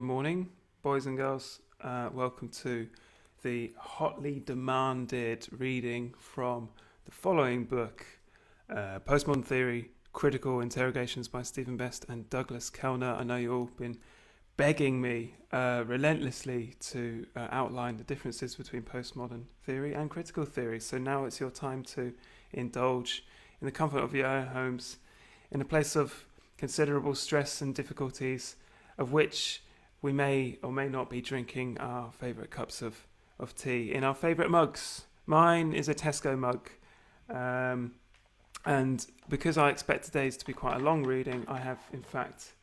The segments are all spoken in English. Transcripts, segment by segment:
Morning, boys and girls. Welcome to the hotly demanded reading from the following book, Postmodern Theory, Critical Interrogations by Stephen Best and Douglas Kellner. I know you've all been begging me relentlessly to outline the differences between postmodern theory and critical theory. So now it's your time to indulge in the comfort of your own homes, in a place of considerable stress and difficulties, of which we may or may not be drinking our favourite cups of tea in our favourite mugs. Mine is a Tesco mug. And because I expect today's to be quite a long reading, I have in fact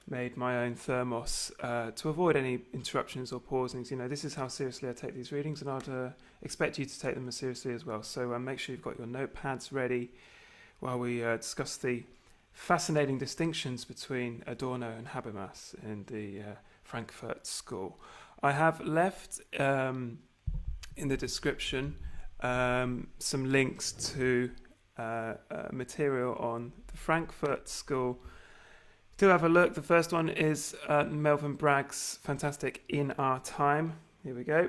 made my own thermos to avoid any interruptions or pausings. You know, this is how seriously I take these readings, and I'd expect you to take them as seriously as well. So make sure you've got your notepads ready while we discuss the fascinating distinctions between Adorno and Habermas in the Frankfurt School. I have left in the description some links to material on the Frankfurt School. Do have a look. The first one is Melvin Bragg's fantastic In Our Time. Here we go.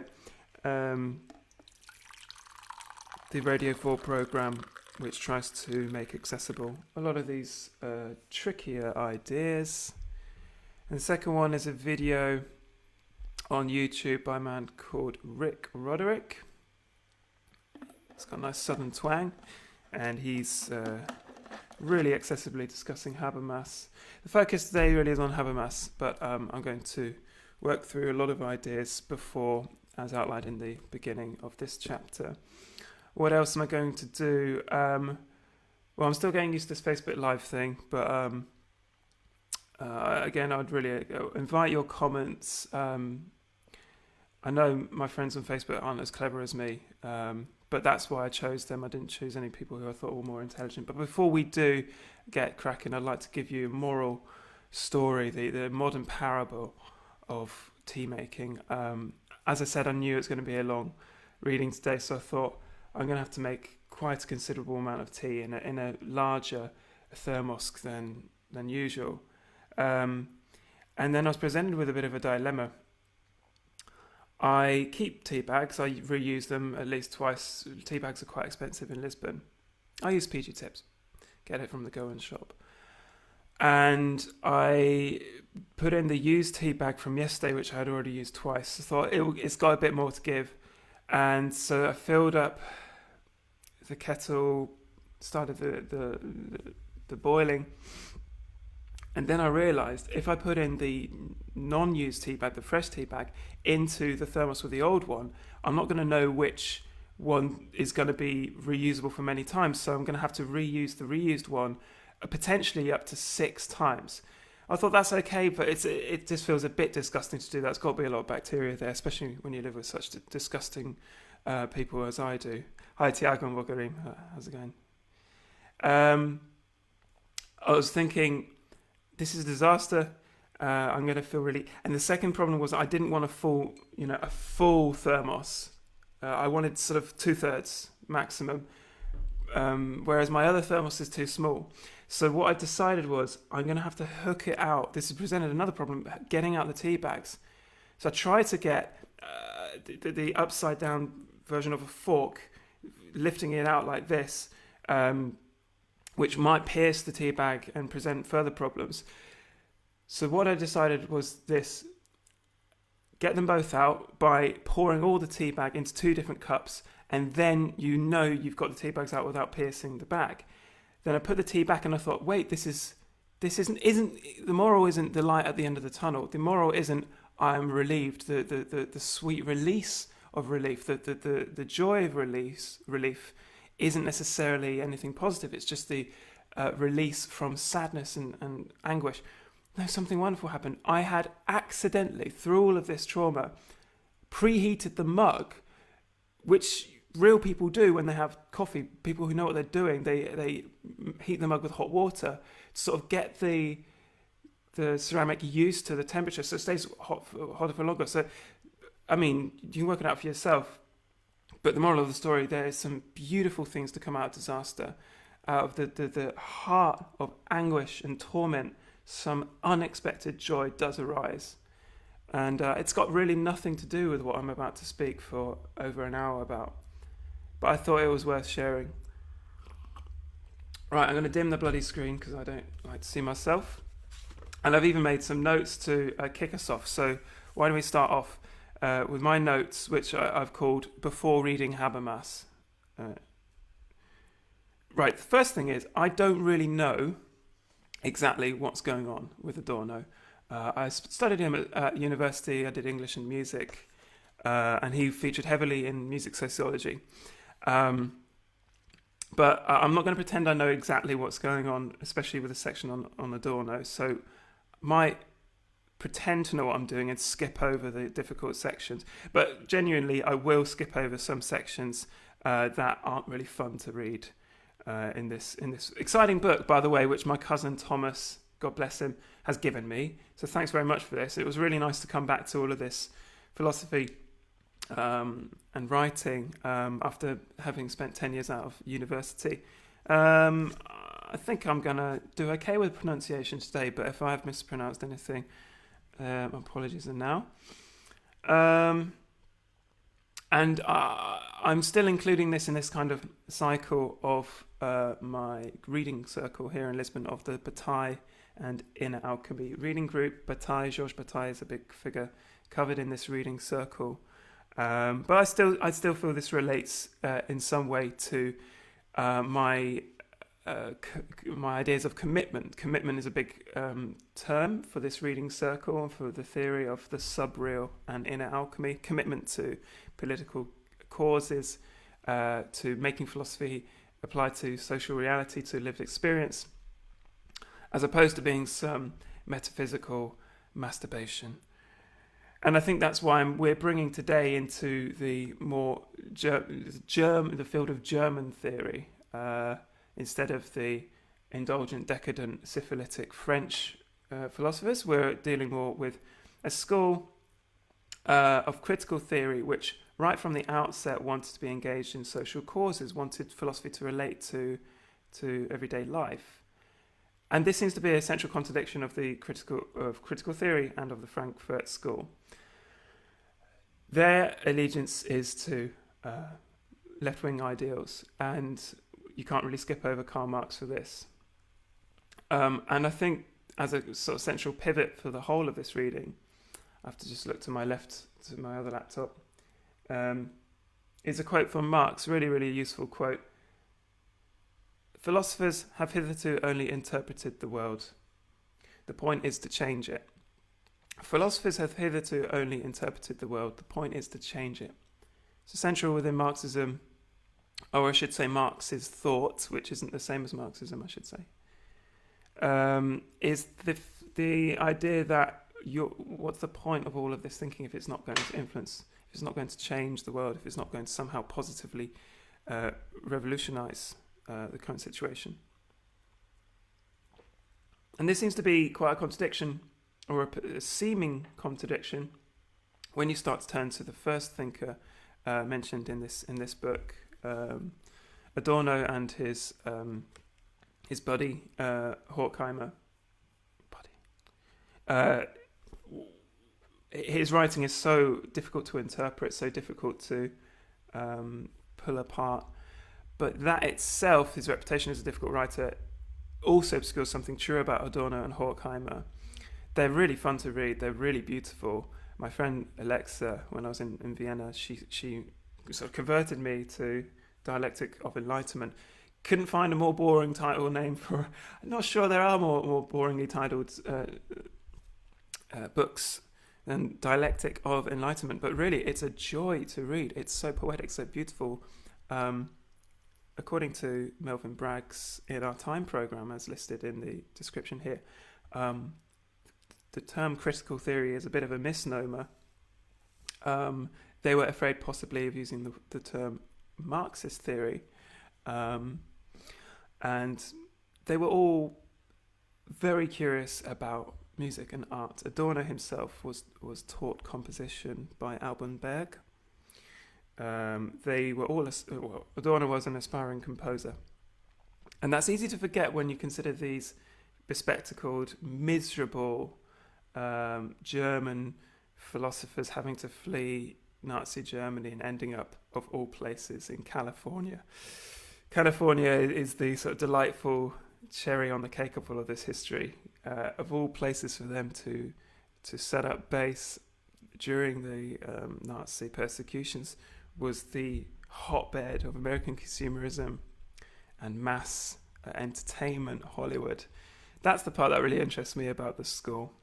The Radio 4 program, which tries to make accessible a lot of these trickier ideas. And the second one is a video on YouTube by a man called Rick Roderick. It's got a nice southern twang, and he's really accessibly discussing Habermas. The focus today really is on Habermas, but I'm going to work through a lot of ideas before, as outlined in the beginning of this chapter. What else am I going to do? Well, I'm still getting used to this Facebook Live thing, but again, I'd really invite your comments. I know my friends on Facebook aren't as clever as me, but that's why I chose them. I didn't choose any people who I thought were more intelligent. But before we do get cracking, I'd like to give you a moral story, the modern parable of tea making. As I said, I knew it was going to be a long reading today, so I thought I'm going to have to make quite a considerable amount of tea in a larger thermos than usual. And then I was presented with a bit of a dilemma. I keep tea bags. I reuse them at least twice. Tea bags are quite expensive in Lisbon. I use PG Tips. Get it from the Go-In shop. And I put in the used tea bag from yesterday, which I had already used twice. I thought it's got a bit more to give. And so I filled up the kettle, started the boiling, and then I realised if I put in the non-used tea bag, the fresh tea bag, into the thermos with the old one, I'm not going to know which one is going to be reusable for many times, so I'm going to have to reuse the reused one potentially up to 6 times. I thought that's okay, but it just feels a bit disgusting to do that. It's got to be a lot of bacteria there, especially when you live with such disgusting people as I do. Hi, Tiago and Bogarim. How's it going? I was thinking, this is a disaster. I'm going to feel really... And the second problem was I didn't want a full thermos. I wanted sort of 2/3 maximum, whereas my other thermos is too small. So what I decided was I'm going to have to hook it out. This has presented another problem, getting out the tea bags. So I tried to get the upside down version of a fork, lifting it out like this, which might pierce the tea bag and present further problems. So what I decided was this: get them both out by pouring all the tea bag into 2 different cups, and then you've got the tea bags out without piercing the bag. Then I put the tea back and I thought, wait, this isn't the moral isn't the light at the end of the tunnel. The moral isn't I'm relieved, the sweet release of relief, the joy of relief isn't necessarily anything positive. It's just the release from sadness and anguish. No, something wonderful happened. I had accidentally, through all of this trauma, preheated the mug, which real people do when they have coffee. People who know what they're doing, they heat the mug with hot water to sort of get the ceramic used to the temperature, so it stays hotter for longer. So, I mean, you can work it out for yourself. But the moral of the story, there is some beautiful things to come out of disaster, out of the heart of anguish and torment. Some unexpected joy does arise. and it's got really nothing to do with what I'm about to speak for over an hour about. But I thought it was worth sharing. Right, I'm going to dim the bloody screen because I don't like to see myself. And I've even made some notes to kick us off. So why don't we start off with my notes, which I've called Before Reading Habermas. Right, the first thing is, I don't really know exactly what's going on with Adorno. I studied him at university. I did English and music, and he featured heavily in music sociology. But I'm not going to pretend I know exactly what's going on, especially with a section on Adorno. So might pretend to know what I'm doing and skip over the difficult sections. But genuinely, I will skip over some sections that aren't really fun to read in this exciting book, by the way, which my cousin Thomas, God bless him, has given me. So thanks very much for this. It was really nice to come back to all of this philosophy and writing after having spent 10 years out of university. I think I'm going to do okay with pronunciation today, but if I have mispronounced anything, my apologies are now. And I'm still including this in this kind of cycle of my reading circle here in Lisbon of the Bataille and Inner Alchemy reading group. Bataille, Georges Bataille is a big figure covered in this reading circle. But I still feel this relates in some way to my ideas of commitment. Commitment is a big term for this reading circle, for the theory of the subreal and inner alchemy. Commitment to political causes, to making philosophy apply to social reality, to lived experience, as opposed to being some metaphysical masturbation. And I think that's why we're bringing today into the more the field of German theory, instead of the indulgent, decadent, syphilitic French philosophers. We're dealing more with a school of critical theory, which right from the outset wanted to be engaged in social causes, wanted philosophy to relate to everyday life. And this seems to be a central contradiction of the critical theory and of the Frankfurt School. Their allegiance is to left-wing ideals, and you can't really skip over Karl Marx for this. And I think as a sort of central pivot for the whole of this reading, I have to just look to my left, to my other laptop, is a quote from Marx, really, really useful quote. Philosophers have hitherto only interpreted the world. The point is to change it. Philosophers have hitherto only interpreted the world. The point is to change it. So central within Marxism, or I should say Marx's thought, which isn't the same as Marxism, I should say, is the idea that what's the point of all of this thinking if it's not going to influence, if it's not going to change the world, if it's not going to somehow positively revolutionize the current situation. And this seems to be quite a contradiction, or a seeming contradiction, when you start to turn to the first thinker mentioned in this book, Adorno, and his buddy Horkheimer. His writing is so difficult to interpret, so difficult to pull apart. But that itself, his reputation as a difficult writer, also obscures something true about Adorno and Horkheimer. They're really fun to read. They're really beautiful. My friend Alexa, when I was in Vienna, she sort of converted me to Dialectic of Enlightenment. Couldn't find a more boring title name for... I'm not sure there are more boringly titled books than Dialectic of Enlightenment. But really, it's a joy to read. It's so poetic, so beautiful. According to Melvin Bragg's In Our Time program, as listed in the description here, the term critical theory is a bit of a misnomer. They were afraid possibly of using the term Marxist theory. And they were all very curious about music and art. Adorno himself was taught composition by Alban Berg. They were all Adorno was an aspiring composer, and that's easy to forget when you consider these bespectacled, miserable German philosophers having to flee Nazi Germany and ending up, of all places, in California. California is the sort of delightful cherry on the cake of all of this history. Of all places for them to set up base during the Nazi persecutions was the hotbed of American consumerism and mass entertainment, Hollywood. That's the part that really interests me about the school.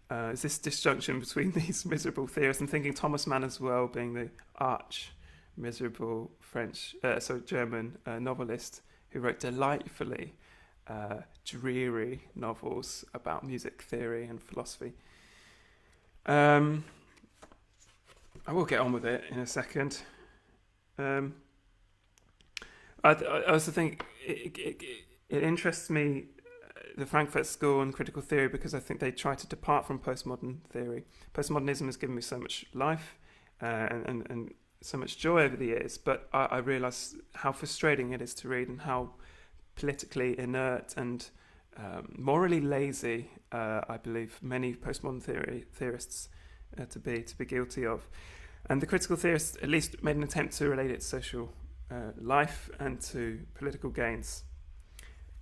Is this disjunction between these miserable theorists, and thinking Thomas Mann as well, being the arch miserable German novelist who wrote delightfully dreary novels about music theory and philosophy. I will get on with it in a second. I also think it interests me, the Frankfurt School and critical theory, because I think they try to depart from postmodern theory. Postmodernism has given me so much life and so much joy over the years, but I realise how frustrating it is to read and how politically inert and morally lazy I believe many postmodern theorists to be guilty of. And the critical theorists at least made an attempt to relate it to social life and to political gains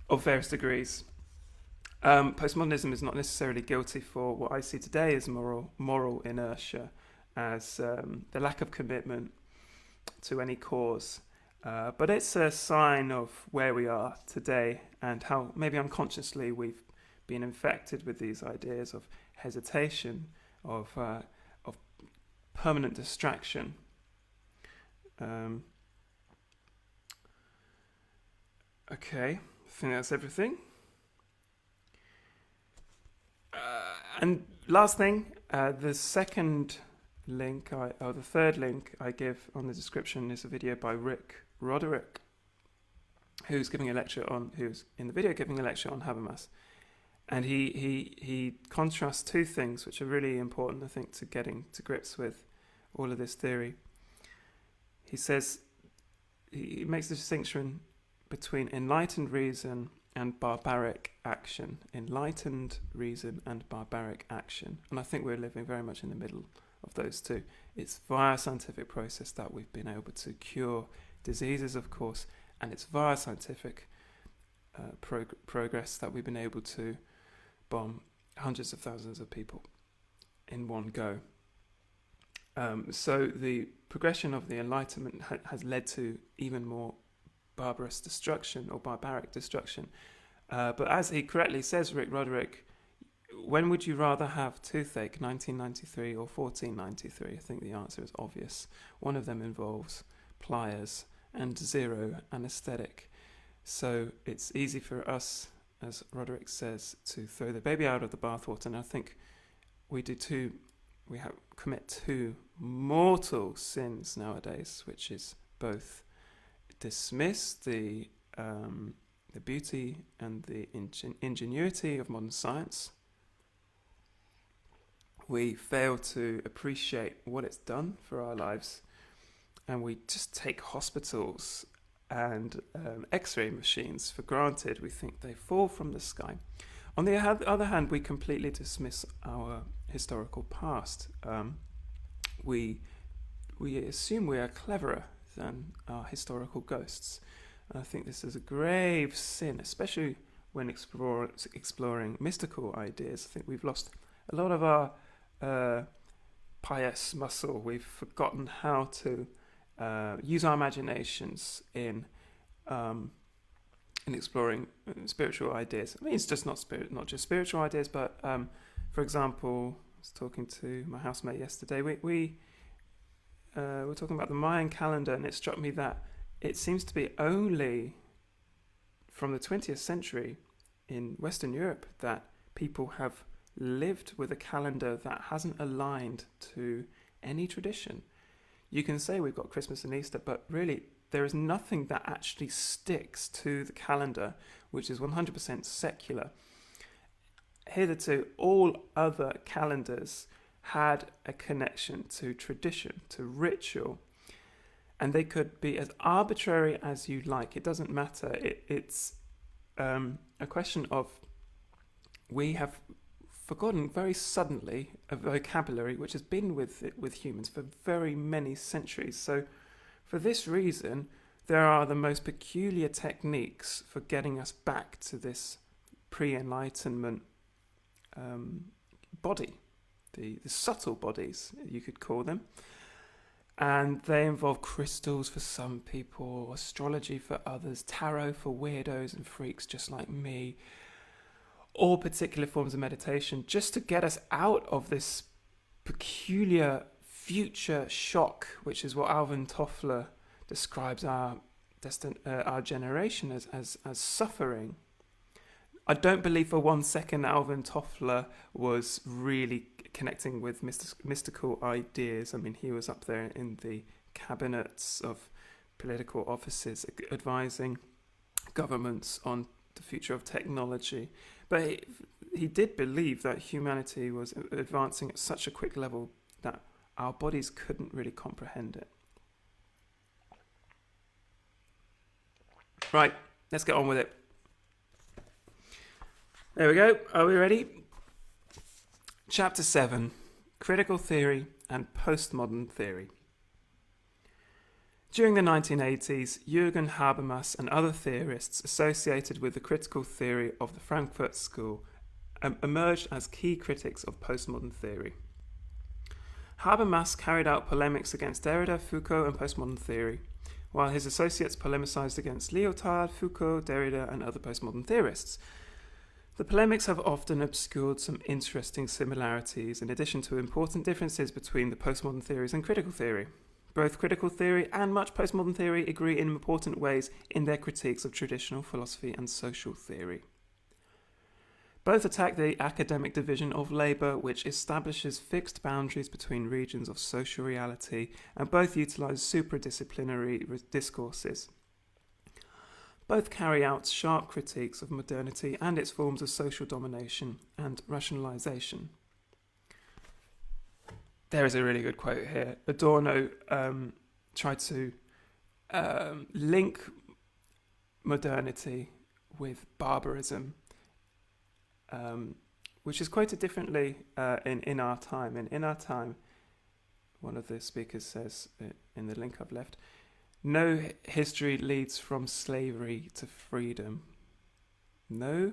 of various degrees. Postmodernism is not necessarily guilty for what I see today as moral inertia, as the lack of commitment to any cause. But it's a sign of where we are today and how maybe unconsciously we've been infected with these ideas of hesitation, of permanent distraction. Okay, I think that's everything. And last thing, the second link, the third link I give on the description is a video by Rick Roderick, who's in the video giving a lecture on Habermas. And he contrasts two things which are really important, I think, to getting to grips with all of this theory. He says, he makes the distinction between enlightened reason and barbaric action. Enlightened reason and barbaric action. And I think we're living very much in the middle of those two. It's via scientific process that we've been able to cure diseases, of course, and it's via scientific progress that we've been able to bomb hundreds of thousands of people in one go. So the progression of the Enlightenment has led to even more barbarous destruction or barbaric destruction. But as he correctly says, Rick Roderick, when would you rather have toothache, 1993 or 1493? I think the answer is obvious. One of them involves pliers and zero anaesthetic. So it's easy for us, as Roderick says, to throw the baby out of the bathwater. And I think we commit two mortal sins nowadays, which is both dismiss the beauty and the ingenuity of modern science. We fail to appreciate what it's done for our lives, and we just take hospitals and X-ray machines for granted. We think they fall from the sky. On the other hand, we completely dismiss our historical past. We assume we are cleverer than our historical ghosts. And I think this is a grave sin, especially when exploring mystical ideas. I think we've lost a lot of our pious muscle. We've forgotten how to use our imaginations in exploring spiritual ideas. I mean, it's just not just spiritual ideas, but for example, I was talking to my housemate yesterday. We were talking about the Mayan calendar, and it struck me that it seems to be only from the 20th century in Western Europe that people have lived with a calendar that hasn't aligned to any tradition. You can say we've got Christmas and Easter, but really there is nothing that actually sticks to the calendar which is 100% secular. Hitherto, all other calendars had a connection to tradition, to ritual, and they could be as arbitrary as you like. It doesn't matter. It's a question of we have forgotten very suddenly a vocabulary which has been with humans for very many centuries. So for this reason, there are the most peculiar techniques for getting us back to this pre-Enlightenment body, the subtle bodies, you could call them. And they involve crystals for some people, astrology for others, tarot for weirdos and freaks just like me, or particular forms of meditation, just to get us out of this peculiar future shock, which is what Alvin Toffler describes our generation as suffering. I don't believe for 1 second Alvin Toffler was really connecting with mystical ideas. I mean, he was up there in the cabinets of political offices advising governments on the future of technology. But he did believe that humanity was advancing at such a quick level that our bodies couldn't really comprehend it. Right, let's get on with it. There we go. Are we ready? Chapter 7, Critical Theory and Postmodern Theory. During the 1980s, Jürgen Habermas and other theorists associated with the critical theory of the Frankfurt School emerged as key critics of postmodern theory. Habermas carried out polemics against Derrida, Foucault, and postmodern theory, while his associates polemicized against Lyotard, Foucault, Derrida, and other postmodern theorists. The polemics have often obscured some interesting similarities, in addition to important differences between the postmodern theories and critical theory. Both critical theory and much postmodern theory agree in important ways in their critiques of traditional philosophy and social theory. Both attack the academic division of labour, which establishes fixed boundaries between regions of social reality, and both utilise supradisciplinary discourses. Both carry out sharp critiques of modernity and its forms of social domination and rationalisation. There is a really good quote here. Adorno tried to link modernity with barbarism, which is quoted differently in Our Time. In Our Time, one of the speakers says in the link I've left, "No history leads from slavery to freedom." No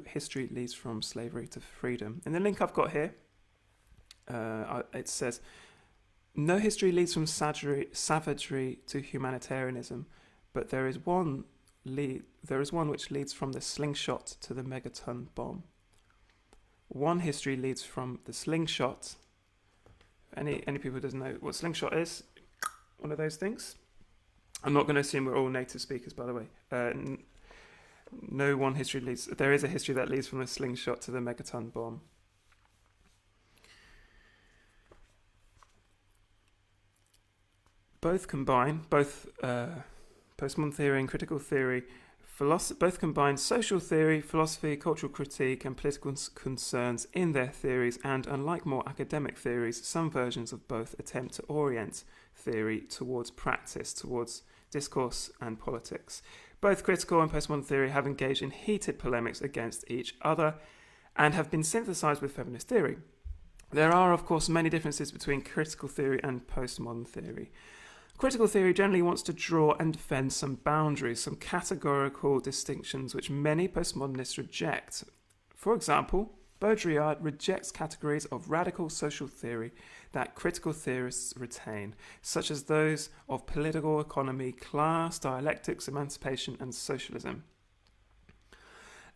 history leads from slavery to freedom. In the link I've got here, it says, "No history leads from savagery to humanitarianism, but there is one which leads from the slingshot to the megaton bomb." One history leads from the slingshot. Any people who doesn't know what slingshot is, one of those things. I'm not going to assume we're all native speakers, by the way. No one history leads. There is a history that leads from the slingshot to the megaton bomb. Both postmodern theory and critical theory, both combine social theory, philosophy, cultural critique, and political concerns in their theories, and unlike more academic theories, some versions of both attempt to orient theory towards practice, towards discourse and politics. Both critical and postmodern theory have engaged in heated polemics against each other and have been synthesized with feminist theory. There are, of course, many differences between critical theory and postmodern theory. Critical theory generally wants to draw and defend some boundaries, some categorical distinctions which many postmodernists reject. For example, Baudrillard rejects categories of radical social theory that critical theorists retain, such as those of political economy, class, dialectics, emancipation, and socialism.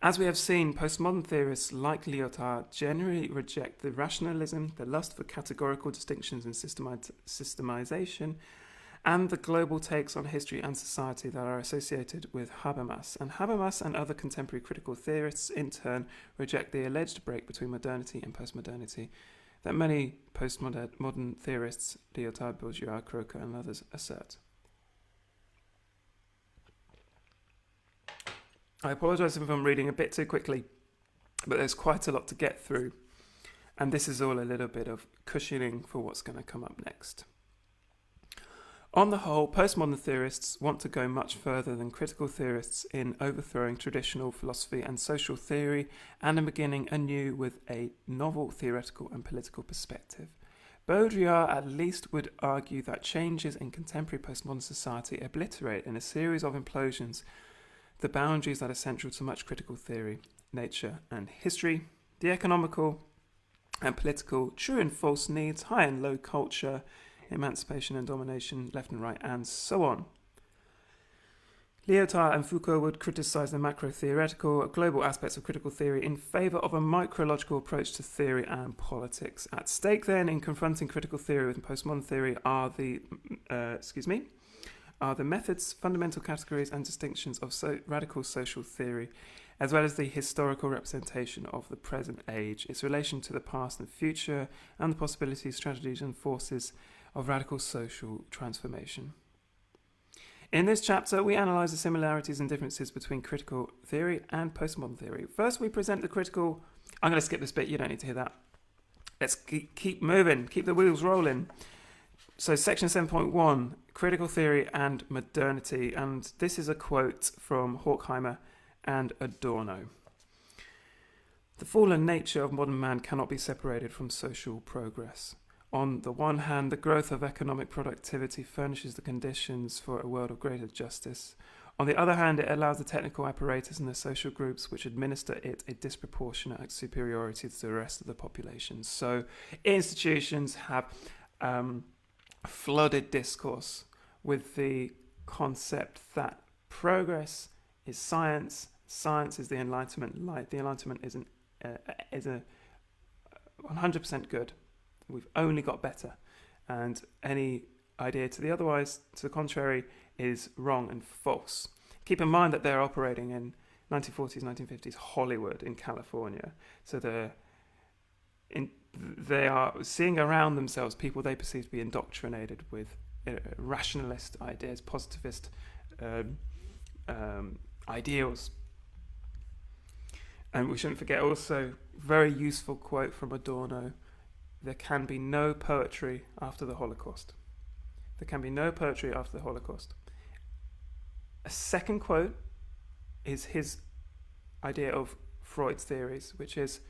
As we have seen, postmodern theorists like Lyotard generally reject the rationalism, the lust for categorical distinctions and systemization, and the global takes on history and society that are associated with Habermas. And Habermas and other contemporary critical theorists, in turn, reject the alleged break between modernity and postmodernity that many postmodern theorists, Lyotard, Baudrillard, Croker, and others, assert. I apologise if I'm reading a bit too quickly, but there's quite a lot to get through, and this is all a little bit of cushioning for what's going to come up next. On the whole, postmodern theorists want to go much further than critical theorists in overthrowing traditional philosophy and social theory and in beginning anew with a novel theoretical and political perspective. Baudrillard at least would argue that changes in contemporary postmodern society obliterate in a series of implosions the boundaries that are central to much critical theory, nature and history, the economical and political, true and false needs, high and low culture, emancipation and domination, left and right, and so on. Lyotard and Foucault would criticize the macro-theoretical, global aspects of critical theory in favor of a micrological approach to theory and politics. At stake then in confronting critical theory with postmodern theory are the methods, fundamental categories and distinctions of radical social theory, as well as the historical representation of the present age, its relation to the past and future, and the possibilities, strategies and forces of radical social transformation. In this chapter, we analyse the similarities and differences between critical theory and postmodern theory. First, we present the critical... I'm going to skip this bit, you don't need to hear that. Let's keep moving, keep the wheels rolling. So section 7.1, critical theory and modernity. And this is a quote from Horkheimer and Adorno. The fallen nature of modern man cannot be separated from social progress. On the one hand, the growth of economic productivity furnishes the conditions for a world of greater justice. On the other hand, it allows the technical apparatus and the social groups which administer it a disproportionate superiority to the rest of the population. So institutions have flooded discourse with the concept that progress is science, science is the Enlightenment, light. The Enlightenment is a 100% good. We've only got better, and any idea to the contrary, is wrong and false. Keep in mind that they're operating in 1940s, 1950s Hollywood in California, so they are seeing around themselves people they perceive to be indoctrinated with rationalist ideas, positivist ideals. And we shouldn't forget also, very useful quote from Adorno, there can be no poetry after the Holocaust. There can be no poetry after the Holocaust. A second quote is his idea of Freud's theories, which is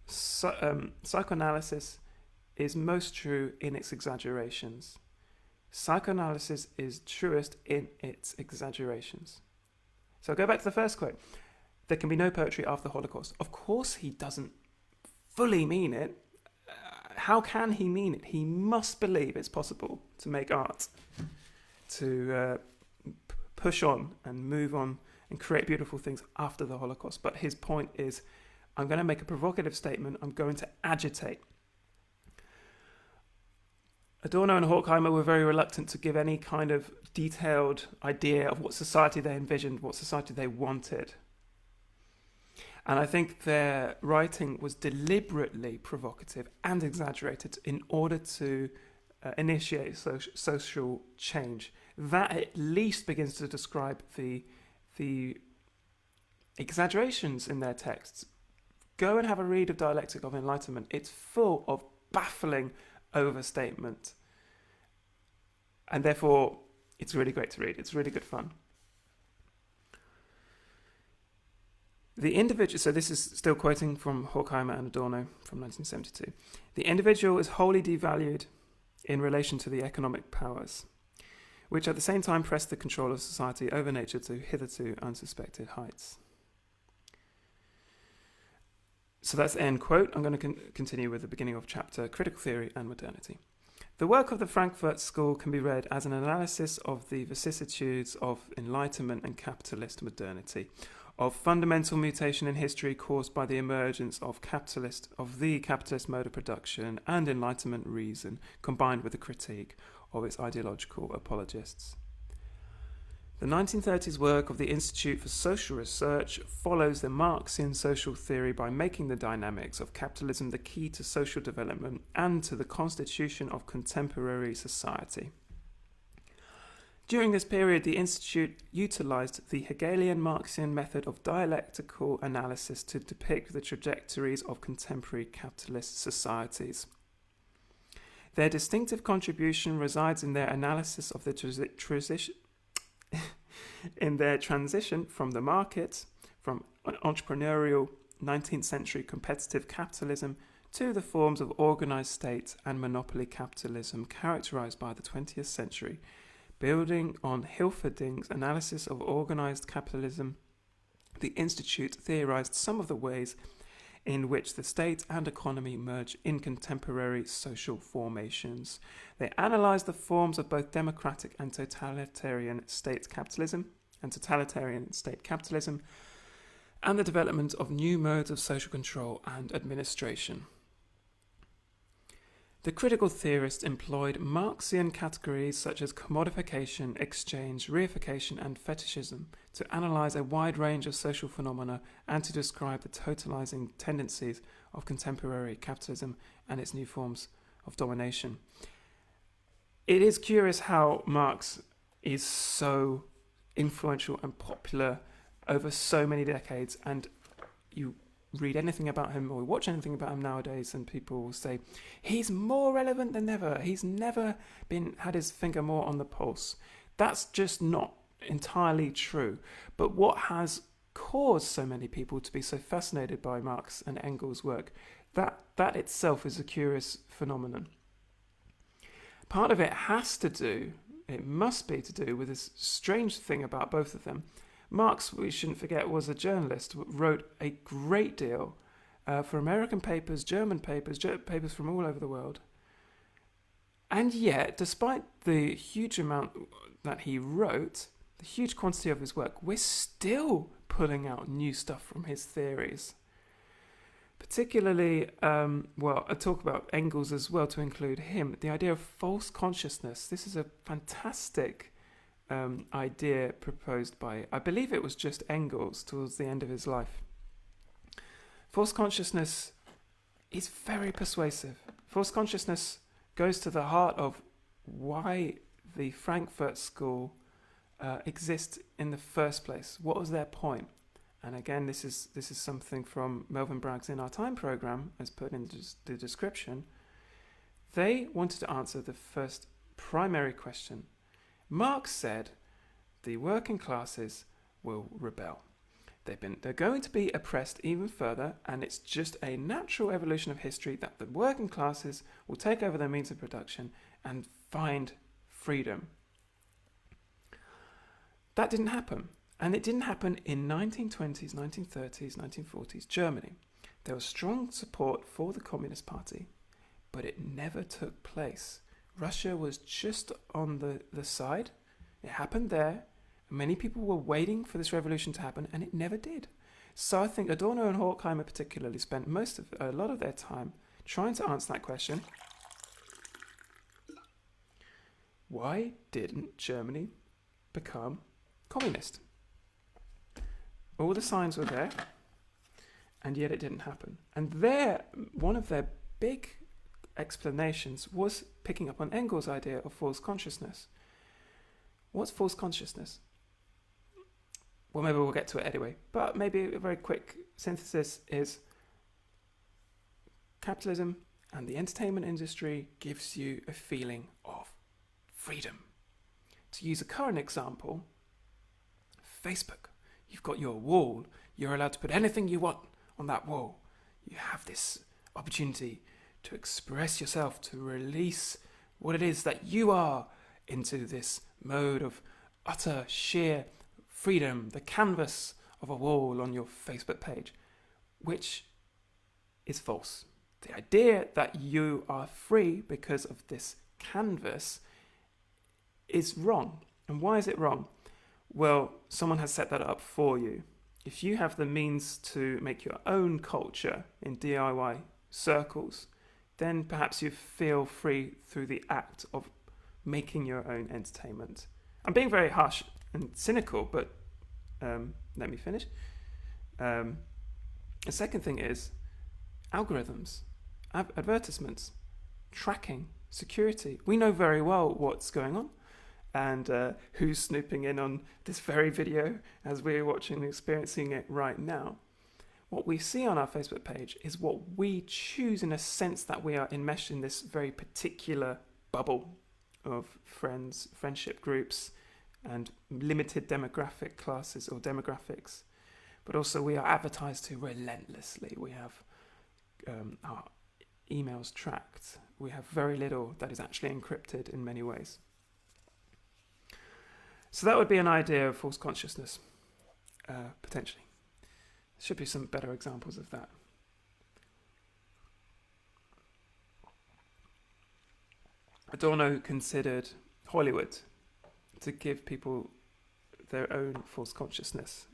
psychoanalysis is most true in its exaggerations. Psychoanalysis is truest in its exaggerations. So I'll go back to the first quote. There can be no poetry after the Holocaust. Of course he doesn't fully mean it. How can he mean it? He must believe it's possible to make art, to push on and move on and create beautiful things after the Holocaust. But his point is, I'm going to make a provocative statement. I'm going to agitate. Adorno and Horkheimer were very reluctant to give any kind of detailed idea of what society they envisioned, what society they wanted. And I think their writing was deliberately provocative and exaggerated in order to initiate social change. That at least begins to describe the exaggerations in their texts. Go and have a read of Dialectic of Enlightenment. It's full of baffling overstatement. And therefore, it's really great to read. It's really good fun. The individual, so this is still quoting from Horkheimer and Adorno from 1972. The individual is wholly devalued in relation to the economic powers, which at the same time press the control of society over nature to hitherto unsuspected heights. So that's the end quote. I'm going to continue with the beginning of chapter, Critical Theory and Modernity. The work of the Frankfurt School can be read as an analysis of the vicissitudes of Enlightenment and capitalist modernity, of fundamental mutation in history caused by the emergence of the capitalist mode of production and Enlightenment reason, combined with a critique of its ideological apologists. The 1930s work of the Institute for Social Research follows the Marxian social theory by making the dynamics of capitalism the key to social development and to the constitution of contemporary society. During this period, the Institute utilized the Hegelian Marxian method of dialectical analysis to depict the trajectories of contemporary capitalist societies. Their distinctive contribution resides in their analysis of the in their transition from the market, from entrepreneurial 19th century competitive capitalism to the forms of organized state and monopoly capitalism characterized by the 20th century. Building on Hilferding's analysis of organized capitalism, the Institute theorized some of the ways in which the state and economy merge in contemporary social formations. They analyzed the forms of both democratic and totalitarian state capitalism and the development of new modes of social control and administration. The critical theorists employed Marxian categories such as commodification, exchange, reification, and fetishism to analyze a wide range of social phenomena and to describe the totalizing tendencies of contemporary capitalism and its new forms of domination. It is curious how Marx is so influential and popular over so many decades, and you read anything about him or watch anything about him nowadays and people will say he's more relevant than ever, he's never had his finger more on the pulse. That's just not entirely true. But what has caused so many people to be so fascinated by Marx and Engels' work, that itself is a curious phenomenon. Part of it must be to do with this strange thing about both of them. Marx, we shouldn't forget, was a journalist, wrote a great deal for American papers, German papers, papers from all over the world. And yet, despite the huge amount that he wrote, the huge quantity of his work, we're still pulling out new stuff from his theories. Particularly, I talk about Engels as well to include him. The idea of false consciousness. This is a fantastic idea proposed by, I believe it was just Engels towards the end of his life. False consciousness is very persuasive. False consciousness goes to the heart of why the Frankfurt School exists in the first place. What was their point? And again, this is something from Melvin Bragg's In Our Time program, as put in the description. They wanted to answer the first primary question. Marx said the working classes will rebel. They're going to be oppressed even further, and it's just a natural evolution of history that the working classes will take over their means of production and find freedom. That didn't happen. And it didn't happen in 1920s, 1930s, 1940s Germany. There was strong support for the Communist Party, but it never took place. Russia was just on the side. It happened there. Many people were waiting for this revolution to happen, and it never did. So I think Adorno and Horkheimer particularly spent a lot of their time trying to answer that question. Why didn't Germany become communist? All the signs were there, and yet it didn't happen. And one of their big explanations was picking up on Engels' idea of false consciousness. What's false consciousness? Well, maybe we'll get to it anyway, but maybe a very quick synthesis is capitalism and the entertainment industry gives you a feeling of freedom. To use a current example, Facebook. You've got your wall. You're allowed to put anything you want on that wall. You have this opportunity to express yourself, to release what it is that you are into this mode of utter sheer freedom, the canvas of a wall on your Facebook page, which is false. The idea that you are free because of this canvas is wrong. And why is it wrong? Well, someone has set that up for you. If you have the means to make your own culture in DIY circles, then perhaps you feel free through the act of making your own entertainment. I'm being very harsh and cynical, but let me finish. The second thing is algorithms, advertisements, tracking, security. We know very well what's going on and who's snooping in on this very video as we're watching and experiencing it right now. what we see on our Facebook page is what we choose, in a sense that we are enmeshed in this very particular bubble of friends, friendship groups, and limited demographic classes or demographics. But also we are advertised to relentlessly. We have our emails tracked. We have very little that is actually encrypted in many ways. So that would be an idea of false consciousness, potentially. There should be some better examples of that. Adorno considered Hollywood to give people their own false consciousness.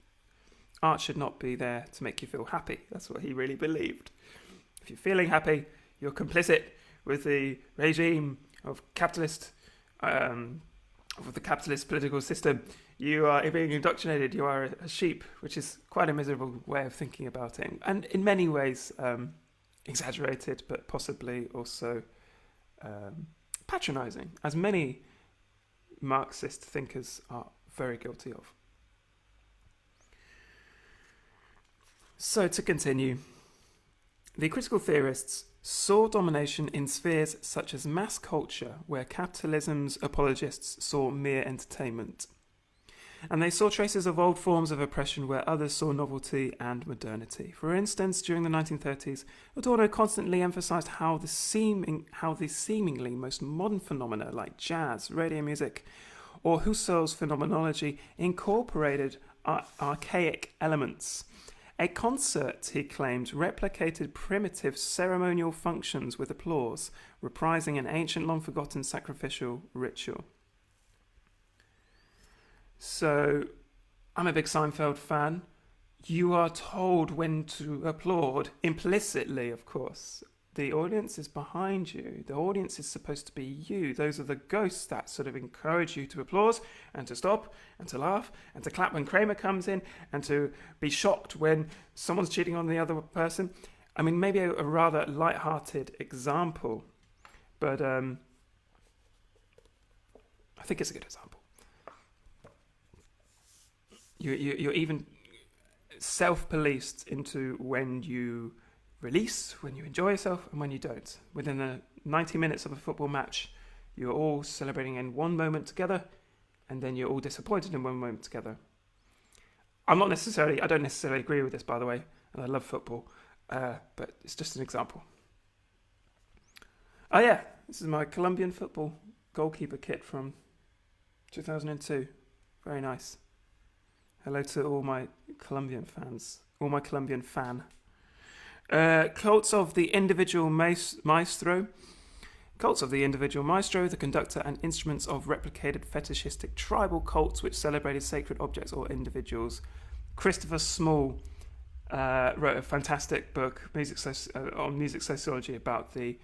Art should not be there to make you feel happy. That's what he really believed. If you're feeling happy, you're complicit with the regime of capitalist, of the capitalist political system. You are being indoctrinated. You are a sheep, which is quite a miserable way of thinking about it, and in many ways exaggerated, but possibly also patronizing, as many Marxist thinkers are very guilty of. So to continue, the critical theorists saw domination in spheres such as mass culture, where capitalism's apologists saw mere entertainment. And they saw traces of old forms of oppression where others saw novelty and modernity. For instance, during the 1930s, Adorno constantly emphasized how the seemingly most modern phenomena like jazz, radio music, or Husserl's phenomenology incorporated archaic elements. A concert, he claimed, replicated primitive ceremonial functions with applause, reprising an ancient, long-forgotten sacrificial ritual. So, I'm a big Seinfeld fan. You are told when to applaud, implicitly, of course. The audience is behind you. The audience is supposed to be you. Those are the ghosts that sort of encourage you to applaud and to stop and to laugh and to clap when Kramer comes in and to be shocked when someone's cheating on the other person. I mean, maybe a rather light-hearted example, but I think it's a good example. You're even self-policed into when you release, when you enjoy yourself, and when you don't. Within the 90 minutes of a football match, you're all celebrating in one moment together, and then you're all disappointed in one moment together. I don't necessarily agree with this, by the way, and I love football, but it's just an example. Oh yeah, this is my Colombian football goalkeeper kit from 2002. Very nice. Hello to all my Colombian fans, all my Colombian fan. Cults of the individual maestro. Cults of the individual maestro, the conductor, and instruments of replicated fetishistic tribal cults which celebrated sacred objects or individuals. Christopher Small wrote a fantastic book on music sociology about the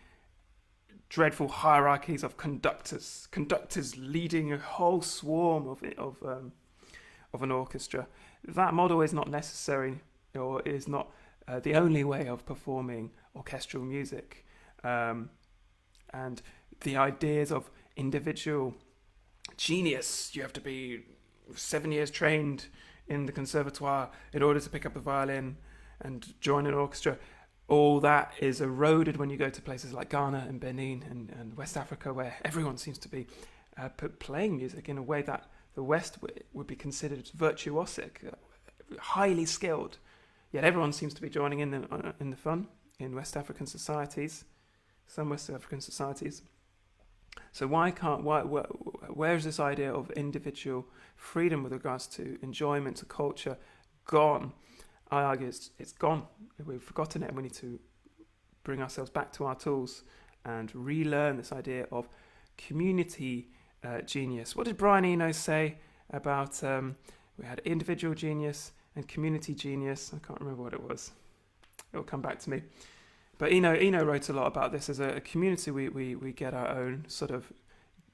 dreadful hierarchies of conductors leading a whole swarm of an orchestra. That model is not necessary, or is not the only way of performing orchestral music. And the ideas of individual genius, you have to be 7 years trained in the conservatoire in order to pick up the violin and join an orchestra, all that is eroded when you go to places like Ghana and Benin and West Africa, where everyone seems to be playing music in a way that the West would be considered virtuosic, highly skilled. Yet everyone seems to be joining in the fun in West African societies, some West African societies. So where is this idea of individual freedom with regards to enjoyment, to culture, gone? I argue it's gone. We've forgotten it, and we need to bring ourselves back to our tools and relearn this idea of community genius. What did Brian Eno say about we had individual genius and community genius? I can't remember what it was. It'll come back to me. But Eno wrote a lot about this. As a community, we get our own sort of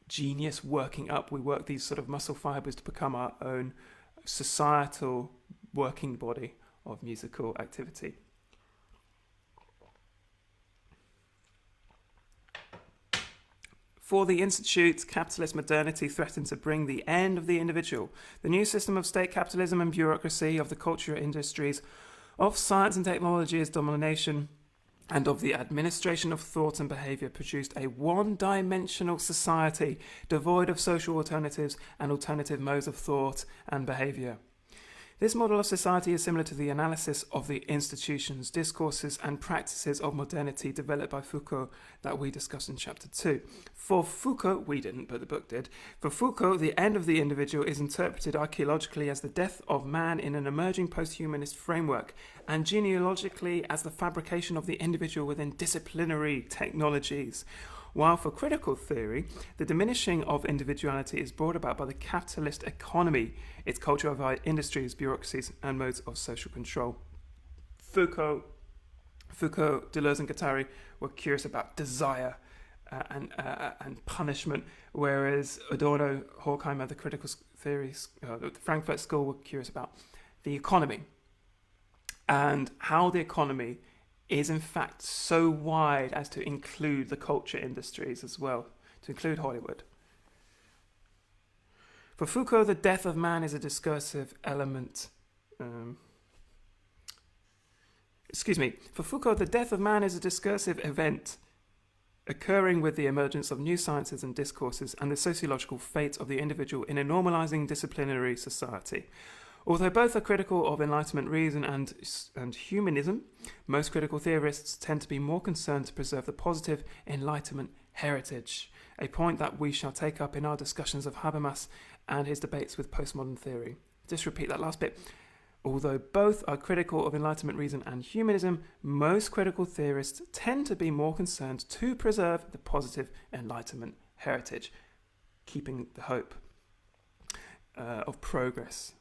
genius working up. We work these sort of muscle fibers to become our own societal working body of musical activity. For the Institute, capitalist modernity threatened to bring the end of the individual. The new system of state capitalism and bureaucracy of the culture industries of science and technology as domination, and of the administration of thought and behaviour produced a one-dimensional society devoid of social alternatives and alternative modes of thought and behaviour. This model of society is similar to the analysis of the institutions, discourses, and practices of modernity developed by Foucault that we discussed in Chapter 2. For Foucault, we didn't, but the book did. For Foucault, the end of the individual is interpreted archaeologically as the death of man in an emerging post-humanist framework, and genealogically as the fabrication of the individual within disciplinary technologies. While for critical theory, the diminishing of individuality is brought about by the capitalist economy, its culture of industries, bureaucracies, and modes of social control. Foucault, Deleuze, and Guattari were curious about desire and punishment, whereas Adorno, Horkheimer, the critical theories, the Frankfurt School were curious about the economy and how the economy is in fact so wide as to include the culture industries as well, to include Hollywood. For Foucault, the death of man is a discursive element. For Foucault, the death of man is a discursive event occurring with the emergence of new sciences and discourses and the sociological fate of the individual in a normalizing disciplinary society. Although both are critical of Enlightenment reason and humanism, most critical theorists tend to be more concerned to preserve the positive Enlightenment heritage, a point that we shall take up in our discussions of Habermas and his debates with postmodern theory. Just repeat that last bit. Although both are critical of Enlightenment reason and humanism, most critical theorists tend to be more concerned to preserve the positive Enlightenment heritage, keeping the hope of progress.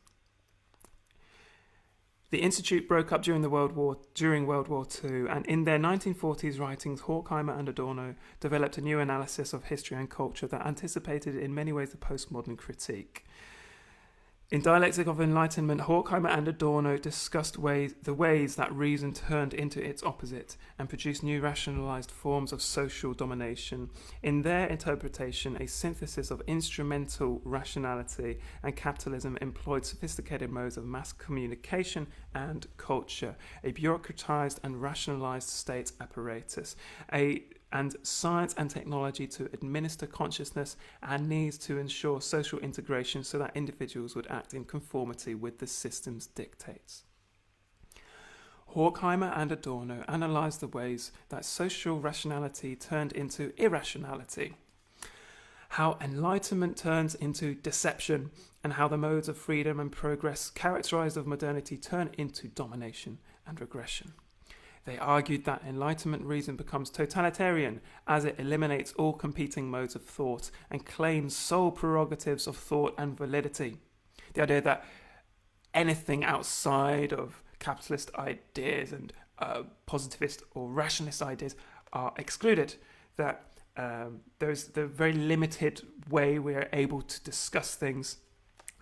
The Institute broke up during World War II, and in their 1940s writings, Horkheimer and Adorno developed a new analysis of history and culture that anticipated in many ways the postmodern critique. In Dialectic of Enlightenment, Horkheimer and Adorno discussed the ways that reason turned into its opposite and produced new rationalized forms of social domination. In their interpretation, a synthesis of instrumental rationality and capitalism employed sophisticated modes of mass communication and culture, a bureaucratized and rationalized state apparatus, and science and technology to administer consciousness and needs to ensure social integration so that individuals would act in conformity with the system's dictates. Horkheimer and Adorno analysed the ways that social rationality turned into irrationality, how enlightenment turns into deception, and how the modes of freedom and progress characterised of modernity turn into domination and regression. They argued that Enlightenment reason becomes totalitarian as it eliminates all competing modes of thought and claims sole prerogatives of thought and validity. The idea that anything outside of capitalist ideas and positivist or rationalist ideas are excluded, that there's the very limited way we are able to discuss things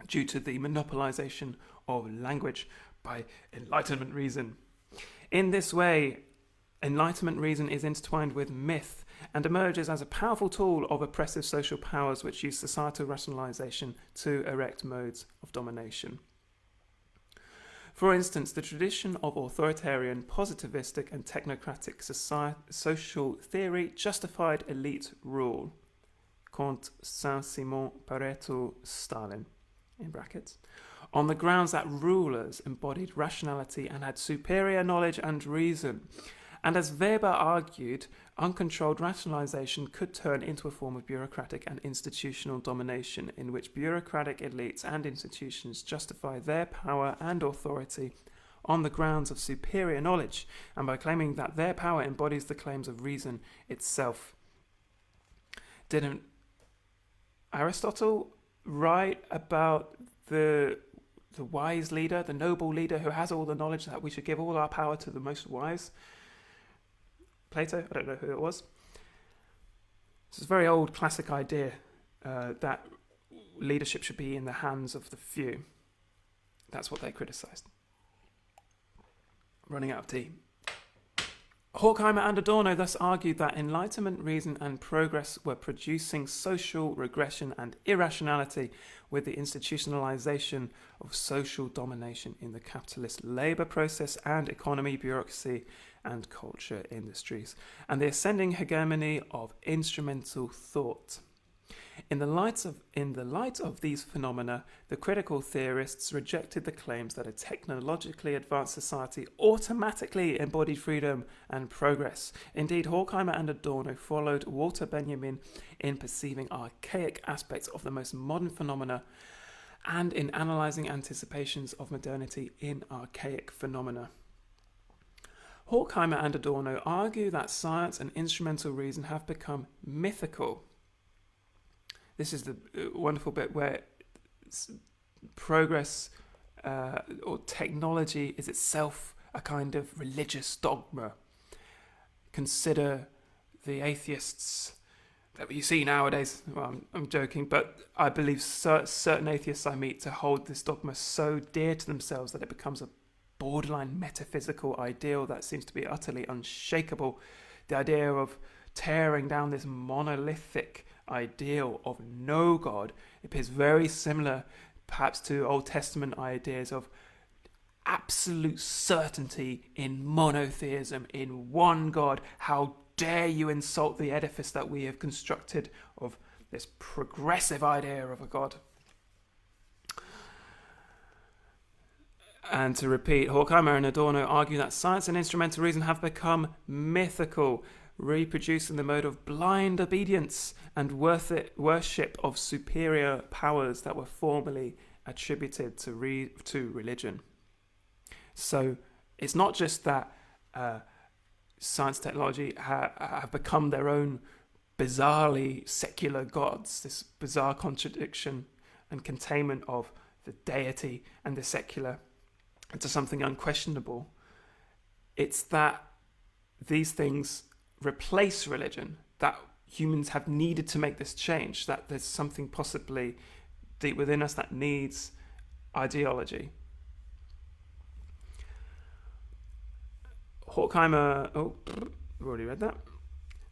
due to the monopolization of language by Enlightenment reason. In this way, Enlightenment reason is intertwined with myth and emerges as a powerful tool of oppressive social powers which use societal rationalization to erect modes of domination. For instance, the tradition of authoritarian, positivistic and technocratic social theory justified elite rule. Comte Saint-Simon Pareto Stalin, in brackets, on the grounds that rulers embodied rationality and had superior knowledge and reason. And as Weber argued, uncontrolled rationalization could turn into a form of bureaucratic and institutional domination in which bureaucratic elites and institutions justify their power and authority on the grounds of superior knowledge and by claiming that their power embodies the claims of reason itself. Didn't Aristotle write about the wise leader, the noble leader who has all the knowledge, that we should give all our power to the most wise? Plato? I don't know who it was. It's a very old classic idea that leadership should be in the hands of the few. That's what they criticised. Running out of tea. Horkheimer and Adorno thus argued that Enlightenment, reason, and progress were producing social regression and irrationality with the institutionalization of social domination in the capitalist labour process and economy, bureaucracy, and culture industries, and the ascending hegemony of instrumental thought. In the light of these phenomena, the critical theorists rejected the claims that a technologically advanced society automatically embodied freedom and progress. Indeed, Horkheimer and Adorno followed Walter Benjamin in perceiving archaic aspects of the most modern phenomena and in analysing anticipations of modernity in archaic phenomena. Horkheimer and Adorno argue that science and instrumental reason have become mythical. This is the wonderful bit where progress or technology is itself a kind of religious dogma. Consider the atheists that you see nowadays. Well, I'm joking, but I believe certain atheists I meet to hold this dogma so dear to themselves that it becomes a borderline metaphysical ideal that seems to be utterly unshakable. The idea of tearing down this monolithic ideal of no God appears very similar perhaps to Old Testament ideas of absolute certainty in monotheism, in one God. How dare you insult the edifice that we have constructed of this progressive idea of a God? And to repeat, Horkheimer and Adorno argue that science and instrumental reason have become mythical, reproducing the mode of blind obedience and worship of superior powers that were formerly attributed to religion. So it's not just that science and technology have become their own bizarrely secular gods, this bizarre contradiction and containment of the deity and the secular into something unquestionable. It's that these things replace religion, that humans have needed to make this change, that there's something possibly deep within us that needs ideology. Horkheimer, I've already read that,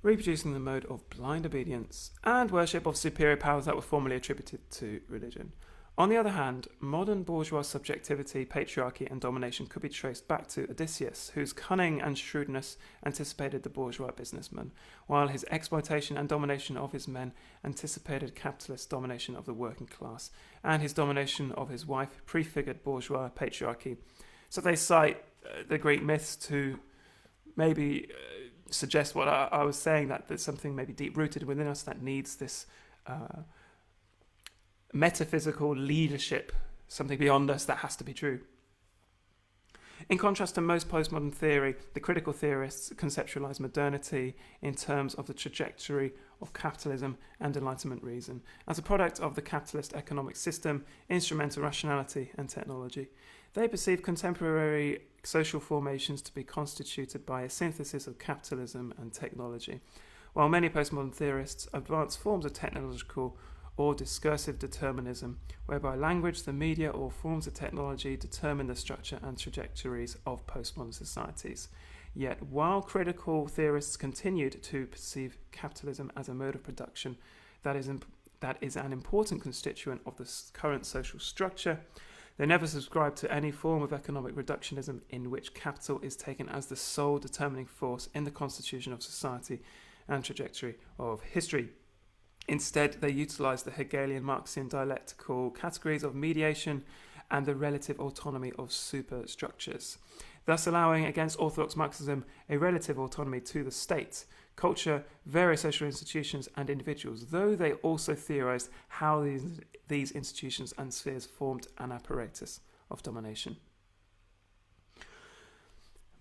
reproducing the mode of blind obedience and worship of superior powers that were formerly attributed to religion. On the other hand, modern bourgeois subjectivity, patriarchy, and domination could be traced back to Odysseus, whose cunning and shrewdness anticipated the bourgeois businessman, while his exploitation and domination of his men anticipated capitalist domination of the working class, and his domination of his wife prefigured bourgeois patriarchy. So they cite the Greek myths to maybe suggest what I was saying, that there's something maybe deep-rooted within us that needs this metaphysical leadership, something beyond us that has to be true. In contrast to most postmodern theory, the critical theorists conceptualize modernity in terms of the trajectory of capitalism and Enlightenment reason, as a product of the capitalist economic system, instrumental rationality, and technology. They perceive contemporary social formations to be constituted by a synthesis of capitalism and technology, while many postmodern theorists advance forms of technological or discursive determinism, whereby language, the media, or forms of technology determine the structure and trajectories of postmodern societies. Yet, while critical theorists continued to perceive capitalism as a mode of production that is an important constituent of the current social structure, they never subscribed to any form of economic reductionism in which capital is taken as the sole determining force in the constitution of society and trajectory of history. Instead, they utilised the Hegelian Marxian dialectical categories of mediation and the relative autonomy of superstructures, thus allowing, against orthodox Marxism, a relative autonomy to the state, culture, various social institutions and individuals, though they also theorised how these institutions and spheres formed an apparatus of domination.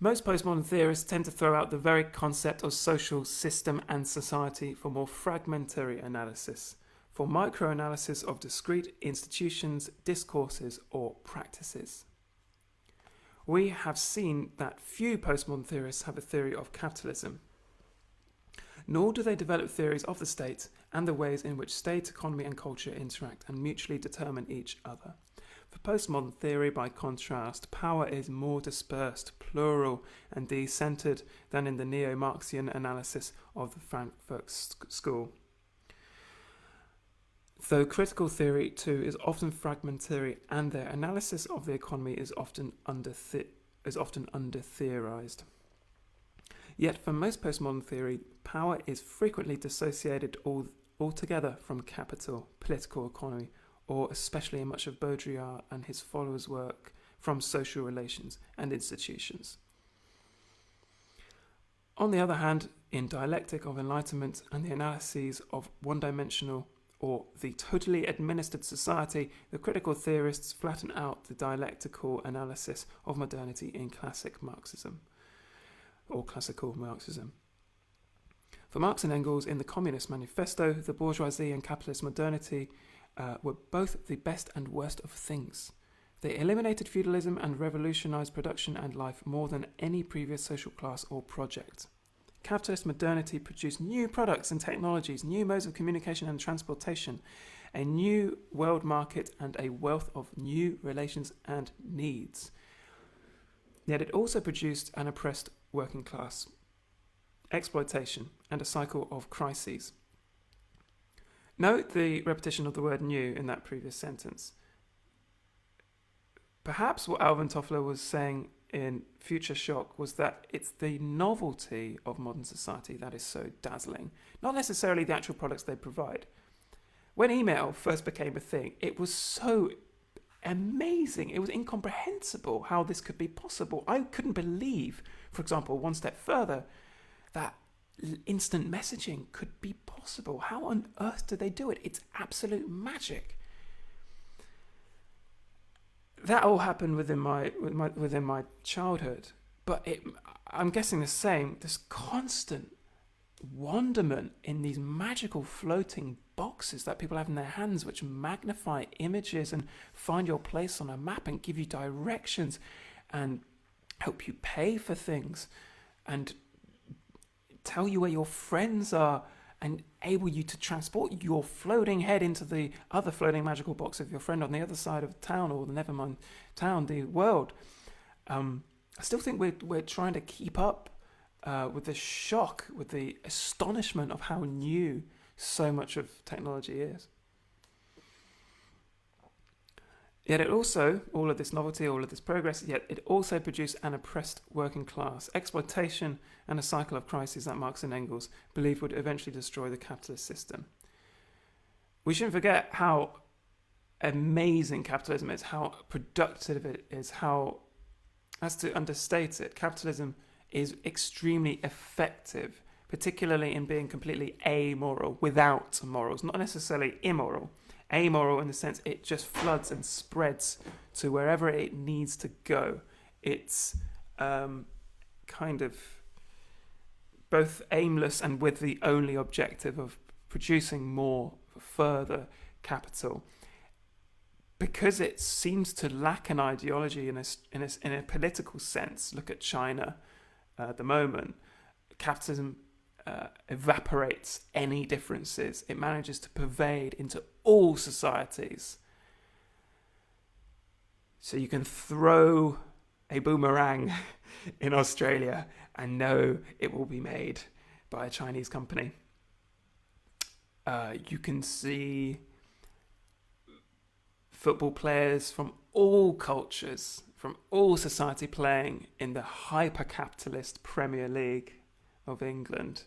Most postmodern theorists tend to throw out the very concept of social system and society for more fragmentary analysis, for microanalysis of discrete institutions, discourses, or practices. We have seen that few postmodern theorists have a theory of capitalism, nor do they develop theories of the state and the ways in which state, economy, and culture interact and mutually determine each other. For postmodern theory, by contrast, power is more dispersed, plural, and de-centered than in the neo-Marxian analysis of the Frankfurt School. Though critical theory, too, is often fragmentary, and their analysis of the economy is often under-theorized. Yet, for most postmodern theory, power is frequently dissociated altogether from capital, political economy, or especially in much of Baudrillard and his followers' work, from social relations and institutions. On the other hand, in Dialectic of Enlightenment and the analyses of one-dimensional or the totally administered society, the critical theorists flatten out the dialectical analysis of modernity in classic Marxism, or classical Marxism. For Marx and Engels, in the Communist Manifesto, the bourgeoisie and capitalist modernity were both the best and worst of things. They eliminated feudalism and revolutionized production and life more than any previous social class or project. Capitalist modernity produced new products and technologies, new modes of communication and transportation, a new world market, and a wealth of new relations and needs. Yet it also produced an oppressed working class, exploitation, and a cycle of crises. Note the repetition of the word new in that previous sentence. Perhaps what Alvin Toffler was saying in Future Shock was that it's the novelty of modern society that is so dazzling, not necessarily the actual products they provide. When email first became a thing, it was so amazing. It was incomprehensible how this could be possible. I couldn't believe, for example, one step further, that instant messaging could be possible. How on earth did they do it? It's absolute magic. That all happened within my childhood, but I'm guessing the same. This constant wonderment in these magical floating boxes that people have in their hands, which magnify images and find your place on a map and give you directions and help you pay for things and tell you where your friends are and able you to transport your floating head into the other floating magical box of your friend on the other side of town, or never mind town, the world. I still think we're trying to keep up with the shock, with the astonishment of how new so much of technology is. Yet it also, all of this novelty, all of this progress, yet it also produced an oppressed working class, exploitation, and a cycle of crises that Marx and Engels believed would eventually destroy the capitalist system. We shouldn't forget how amazing capitalism is, how productive it is, how, as to understate it, capitalism is extremely effective, particularly in being completely amoral, without morals, not necessarily immoral. Amoral in the sense it just floods and spreads to wherever it needs to go. It's kind of both aimless and with the only objective of producing more further capital. Because it seems to lack an ideology in a political sense. Look at China at the moment. Capitalism evaporates any differences. It manages to pervade into all societies. So you can throw a boomerang in Australia and know it will be made by a Chinese company. You can see football players from all cultures, from all society playing in the hyper-capitalist Premier League of England.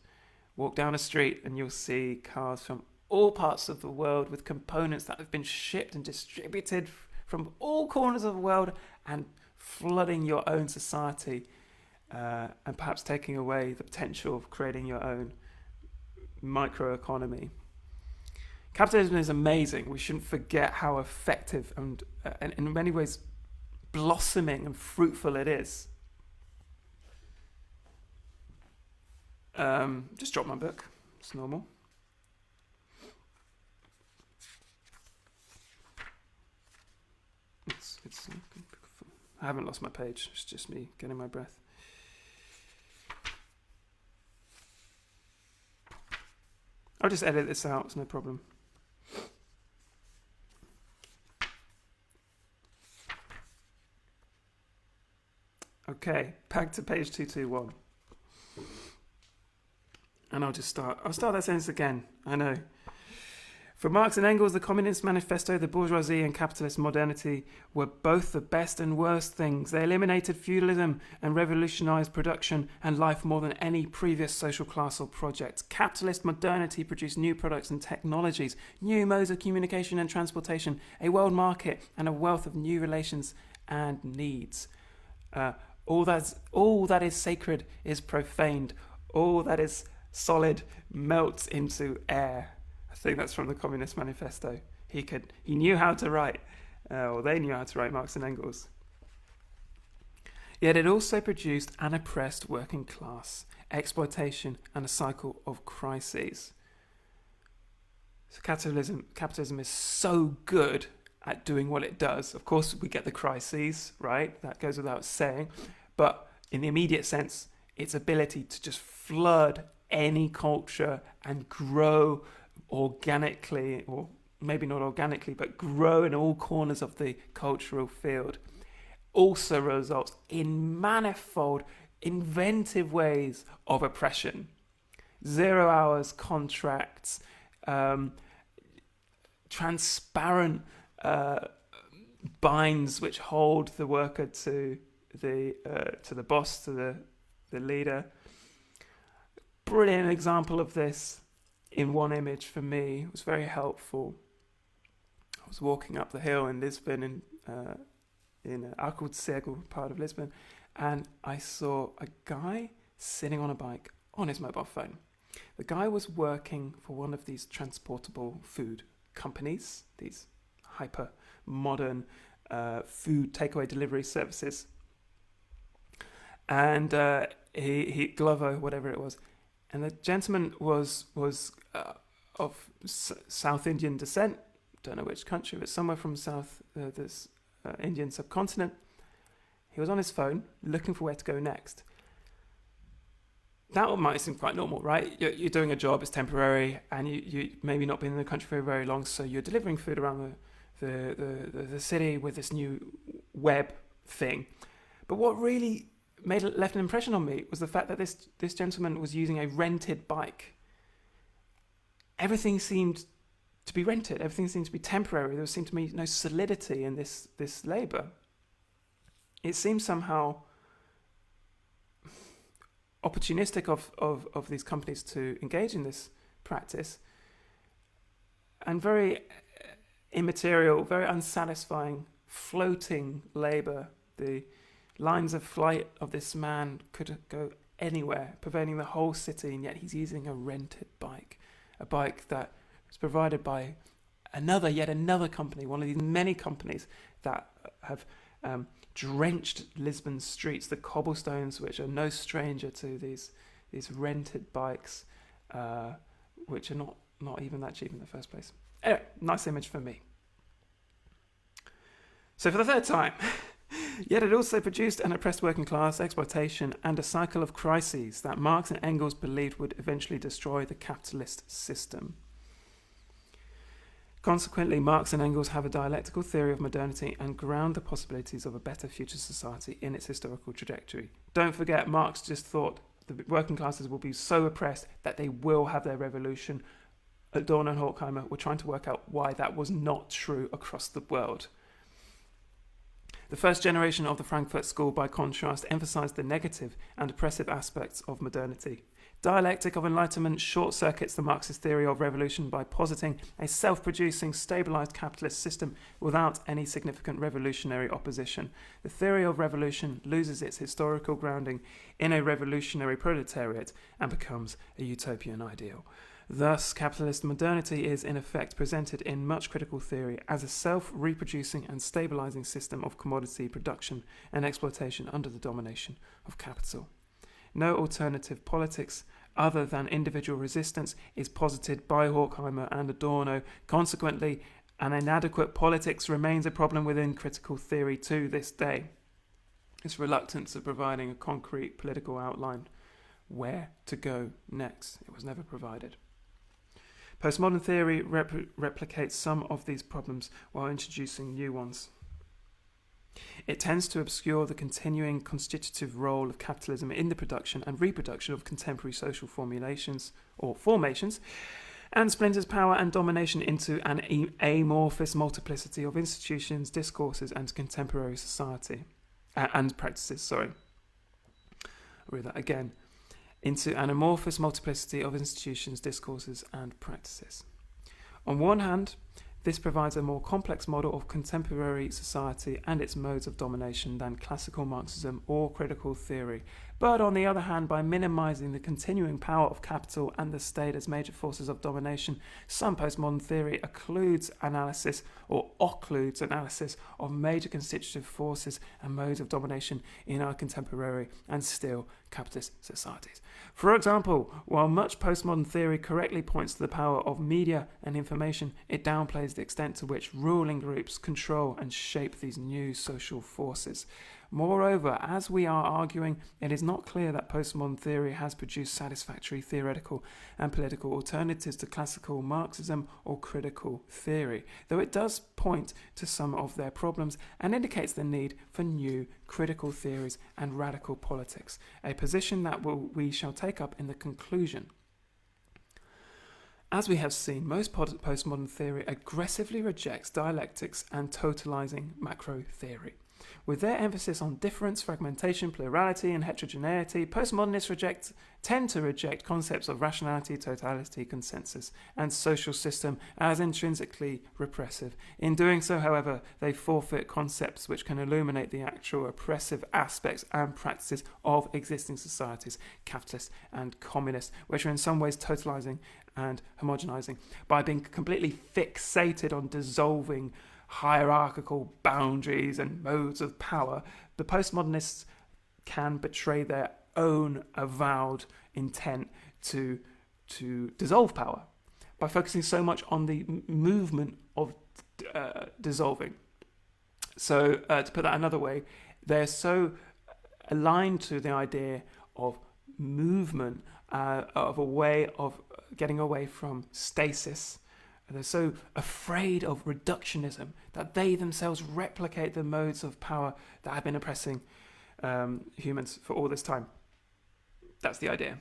Walk down a street and you'll see cars from all parts of the world with components that have been shipped and distributed from all corners of the world and flooding your own society and perhaps taking away the potential of creating your own microeconomy. Capitalism is amazing. We shouldn't forget how effective and in many ways blossoming and fruitful it is. Just dropped my book. It's normal. I haven't lost my page. It's just me getting my breath. I'll just edit this out. It's no problem. Okay, back to page 221. And I'll start that sentence again. I know. For Marx and Engels, the Communist Manifesto, the bourgeoisie and capitalist modernity were both the best and worst things. They eliminated feudalism and revolutionized production and life more than any previous social class or project. Capitalist modernity produced new products and technologies, new modes of communication and transportation, a world market, and a wealth of new relations and needs. All that is sacred is profaned. All that is solid melts into air. I think that's from the Communist Manifesto. He knew how to write, or they knew how to write, Marx and Engels. Yet it also produced an oppressed working class, exploitation, and a cycle of crises. So capitalism is so good at doing what it does. Of course, we get the crises, right? That goes without saying. But in the immediate sense, its ability to just flood any culture and grow organically, or maybe not organically, but grow in all corners of the cultural field, also results in manifold, inventive ways of oppression. 0 hours contracts, transparent binds which hold the worker to the boss, to the leader. Brilliant example of this in one image for me. It was very helpful. I was walking up the hill in Lisbon, in Alcocego, part of Lisbon, and I saw a guy sitting on a bike on his mobile phone. The guy was working for one of these transportable food companies, these hyper modern food takeaway delivery services, and he Glovo, whatever it was. And the gentleman was of South Indian descent. Don't know which country, but somewhere from this Indian subcontinent. He was on his phone looking for where to go next. That might seem quite normal, right? You're doing a job, it's temporary, and you maybe not been in the country for very long, so you're delivering food around the city with this new web thing. But what really left an impression on me was the fact that this gentleman was using a rented bike. Everything seemed to be rented. Everything seemed to be temporary. There seemed to be no solidity in this labour. It seems somehow opportunistic of these companies to engage in this practice, and very immaterial, very unsatisfying, floating labour. The lines of flight of this man could go anywhere, pervading the whole city, and yet he's using a rented bike, a bike that was provided by yet another company, one of these many companies that have drenched Lisbon's streets, the cobblestones, which are no stranger to these rented bikes, which are not even that cheap in the first place. Anyway, nice image for me. So for the third time, yet it also produced an oppressed working class, exploitation, and a cycle of crises that Marx and Engels believed would eventually destroy the capitalist system. Consequently, Marx and Engels have a dialectical theory of modernity and ground the possibilities of a better future society in its historical trajectory. Don't forget, Marx just thought the working classes will be so oppressed that they will have their revolution. Adorno and Horkheimer were trying to work out why that was not true across the world. The first generation of the Frankfurt School, by contrast, emphasized the negative and oppressive aspects of modernity. Dialectic of Enlightenment short-circuits the Marxist theory of revolution by positing a self-producing, stabilized capitalist system without any significant revolutionary opposition. The theory of revolution loses its historical grounding in a revolutionary proletariat and becomes a utopian ideal. Thus, capitalist modernity is, in effect, presented in much critical theory as a self-reproducing and stabilizing system of commodity production and exploitation under the domination of capital. No alternative politics other than individual resistance is posited by Horkheimer and Adorno. Consequently, an inadequate politics remains a problem within critical theory to this day. This reluctance of providing a concrete political outline where to go next, it was never provided. Postmodern theory replicates some of these problems while introducing new ones. It tends to obscure the continuing constitutive role of capitalism in the production and reproduction of contemporary social formulations or formations, and splinters power and domination into an amorphous multiplicity of institutions, discourses, and contemporary society and practices. Sorry, I'll read that again. Into an amorphous multiplicity of institutions, discourses, and practices. On one hand, this provides a more complex model of contemporary society and its modes of domination than classical Marxism or critical theory. But on the other hand, by minimizing the continuing power of capital and the state as major forces of domination, some postmodern theory occludes analysis of major constitutive forces and modes of domination in our contemporary and still capitalist societies. For example, while much postmodern theory correctly points to the power of media and information, it downplays the extent to which ruling groups control and shape these new social forces. Moreover, as we are arguing, it is not clear that postmodern theory has produced satisfactory theoretical and political alternatives to classical Marxism or critical theory, though it does point to some of their problems and indicates the need for new critical theories and radical politics, a position that we shall take up in the conclusion. As we have seen, most postmodern theory aggressively rejects dialectics and totalizing macro theory. With their emphasis on difference, fragmentation, plurality, and heterogeneity, postmodernists tend to reject concepts of rationality, totality, consensus, and social system as intrinsically repressive. In doing so, however, they forfeit concepts which can illuminate the actual oppressive aspects and practices of existing societies, capitalist and communist, which are in some ways totalizing and homogenizing. By being completely fixated on dissolving hierarchical boundaries and modes of power, the postmodernists can betray their own avowed intent to dissolve power by focusing so much on the movement of dissolving. So, to put that another way, they're so aligned to the idea of movement, of a way of getting away from stasis. They're so afraid of reductionism that they themselves replicate the modes of power that have been oppressing humans for all this time. That's the idea.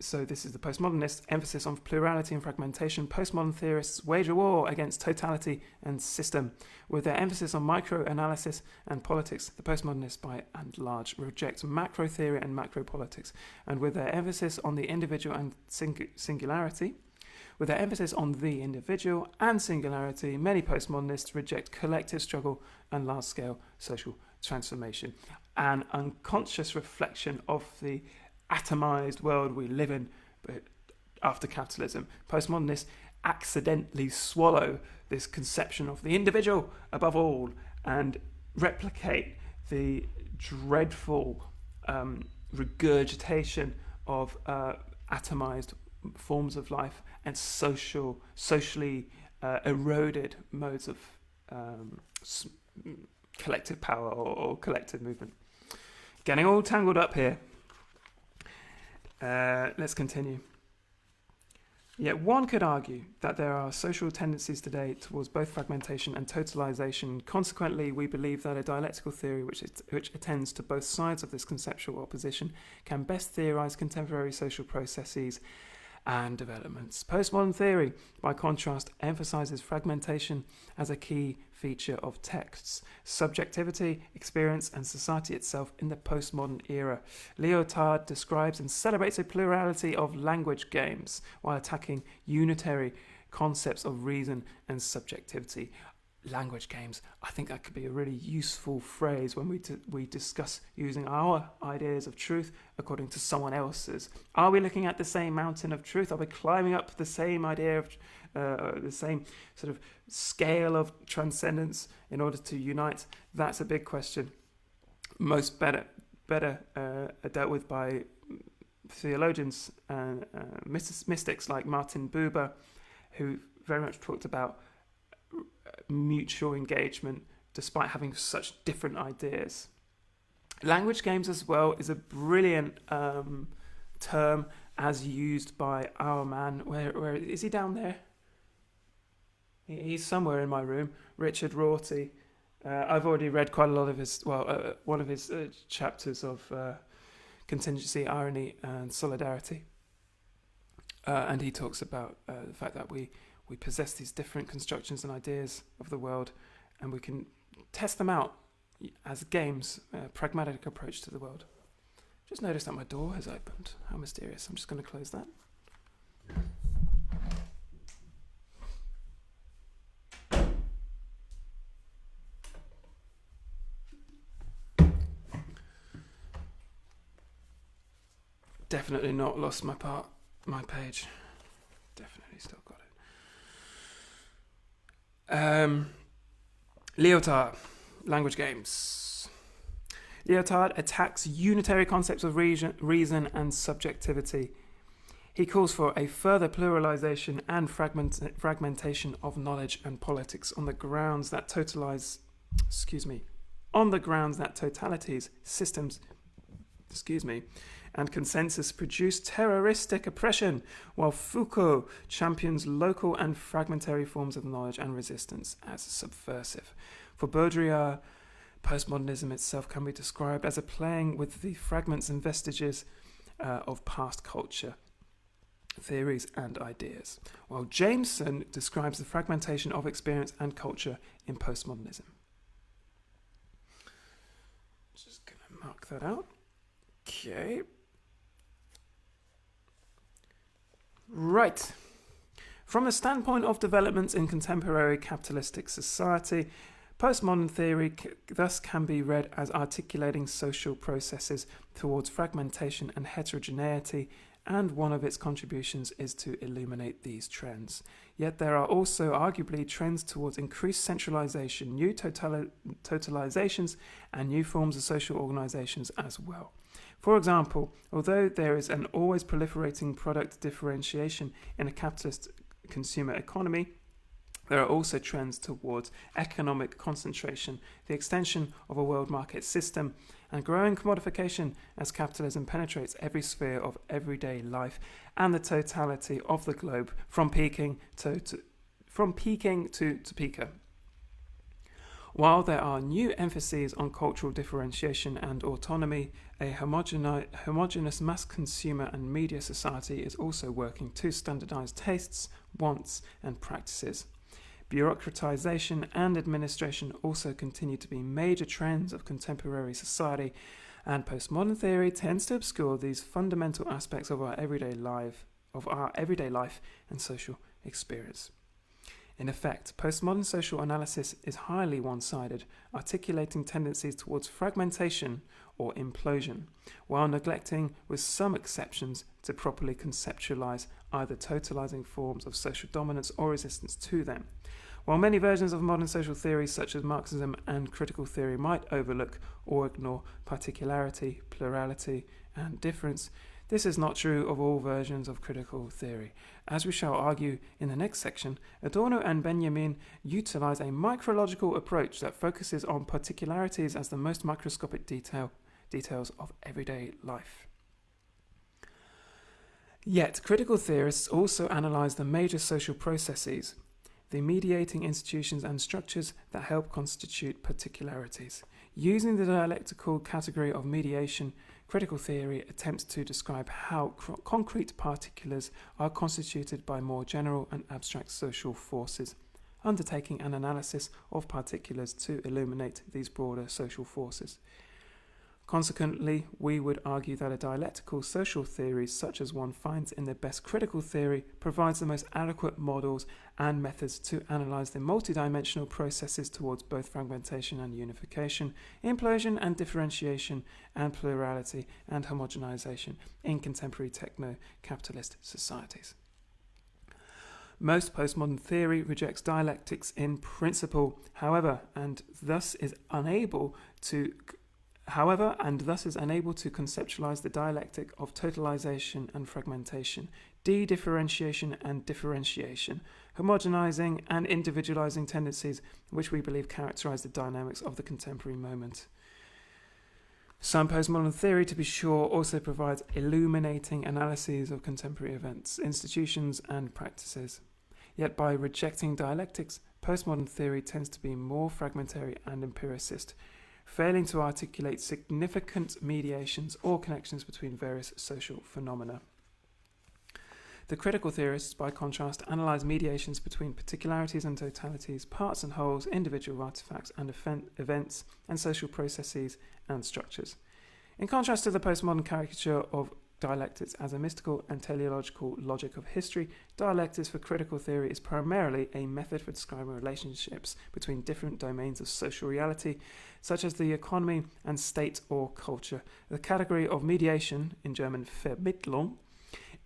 So this is the postmodernist emphasis on plurality and fragmentation. Postmodern theorists wage a war against totality and system. With their emphasis on micro-analysis and politics, the postmodernists, by and large, reject macro theory and macro politics. And with their emphasis on the individual and singularity, many postmodernists reject collective struggle and large-scale social transformation. An unconscious reflection of the atomized world we live in after capitalism. Postmodernists accidentally swallow this conception of the individual above all and replicate the dreadful regurgitation of atomized forms of life and socially eroded modes of collective power or collective movement. Getting all tangled up here. Let's continue. Yet one could argue that there are social tendencies today towards both fragmentation and totalization. Consequently, we believe that a dialectical theory which attends to both sides of this conceptual opposition can best theorize contemporary social processes and developments. Postmodern theory, by contrast, emphasizes fragmentation as a key feature of texts, subjectivity, experience, and society itself in the postmodern era. Lyotard describes and celebrates a plurality of language games while attacking unitary concepts of reason and subjectivity. Language games, I think that could be a really useful phrase when we discuss using our ideas of truth according to someone else's. Are we looking at the same mountain of truth? Are we climbing up the same idea of the same sort of scale of transcendence in order to unite? That's a big question. Most better dealt with by theologians and mystics like Martin Buber, who very much talked about mutual engagement despite having such different ideas. Language games as well is a brilliant term as used by our man. Where is he down there? He's somewhere in my room. Richard Rorty. I've already read quite a lot of his, one of his chapters of contingency, irony, and solidarity. And he talks about the fact that we possess these different constructions and ideas of the world, and we can test them out as games, a pragmatic approach to the world. Just noticed that my door has opened. How mysterious. I'm just going to close that. Definitely not lost my page. Definitely still got it. Lyotard, language games. Lyotard attacks unitary concepts of reason and subjectivity. He calls for a further pluralization and fragmentation of knowledge and politics on the grounds that totalities, systems, and consensus produce terroristic oppression, while Foucault champions local and fragmentary forms of knowledge and resistance as subversive. For Baudrillard, postmodernism itself can be described as a playing with the fragments and vestiges of past culture, theories and ideas, while Jameson describes the fragmentation of experience and culture in postmodernism. Just going to mark that out. Okay. Right. From the standpoint of developments in contemporary capitalistic society, postmodern theory thus can be read as articulating social processes towards fragmentation and heterogeneity, and one of its contributions is to illuminate these trends. Yet there are also arguably trends towards increased centralization, new totalizations, and new forms of social organizations as well. For example, although there is an always proliferating product differentiation in a capitalist consumer economy, there are also trends towards economic concentration, the extension of a world market system, and growing commodification as capitalism penetrates every sphere of everyday life and the totality of the globe from Peking to Topeka. While there are new emphases on cultural differentiation and autonomy, a homogeneous mass consumer and media society is also working to standardize tastes, wants, and practices. Bureaucratization and administration also continue to be major trends of contemporary society, and postmodern theory tends to obscure these fundamental aspects of our everyday life and social experience. In effect, postmodern social analysis is highly one-sided, articulating tendencies towards fragmentation or implosion, while neglecting, with some exceptions, to properly conceptualize either totalizing forms of social dominance or resistance to them. While many versions of modern social theory, such as Marxism and critical theory, might overlook or ignore particularity, plurality, and difference, this is not true of all versions of critical theory. As we shall argue in the next section, Adorno and Benjamin utilize a micrological approach that focuses on particularities as the most microscopic details of everyday life. Yet, critical theorists also analyze the major social processes, the mediating institutions and structures that help constitute particularities. Using the dialectical category of mediation, critical theory attempts to describe how concrete particulars are constituted by more general and abstract social forces, undertaking an analysis of particulars to illuminate these broader social forces. Consequently, we would argue that a dialectical social theory, such as one finds in the best critical theory, provides the most adequate models and methods to analyze the multidimensional processes towards both fragmentation and unification, implosion and differentiation, and plurality and homogenization in contemporary techno-capitalist societies. Most postmodern theory rejects dialectics in principle, however, and thus is unable to conceptualize the dialectic of totalization and fragmentation, de-differentiation and differentiation, homogenizing and individualizing tendencies which we believe characterize the dynamics of the contemporary moment. Some postmodern theory, to be sure, also provides illuminating analyses of contemporary events, institutions, and practices. Yet by rejecting dialectics, postmodern theory tends to be more fragmentary and empiricist, failing to articulate significant mediations or connections between various social phenomena. The critical theorists, by contrast, analyse mediations between particularities and totalities, parts and wholes, individual artefacts and events, and social processes and structures. In contrast to the postmodern caricature of dialectics as a mystical and teleological logic of history, dialectics for critical theory is primarily a method for describing relationships between different domains of social reality, such as the economy and state or culture. The category of mediation, in German Vermittlung,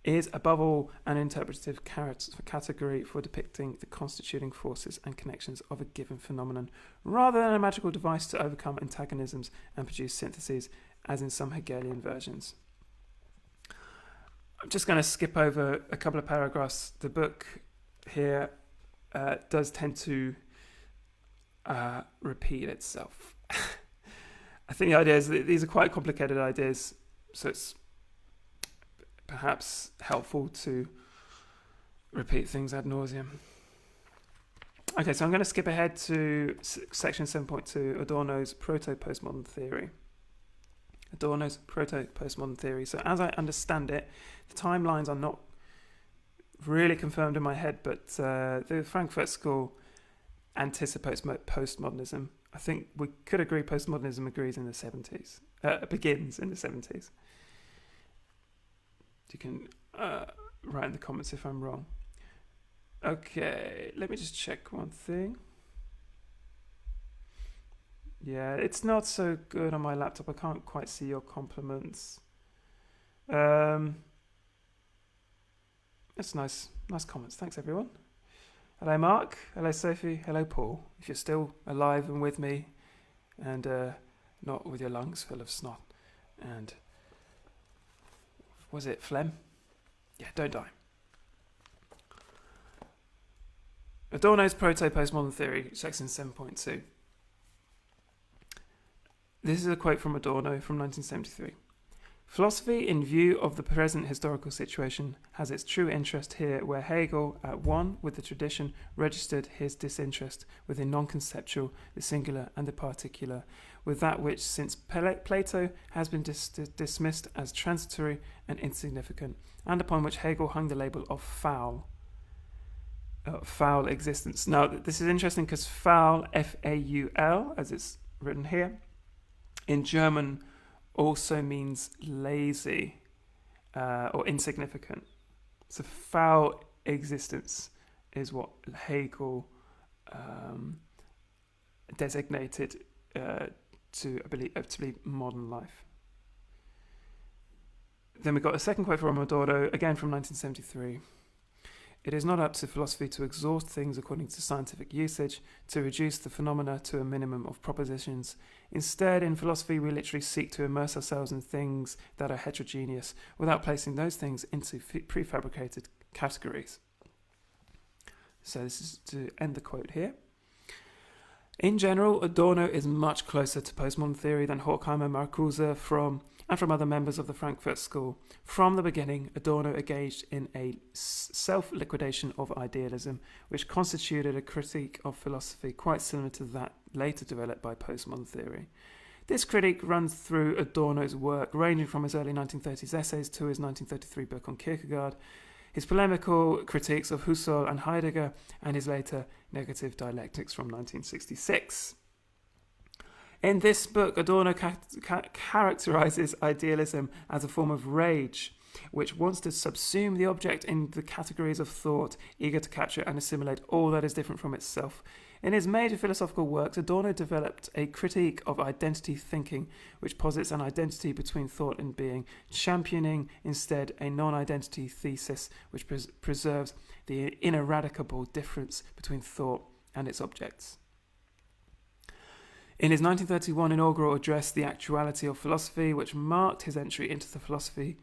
is above all an interpretative category for depicting the constituting forces and connections of a given phenomenon, rather than a magical device to overcome antagonisms and produce syntheses, as in some Hegelian versions. I'm just going to skip over a couple of paragraphs. The book here does tend to repeat itself. I think the idea is that these are quite complicated ideas, so it's perhaps helpful to repeat things ad nauseum. Okay, so I'm going to skip ahead to section 7.2, Adorno's Proto-Postmodern theory. Adorno's Proto-Postmodern theory. So as I understand it, the timelines are not really confirmed in my head, but the Frankfurt School anticipates postmodernism. I think we could agree postmodernism begins in the 70s. You can write in the comments if I'm wrong. Okay, let me just check one thing. Yeah, it's not so good on my laptop. I can't quite see your compliments. That's nice comments. Thanks, everyone. Hello, Mark. Hello, Sophie. Hello, Paul. If you're still alive and with me, and not with your lungs full of snot and was it phlegm? Yeah, don't die. Adorno's Proto-Postmodern theory, section 7.2. This is a quote from Adorno from 1973. Philosophy, in view of the present historical situation, has its true interest here where Hegel, at one with the tradition, registered his disinterest with the non-conceptual, the singular and the particular, with that which, since Plato, has been dismissed as transitory and insignificant, and upon which Hegel hung the label of foul existence. Now, this is interesting because foul, F-A-U-L, as it's written here, in German also means lazy or insignificant. So foul existence is what Hegel designated to be modern life. Then we got a second quote from Adorno, again from 1973. It is not up to philosophy to exhaust things according to scientific usage, to reduce the phenomena to a minimum of propositions. Instead, in philosophy, we literally seek to immerse ourselves in things that are heterogeneous, without placing those things into prefabricated categories. So this is to end the quote here. In general, Adorno is much closer to postmodern theory than Horkheimer, Marcuse, from other members of the Frankfurt School. From the beginning, Adorno engaged in a self-liquidation of idealism, which constituted a critique of philosophy quite similar to that later developed by postmodern theory. This critique runs through Adorno's work, ranging from his early 1930s essays to his 1933 book on Kierkegaard, his polemical critiques of Husserl and Heidegger, and his later negative dialectics from 1966. In this book, Adorno characterizes idealism as a form of rage, which wants to subsume the object in the categories of thought, eager to capture and assimilate all that is different from itself. In his major philosophical works, Adorno developed a critique of identity thinking, which posits an identity between thought and being, championing instead a non-identity thesis which preserves the ineradicable difference between thought and its objects. In his 1931 inaugural address, The Actuality of Philosophy, which marked his entry into the philosophy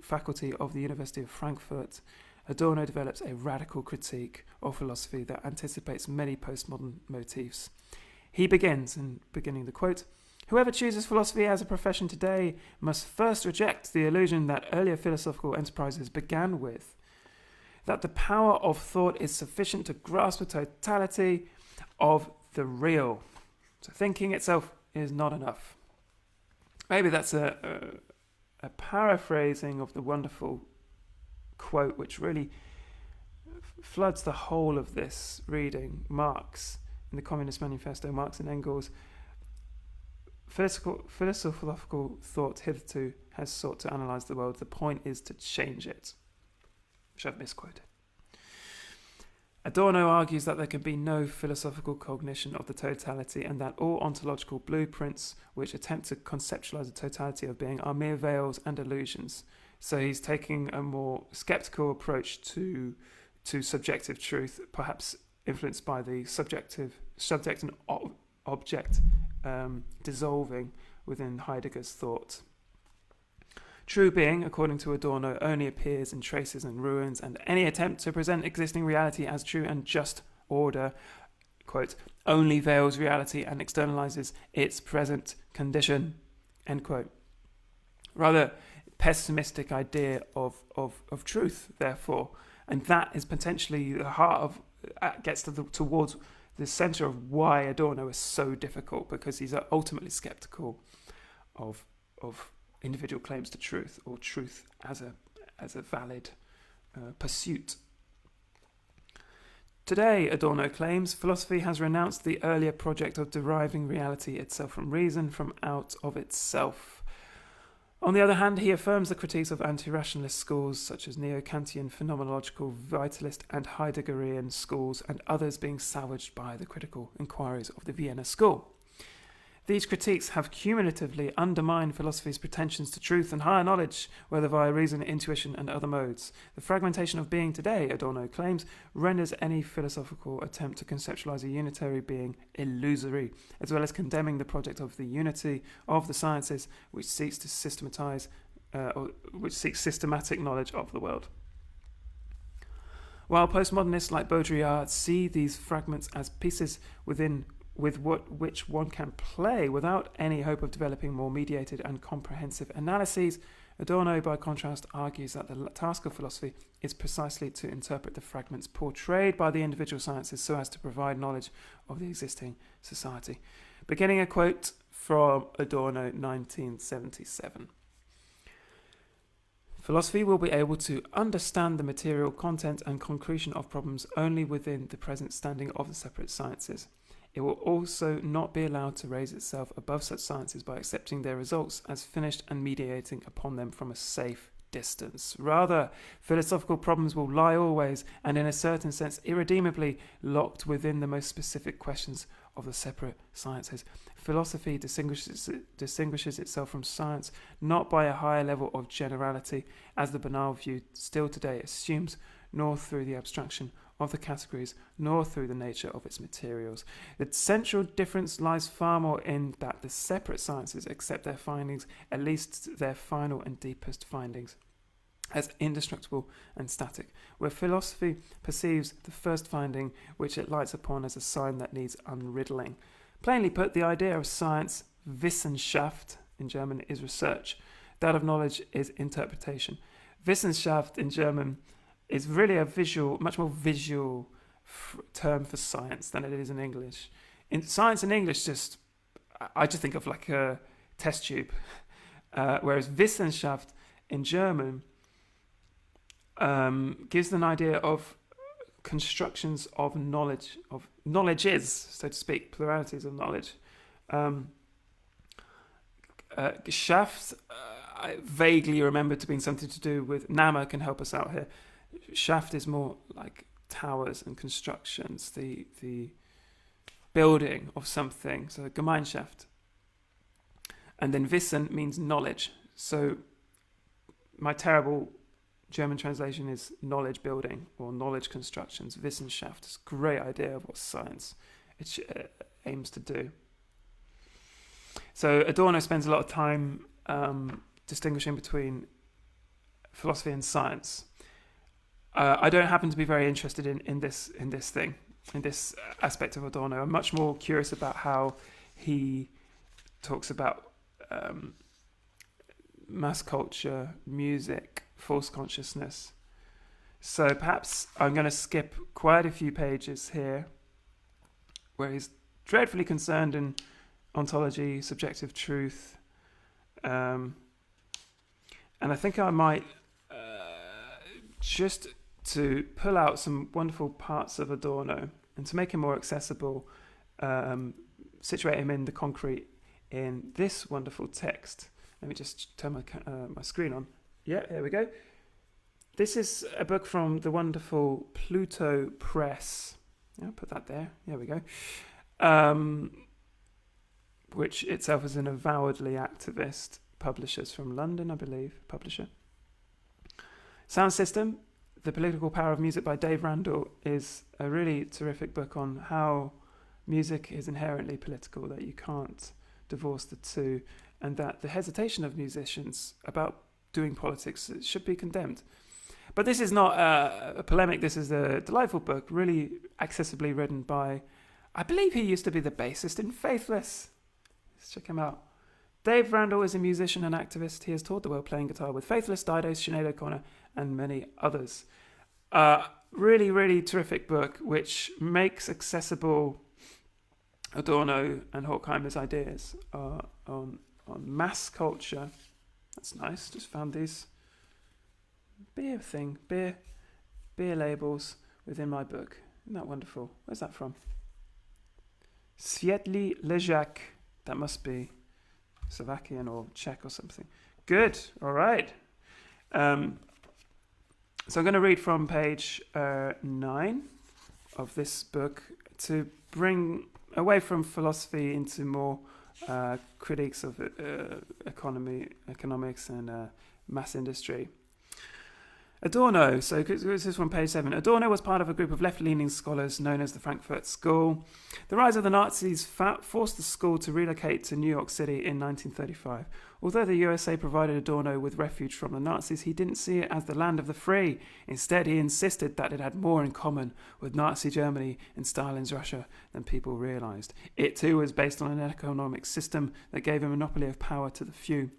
faculty of the University of Frankfurt, Adorno develops a radical critique of philosophy that anticipates many postmodern motifs. He begins, in beginning the quote, "Whoever chooses philosophy as a profession today must first reject the illusion that earlier philosophical enterprises began with. that the power of thought is sufficient to grasp the totality of the real. So thinking itself is not enough. Maybe that's a paraphrasing of the wonderful quote which really floods the whole of this reading. Marx, in the Communist Manifesto, Marx and Engels, philosophical thought hitherto has sought to analyse the world. The point is to change it, which I've misquoted. Adorno argues that there can be no philosophical cognition of the totality, and that all ontological blueprints which attempt to conceptualize the totality of being are mere veils and illusions. So he's taking a more skeptical approach to subjective truth, perhaps influenced by the subject and object dissolving within Heidegger's thought. True being, according to Adorno, only appears in traces and ruins, and any attempt to present existing reality as true and just order, quote, only veils reality and externalizes its present condition, end quote. Rather pessimistic idea of truth, therefore, and that is potentially the heart of, gets towards the center of why Adorno is so difficult, because he's ultimately skeptical of individual claims to truth, or truth as a valid pursuit. Today, Adorno claims, philosophy has renounced the earlier project of deriving reality itself from reason, from out of itself. On the other hand, he affirms the critiques of anti-rationalist schools such as neo-Kantian, phenomenological, vitalist and Heideggerian schools, and others being salvaged by the critical inquiries of the Vienna School. These critiques have cumulatively undermined philosophy's pretensions to truth and higher knowledge, whether via reason, intuition, and other modes. The fragmentation of being today, Adorno claims, renders any philosophical attempt to conceptualize a unitary being illusory, as well as condemning the project of the unity of the sciences, which seeks to which seeks systematic knowledge of the world. While postmodernists like Baudrillard see these fragments as pieces which one can play without any hope of developing more mediated and comprehensive analyses, Adorno, by contrast, argues that the task of philosophy is precisely to interpret the fragments portrayed by the individual sciences so as to provide knowledge of the existing society. Beginning a quote from Adorno, 1977. Philosophy will be able to understand the material content and concretion of problems only within the present standing of the separate sciences. It will also not be allowed to raise itself above such sciences by accepting their results as finished and mediating upon them from a safe distance. Rather, philosophical problems will lie always, and in a certain sense irredeemably, locked within the most specific questions of the separate sciences. Philosophy distinguishes itself from science not by a higher level of generality, as the banal view still today assumes, nor through the abstraction of the categories, nor through the nature of its materials. The central difference lies far more in that the separate sciences accept their findings, at least their final and deepest findings, as indestructible and static, where philosophy perceives the first finding which it lights upon as a sign that needs unriddling. Plainly put, the idea of science, Wissenschaft in German, is research. That of knowledge is interpretation. Wissenschaft in German is really a much more visual term for science than it is in English. In science in English, I just think of like a test tube, whereas Wissenschaft in German gives an idea of constructions of knowledge, of knowledges, so to speak, pluralities of knowledge. Schaft, I vaguely remember to being something to do with, Nama can help us out here. Shaft is more like towers and constructions, the building of something, so Gemeinschaft. And then Wissen means knowledge. So my terrible German translation is knowledge building or knowledge constructions. Wissenschaft is a great idea of what science aims to do. So Adorno spends a lot of time distinguishing between philosophy and science. I don't happen to be very interested in this aspect of Adorno. I'm much more curious about how he talks about mass culture, music, false consciousness, So perhaps I'm going to skip quite a few pages here where he's dreadfully concerned in ontology, subjective truth. And I think I might just to pull out some wonderful parts of Adorno and to make him more accessible, situate him in the concrete in this wonderful text. Let me just turn my screen on. Yeah, here we go. This is a book from the wonderful Proto Press. I'll put that there. There we go. Which itself is an avowedly activist publishers from London, I believe, publisher. Sound System, The Political Power of Music by Dave Randall is a really terrific book on how music is inherently political, that you can't divorce the two, and that the hesitation of musicians about doing politics should be condemned. But this is not a polemic. This is a delightful book, really accessibly written by, I believe he used to be the bassist in Faithless. Let's check him out. Dave Randall is a musician and activist. He has toured the world playing guitar with Faithless, Didos, Sinead O'Connor, and many others. Really, really terrific book, which makes accessible Adorno and Horkheimer's ideas on mass culture. That's nice. Just found these beer labels within my book. Isn't that wonderful? Where's that from? Svietli Lejak. That must be Slovakian or Czech or something. Good. All right. So I'm going to read from page 9 of this book to bring away from philosophy into more critiques of economics and mass industry. Adorno, so this is from page 7. Adorno was part of a group of left-leaning scholars known as the Frankfurt School. The rise of the Nazis forced the school to relocate to New York City in 1935. Although the USA provided Adorno with refuge from the Nazis, he didn't see it as the land of the free. Instead, he insisted that it had more in common with Nazi Germany and Stalin's Russia than people realized. It too was based on an economic system that gave a monopoly of power to the few.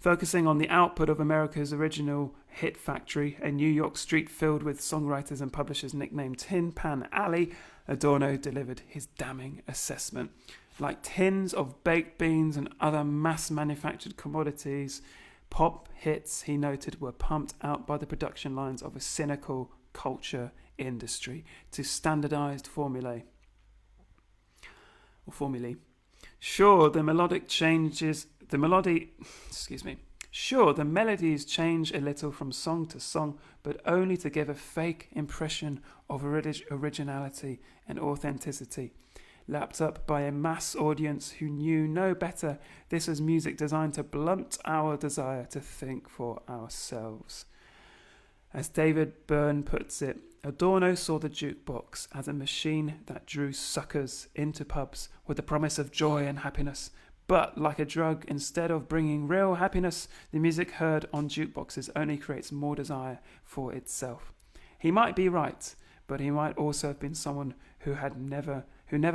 Focusing on the output of America's original hit factory, a New York street filled with songwriters and publishers nicknamed Tin Pan Alley, Adorno delivered his damning assessment. Like tins of baked beans and other mass-manufactured commodities, pop hits, he noted, were pumped out by the production lines of a cynical culture industry to standardized formulae. Sure, the melodies change a little from song to song, but only to give a fake impression of originality and authenticity. Lapped up by a mass audience who knew no better, this was music designed to blunt our desire to think for ourselves. As David Byrne puts it, Adorno saw the jukebox as a machine that drew suckers into pubs with the promise of joy and happiness. But like a drug, instead of bringing real happiness, the music heard on jukeboxes only creates more desire for itself. He might be right, but he might also have been someone who never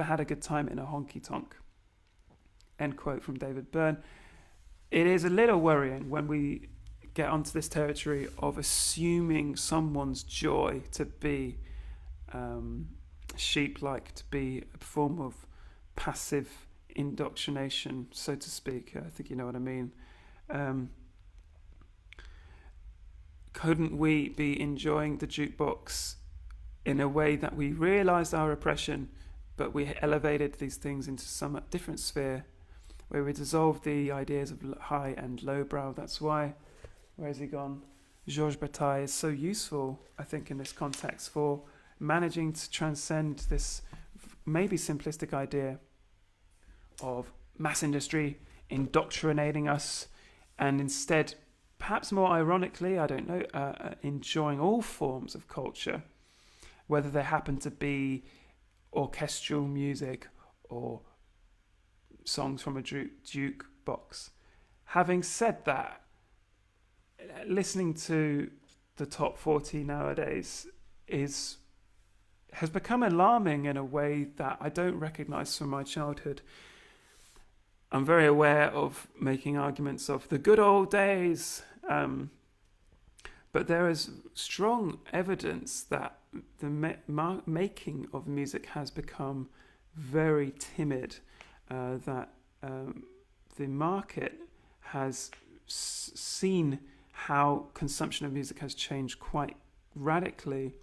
had a good time in a honky-tonk. End quote from David Byrne. It is a little worrying when we get onto this territory of assuming someone's joy to be sheep-like, to be a form of passive indoctrination, so to speak. I think you know what I mean. Couldn't we be enjoying the jukebox in a way that we realised our oppression, but we elevated these things into some different sphere where we dissolved the ideas of high and lowbrow? That's why, where has he gone? Georges Bataille is so useful, I think, in this context for managing to transcend this maybe simplistic idea of mass industry indoctrinating us, and instead, perhaps more ironically, I don't know, enjoying all forms of culture, whether they happen to be orchestral music or songs from a jukebox. Having said that, listening to the top 40 nowadays has become alarming in a way that I don't recognise from my childhood. I'm very aware of making arguments of the good old days, But there is strong evidence that the making of music has become very timid, that the market has seen how consumption of music has changed quite radically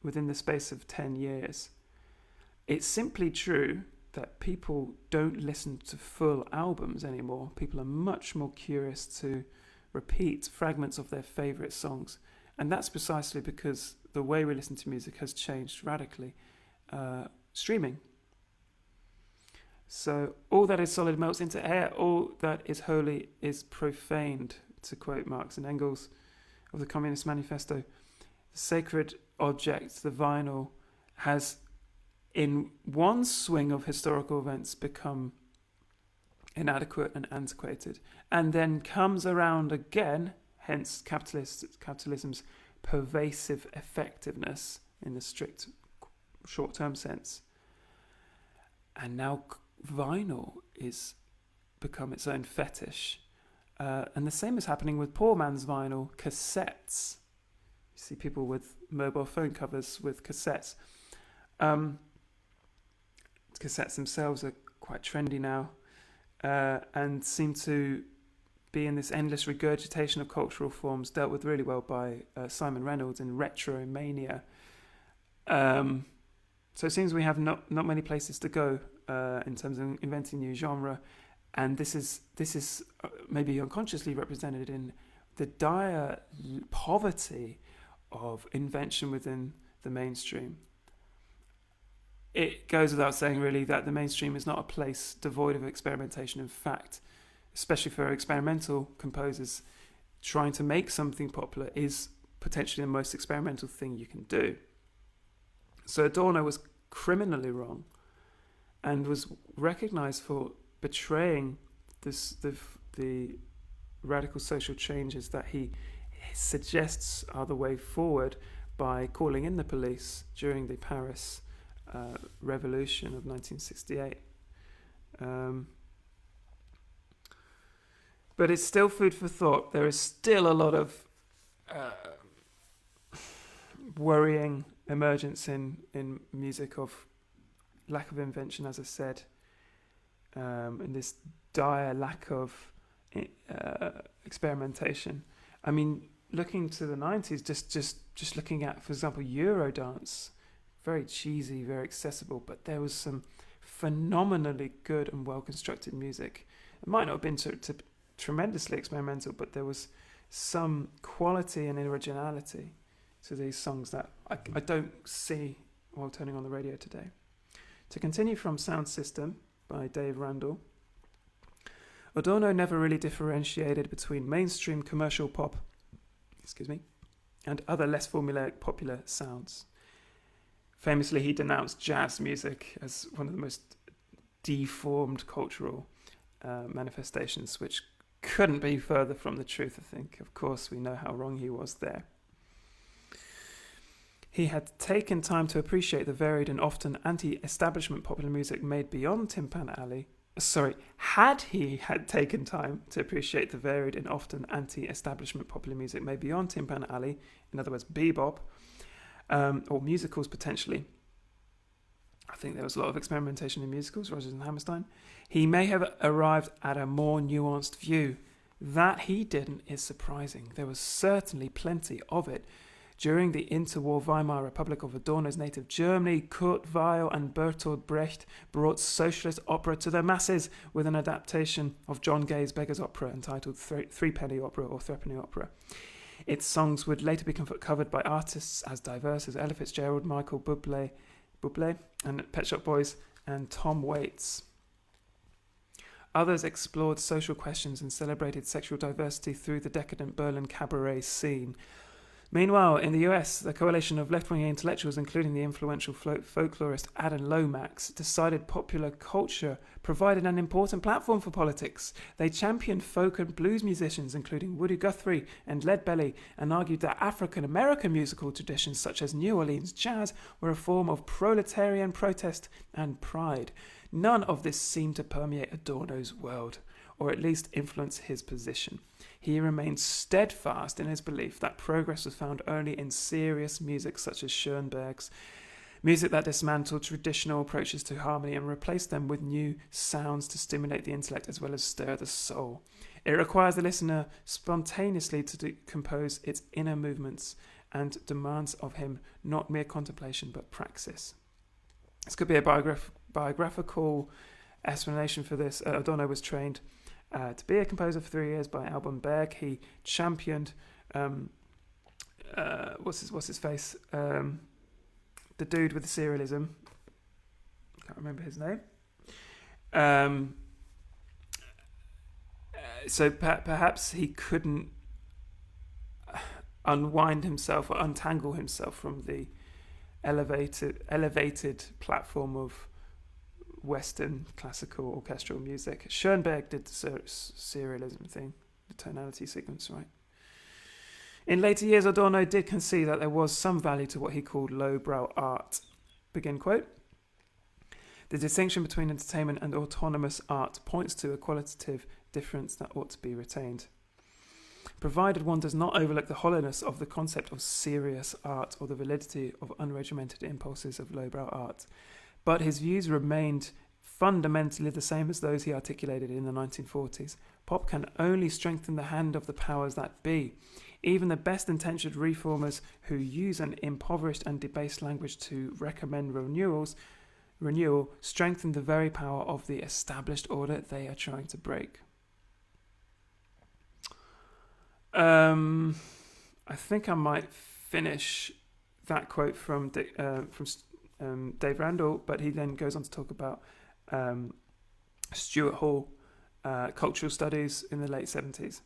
within the space of 10 years. It's simply true that people don't listen to full albums anymore. People are much more curious to repeat fragments of their favourite songs. And that's precisely because the way we listen to music has changed radically. Streaming. So all that is solid melts into air, all that is holy is profaned, to quote Marx and Engels of the Communist Manifesto. The sacred object, the vinyl, has in one swing of historical events become inadequate and antiquated, and then comes around again, hence capitalism's pervasive effectiveness in the strict short-term sense. And now vinyl is become its own fetish. And the same is happening with poor man's vinyl, cassettes. You see people with mobile phone covers with cassettes. Cassettes themselves are quite trendy now, and seem to be in this endless regurgitation of cultural forms dealt with really well by Simon Reynolds in Retromania. So it seems we have not many places to go in terms of inventing new genre, and this is maybe unconsciously represented in the dire poverty of invention within the mainstream. It goes without saying, really, that the mainstream is not a place devoid of experimentation. In fact, especially for experimental composers, trying to make something popular is potentially the most experimental thing you can do. So Adorno was criminally wrong and was recognized for betraying the radical social changes that he suggests are the way forward by calling in the police during the Paris Revolution of 1968. But it's still food for thought. There is still a lot of worrying emergence in music of lack of invention, as I said, and this dire lack of experimentation. I mean, looking to the 90s, just looking at, for example, Eurodance, very cheesy, very accessible, but there was some phenomenally good and well-constructed music. It might not have been tremendously experimental, but there was some quality and originality to these songs that I don't see while turning on the radio today. To continue from Sound System by Dave Randall, Adorno never really differentiated between mainstream commercial pop, and other less formulaic popular sounds. Famously, he denounced jazz music as one of the most deformed cultural manifestations, which couldn't be further from the truth, I think. Of course, we know how wrong he was there. He had taken time to appreciate the varied and often anti-establishment popular music made beyond Tin Pan Alley. Had taken time to appreciate the varied and often anti-establishment popular music made beyond Tin Pan Alley, in other words, bebop, or musicals potentially. I think there was a lot of experimentation in musicals, Rodgers and Hammerstein. He may have arrived at a more nuanced view. That he didn't is surprising. There was certainly plenty of it. During the interwar Weimar Republic of Adorno's native Germany, Kurt Weill and Bertolt Brecht brought socialist opera to the masses with an adaptation of John Gay's Beggar's Opera entitled Threepenny Opera or Threepenny Opera. Its songs would later be covered by artists as diverse as Ella Fitzgerald, Michael Bublé and Pet Shop Boys, and Tom Waits. Others explored social questions and celebrated sexual diversity through the decadent Berlin cabaret scene. Meanwhile, in the US, the coalition of left-wing intellectuals, including the influential folklorist Adam Lomax, decided popular culture provided an important platform for politics. They championed folk and blues musicians, including Woody Guthrie and Leadbelly, and argued that African-American musical traditions such as New Orleans jazz were a form of proletarian protest and pride. None of this seemed to permeate Adorno's world. or at least influence his position. He remained steadfast in his belief that progress was found only in serious music such as Schoenberg's, music that dismantled traditional approaches to harmony and replaced them with new sounds to stimulate the intellect as well as stir the soul. It requires the listener spontaneously to compose its inner movements and demands of him not mere contemplation but praxis. This could be a biographical explanation for this. Adorno was trained to be a composer for 3 years by Alban Berg. He championed what's his face? The dude with the serialism. Can't remember his name. So perhaps he couldn't unwind himself or untangle himself from the elevated platform of Western classical orchestral music. Schoenberg did the serialism thing, the tonality sequence, right? In later years, Adorno did concede that there was some value to what he called lowbrow art. Begin quote. The distinction between entertainment and autonomous art points to a qualitative difference that ought to be retained, provided one does not overlook the hollowness of the concept of serious art or the validity of unregimented impulses of lowbrow art. But his views remained fundamentally the same as those he articulated in the 1940s. Pop can only strengthen the hand of the powers that be. Even the best-intentioned reformers who use an impoverished and debased language to recommend renewal strengthen the very power of the established order they are trying to break. I think I might finish that quote from Dave Randall, but he then goes on to talk about Stuart Hall, cultural studies in the late 70s,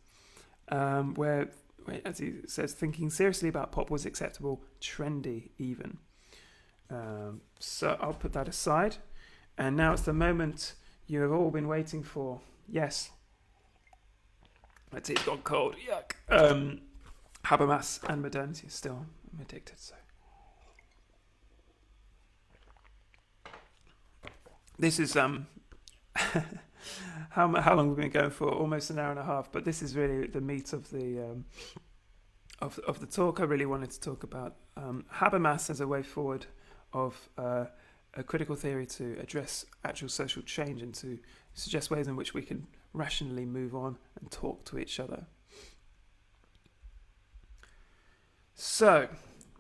where, as he says, thinking seriously about pop was acceptable, trendy even. So I'll put that aside. And now it's the moment you have all been waiting for. Yes. My tea's gone cold. Yuck. Habermas and modernity. Still, I'm addicted, so. This is how long we've been going for? Almost an hour and a half. But this is really the meat of the of the talk. I really wanted to talk about Habermas as a way forward of a critical theory to address actual social change and to suggest ways in which we can rationally move on and talk to each other. So,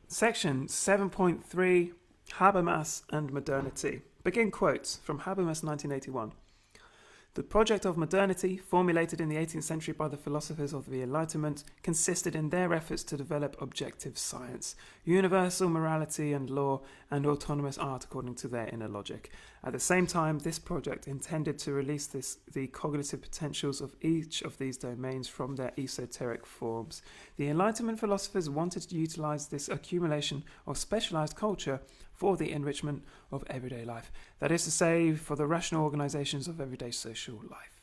section 7.3, Habermas and modernity. Begin quotes from Habermas 1981. The project of modernity, formulated in the 18th century by the philosophers of the Enlightenment, consisted in their efforts to develop objective science, universal morality and law, and autonomous art according to their inner logic. At the same time, this project intended to release the cognitive potentials of each of these domains from their esoteric forms. The Enlightenment philosophers wanted to utilize this accumulation of specialized culture for the enrichment of everyday life. That is to say, for the rational organizations of everyday social life.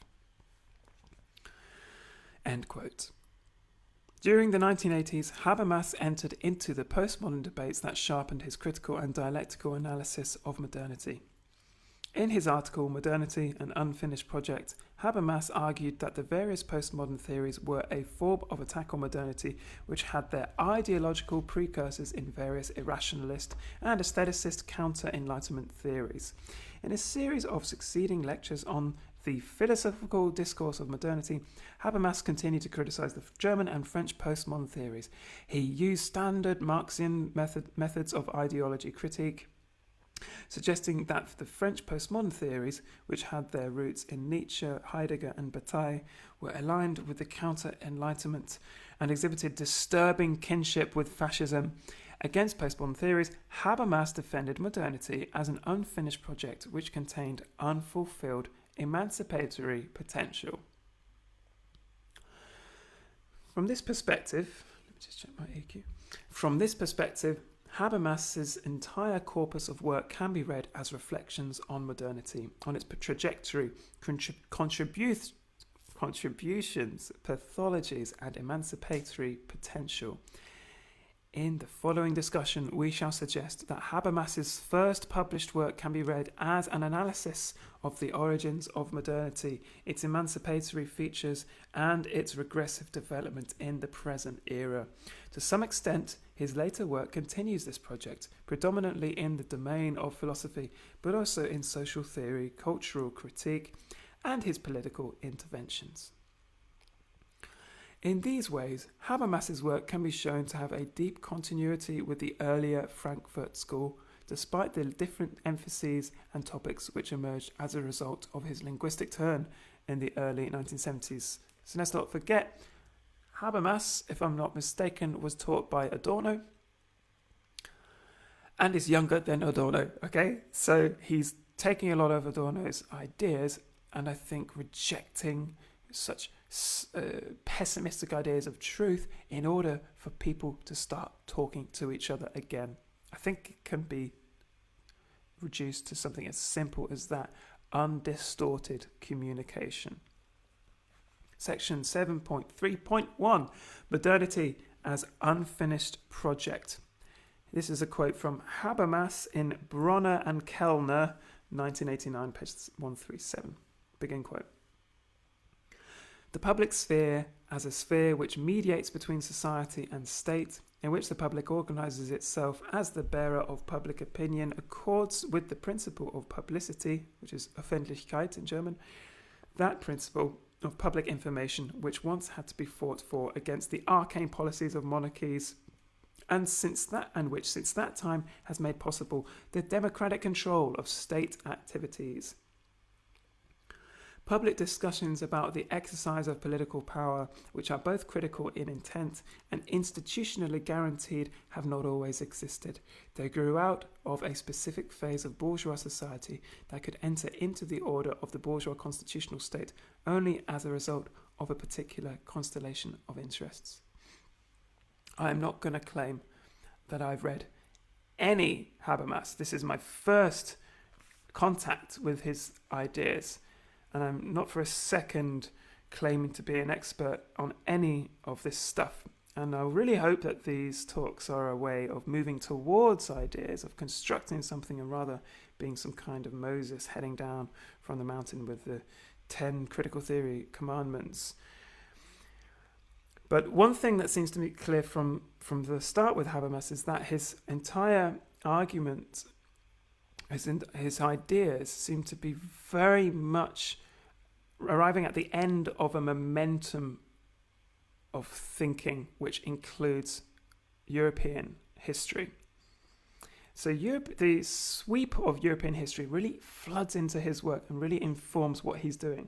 End quote. During the 1980s, Habermas entered into the postmodern debates that sharpened his critical and dialectical analysis of modernity. In his article, Modernity, an Unfinished Project, Habermas argued that the various postmodern theories were a form of attack on modernity which had their ideological precursors in various irrationalist and aestheticist counter-Enlightenment theories. In a series of succeeding lectures on the philosophical discourse of modernity, Habermas continued to criticize the German and French postmodern theories. He used standard Marxian methods of ideology critique, suggesting that the French postmodern theories, which had their roots in Nietzsche, Heidegger and Bataille, were aligned with the counter-Enlightenment and exhibited disturbing kinship with fascism. Against postmodern theories, Habermas defended modernity as an unfinished project which contained unfulfilled emancipatory potential. From this perspective, let me just check my EQ. From this perspective, Habermas's entire corpus of work can be read as reflections on modernity, on its trajectory, contributions, pathologies, and emancipatory potential. In the following discussion, we shall suggest that Habermas's first published work can be read as an analysis of the origins of modernity, its emancipatory features, and its regressive development in the present era. To some extent, his later work continues this project, predominantly in the domain of philosophy, but also in social theory, cultural critique, and his political interventions. In these ways, Habermas's work can be shown to have a deep continuity with the earlier Frankfurt School, despite the different emphases and topics which emerged as a result of his linguistic turn in the early 1970s. So let's not forget, Habermas, if I'm not mistaken, was taught by Adorno and is younger than Adorno, okay? So he's taking a lot of Adorno's ideas and I think rejecting such pessimistic ideas of truth in order for people to start talking to each other again. I think it can be reduced to something as simple as that: undistorted communication. Section 7.3.1, Modernity as Unfinished Project. This is a quote from Habermas in Bronner and Kellner, 1989, page 137. Begin quote. The public sphere as a sphere which mediates between society and state, in which the public organizes itself as the bearer of public opinion, accords with the principle of publicity, which is Öffentlichkeit in German, that principle of public information which once had to be fought for against the arcane policies of monarchies, and which since that time has made possible the democratic control of state activities. Public discussions about the exercise of political power, which are both critical in intent and institutionally guaranteed, have not always existed. They grew out of a specific phase of bourgeois society that could enter into the order of the bourgeois constitutional state only as a result of a particular constellation of interests. I am not going to claim that I've read any Habermas. This is my first contact with his ideas. And I'm not for a second claiming to be an expert on any of this stuff. And I really hope that these talks are a way of moving towards ideas, of constructing something, and rather being some kind of Moses heading down from the mountain with the 10 critical theory commandments. But one thing that seems to be clear from the start with Habermas is that his entire argument, his ideas seem to be very much arriving at the end of a momentum of thinking which includes European history. So the sweep of European history really floods into his work and really informs what he's doing.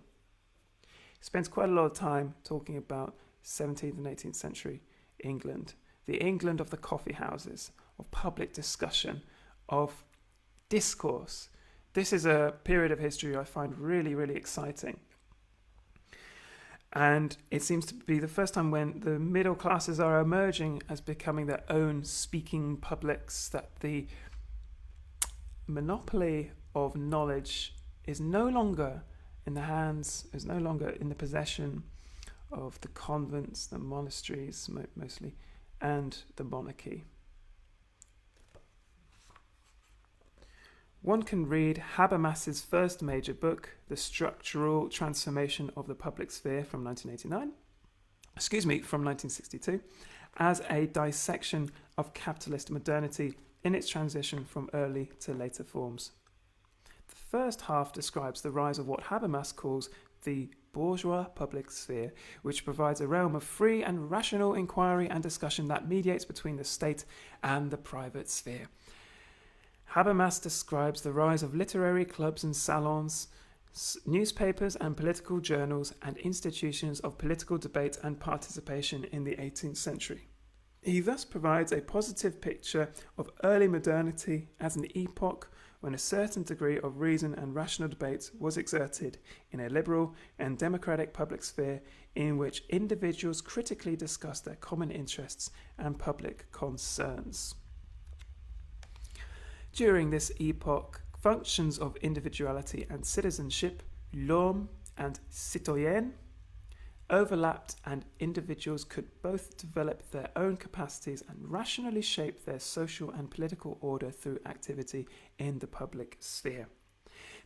He spends quite a lot of time talking about 17th and 18th century England, the England of the coffee houses, of public discussion, of discourse. This is a period of history I find really, really exciting. And it seems to be the first time when the middle classes are emerging as becoming their own speaking publics, that the monopoly of knowledge is no longer in the possession of the convents, the monasteries mostly, and the monarchy. One can read Habermas's first major book, The Structural Transformation of the Public Sphere from 1962, as a dissection of capitalist modernity in its transition from early to later forms. The first half describes the rise of what Habermas calls the bourgeois public sphere, which provides a realm of free and rational inquiry and discussion that mediates between the state and the private sphere. Habermas describes the rise of literary clubs and salons, newspapers and political journals, and institutions of political debate and participation in the 18th century. He thus provides a positive picture of early modernity as an epoch when a certain degree of reason and rational debate was exerted in a liberal and democratic public sphere in which individuals critically discussed their common interests and public concerns. During this epoch, functions of individuality and citizenship, l'homme and citoyen, overlapped, and individuals could both develop their own capacities and rationally shape their social and political order through activity in the public sphere.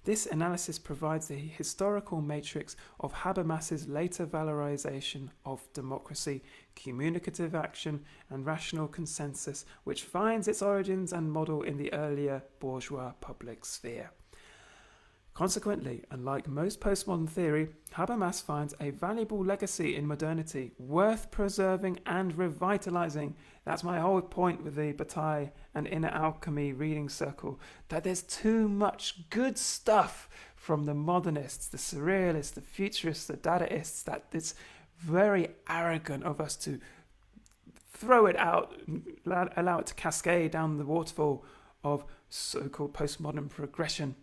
This analysis provides the historical matrix of Habermas's later valorization of democracy, communicative action, and rational consensus, which finds its origins and model in the earlier bourgeois public sphere. Consequently, unlike most postmodern theory, Habermas finds a valuable legacy in modernity, worth preserving and revitalizing. That's my whole point with the Bataille and Inner Alchemy reading circle, that there's too much good stuff from the modernists, the surrealists, the futurists, the dadaists, that it's very arrogant of us to throw it out, allow it to cascade down the waterfall of so-called postmodern progression.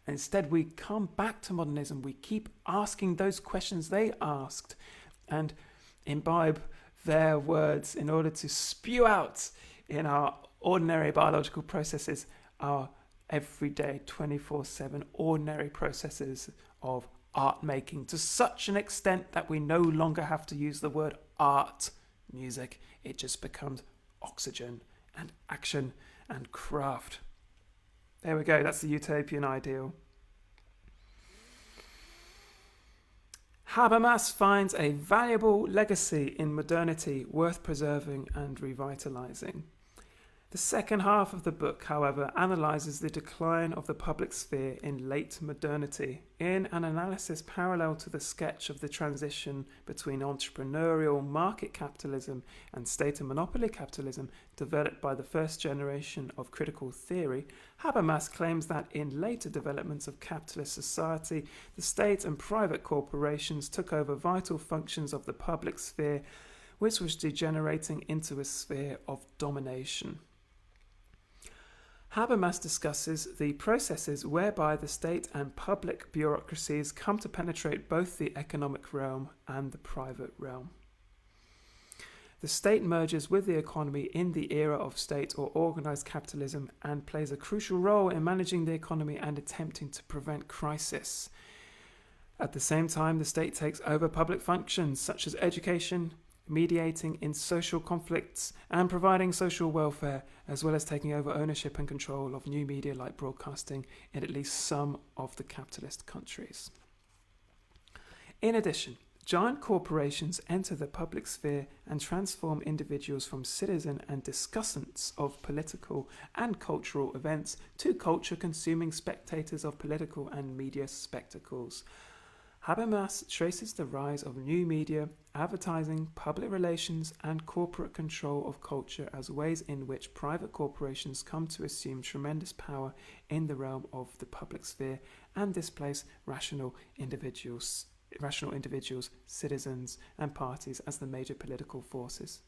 Instead, we come back to modernism. We keep asking those questions they asked and imbibe their words in order to spew out in our ordinary biological processes, our everyday 24/7 ordinary processes of art making, to such an extent that we no longer have to use the word art, music. It just becomes oxygen and action and craft. There we go, that's the utopian ideal. Habermas finds a valuable legacy in modernity worth preserving and revitalizing. The second half of the book, however, analyzes the decline of the public sphere in late modernity in an analysis parallel to the sketch of the transition between entrepreneurial market capitalism and state and monopoly capitalism developed by the first generation of critical theory. Habermas claims that in later developments of capitalist society, the state and private corporations took over vital functions of the public sphere, which was degenerating into a sphere of domination. Habermas discusses the processes whereby the state and public bureaucracies come to penetrate both the economic realm and the private realm. The state merges with the economy in the era of state or organized capitalism and plays a crucial role in managing the economy and attempting to prevent crisis. At the same time, the state takes over public functions such as education, mediating in social conflicts and providing social welfare, as well as taking over ownership and control of new media like broadcasting in at least some of the capitalist countries. In addition, giant corporations enter the public sphere and transform individuals from citizen and discussants of political and cultural events to culture-consuming spectators of political and media spectacles. Habermas traces the rise of new media, advertising, public relations, and corporate control of culture as ways in which private corporations come to assume tremendous power in the realm of the public sphere and displace rational individuals, citizens, and parties as the major political forces.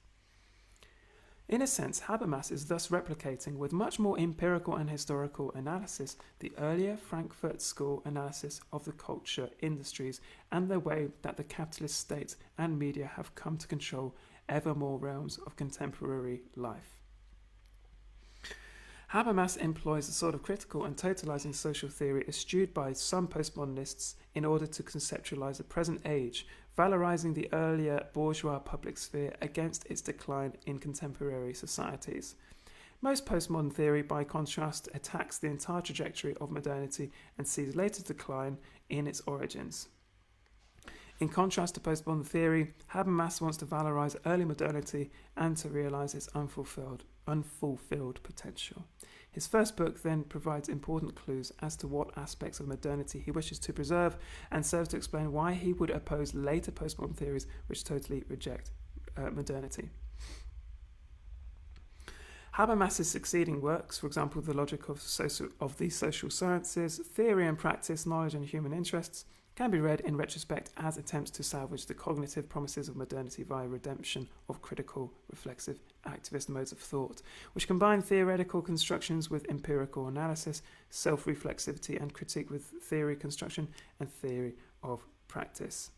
In a sense, Habermas is thus replicating, with much more empirical and historical analysis, the earlier Frankfurt School analysis of the culture industries and the way that the capitalist state and media have come to control ever more realms of contemporary life. Habermas employs a sort of critical and totalizing social theory eschewed by some postmodernists in order to conceptualize the present age, valorizing the earlier bourgeois public sphere against its decline in contemporary societies. Most postmodern theory, by contrast, attacks the entire trajectory of modernity and sees later decline in its origins. In contrast to postmodern theory, Habermas wants to valorize early modernity and to realize its unfulfilled potential. His first book then provides important clues as to what aspects of modernity he wishes to preserve and serves to explain why he would oppose later postmodern theories which totally reject modernity. Habermas's succeeding works, for example, The Logic of the Social Sciences, Theory and Practice, Knowledge and Human Interests, can be read in retrospect as attempts to salvage the cognitive promises of modernity via redemption of critical, reflexive, activist modes of thought, which combine theoretical constructions with empirical analysis, self-reflexivity and critique with theory construction, and theory with practice.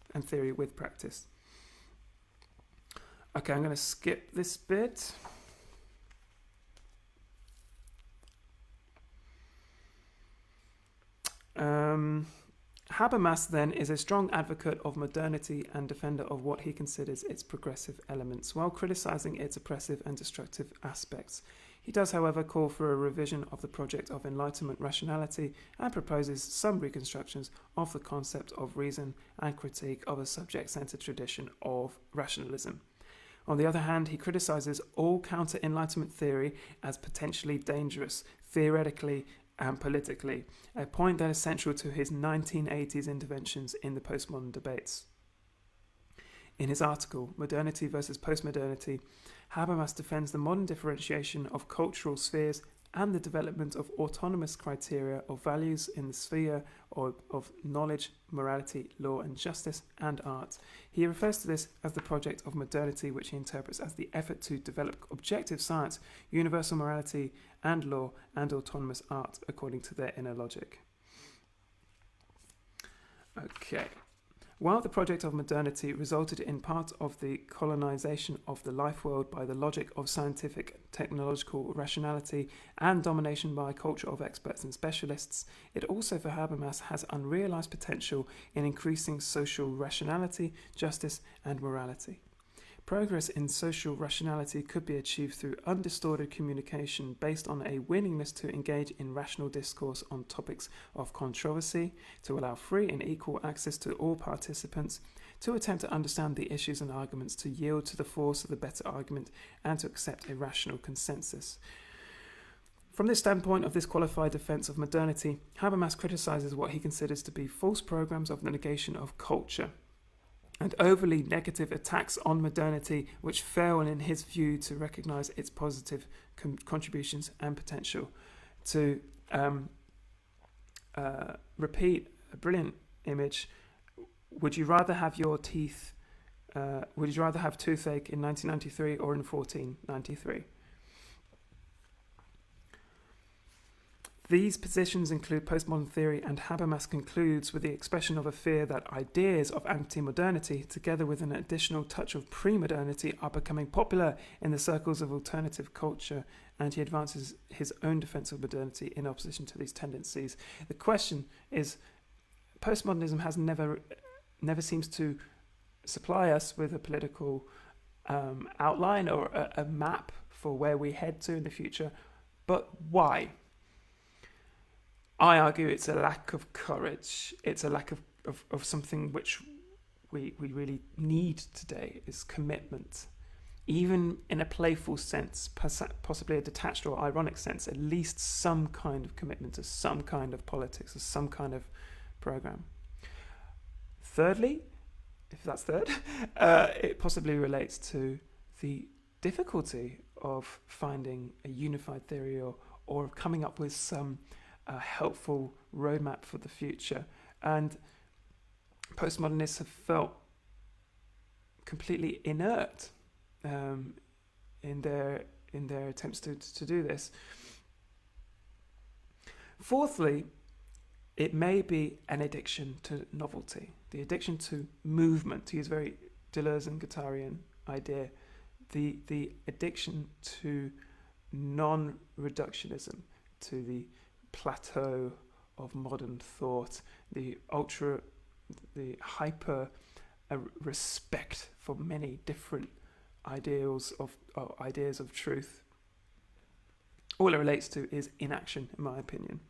Okay, I'm going to skip this bit. Habermas, then, is a strong advocate of modernity and defender of what he considers its progressive elements, while criticizing its oppressive and destructive aspects. He does, however, call for a revision of the project of Enlightenment rationality and proposes some reconstructions of the concept of reason and critique of a subject-centered tradition of rationalism. On the other hand, he criticizes all counter-Enlightenment theory as potentially dangerous, theoretically and politically, a point that is central to his 1980s interventions in the postmodern debates. In his article, Modernity versus Postmodernity, Habermas defends the modern differentiation of cultural spheres and the development of autonomous criteria of values in the sphere of knowledge, morality, law and justice, and art. He refers to this as the project of modernity, which he interprets as the effort to develop objective science, universal morality and law, and autonomous art according to their inner logic. Okay. While the project of modernity resulted in part of the colonization of the life world by the logic of scientific technological rationality and domination by a culture of experts and specialists, it also for Habermas has unrealized potential in increasing social rationality, justice and morality. Progress in social rationality could be achieved through undistorted communication based on a willingness to engage in rational discourse on topics of controversy, to allow free and equal access to all participants, to attempt to understand the issues and arguments, to yield to the force of the better argument, and to accept a rational consensus. From the standpoint of this qualified defense of modernity, Habermas criticizes what he considers to be false programs of the negation of culture and overly negative attacks on modernity, which fail in his view to recognize its positive contributions and potential. To repeat a brilliant image, would you rather have your teeth, would you rather have toothache in 1993 or in 1493? These positions include postmodern theory, and Habermas concludes with the expression of a fear that ideas of anti-modernity, together with an additional touch of pre-modernity, are becoming popular in the circles of alternative culture, and he advances his own defense of modernity in opposition to these tendencies. The question is, postmodernism has never seems to supply us with a political outline or a map for where we head to in the future, but why? I argue it's a lack of courage. It's a lack of something which we really need today, is commitment. Even in a playful sense, possibly a detached or ironic sense, at least some kind of commitment to some kind of politics or some kind of program. Thirdly, if that's third, it possibly relates to the difficulty of finding a unified theory or coming up with some helpful roadmap for the future. And postmodernists have felt completely inert in their attempts to do this. Fourthly, it may be an addiction to novelty, the addiction to movement, to use very Deleuze and Guattarian idea, the addiction to non-reductionism, to the plateau of modern thought, the hyper respect for many different ideas of truth. All it relates to is inaction, in my opinion.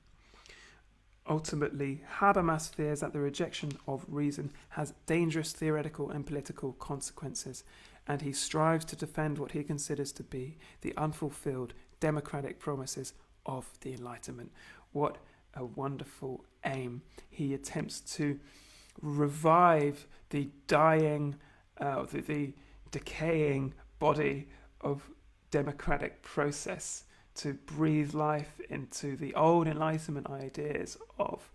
Ultimately, Habermas fears that the rejection of reason has dangerous theoretical and political consequences, and he strives to defend what he considers to be the unfulfilled democratic promises of the Enlightenment. What a wonderful aim. He attempts to revive the dying, the decaying body of democratic process, to breathe life into the old Enlightenment ideas of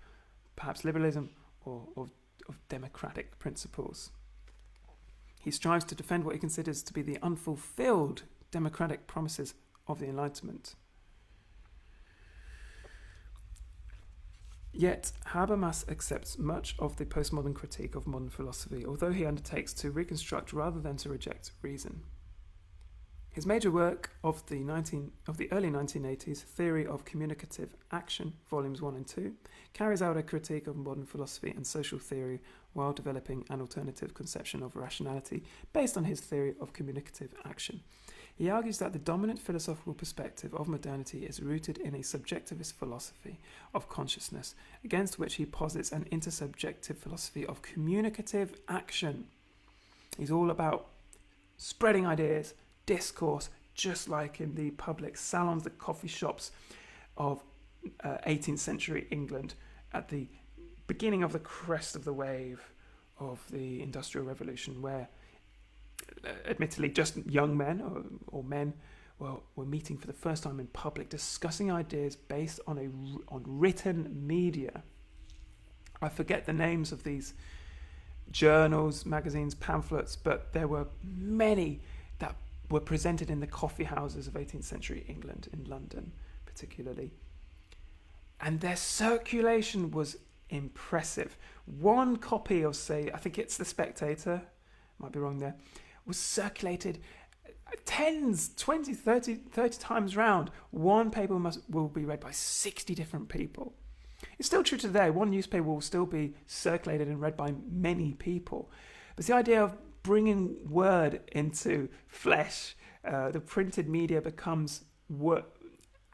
perhaps liberalism or of democratic principles. He strives to defend what he considers to be the unfulfilled democratic promises of the Enlightenment. Yet, Habermas accepts much of the postmodern critique of modern philosophy, although he undertakes to reconstruct rather than to reject reason. His major work of the early 1980s, Theory of Communicative Action, Volumes 1 and 2, carries out a critique of modern philosophy and social theory while developing an alternative conception of rationality based on his theory of communicative action. He argues that the dominant philosophical perspective of modernity is rooted in a subjectivist philosophy of consciousness, against which he posits an intersubjective philosophy of communicative action. He's all about spreading ideas, discourse, just like in the public salons, the coffee shops of 18th century England at the beginning of the crest of the wave of the Industrial Revolution, where admittedly just young men or men were meeting for the first time in public, discussing ideas based on written media. I forget the names of these journals, magazines, pamphlets, but there were many that were presented in the coffee houses of 18th century England, in London particularly. And their circulation was impressive. One copy of, say, I think it's The Spectator, might be wrong there, was circulated tens, 20, 30 times round. One paper will be read by 60 different people. It's still true today. One newspaper will still be circulated and read by many people. But the idea of bringing word into flesh, the printed media becomes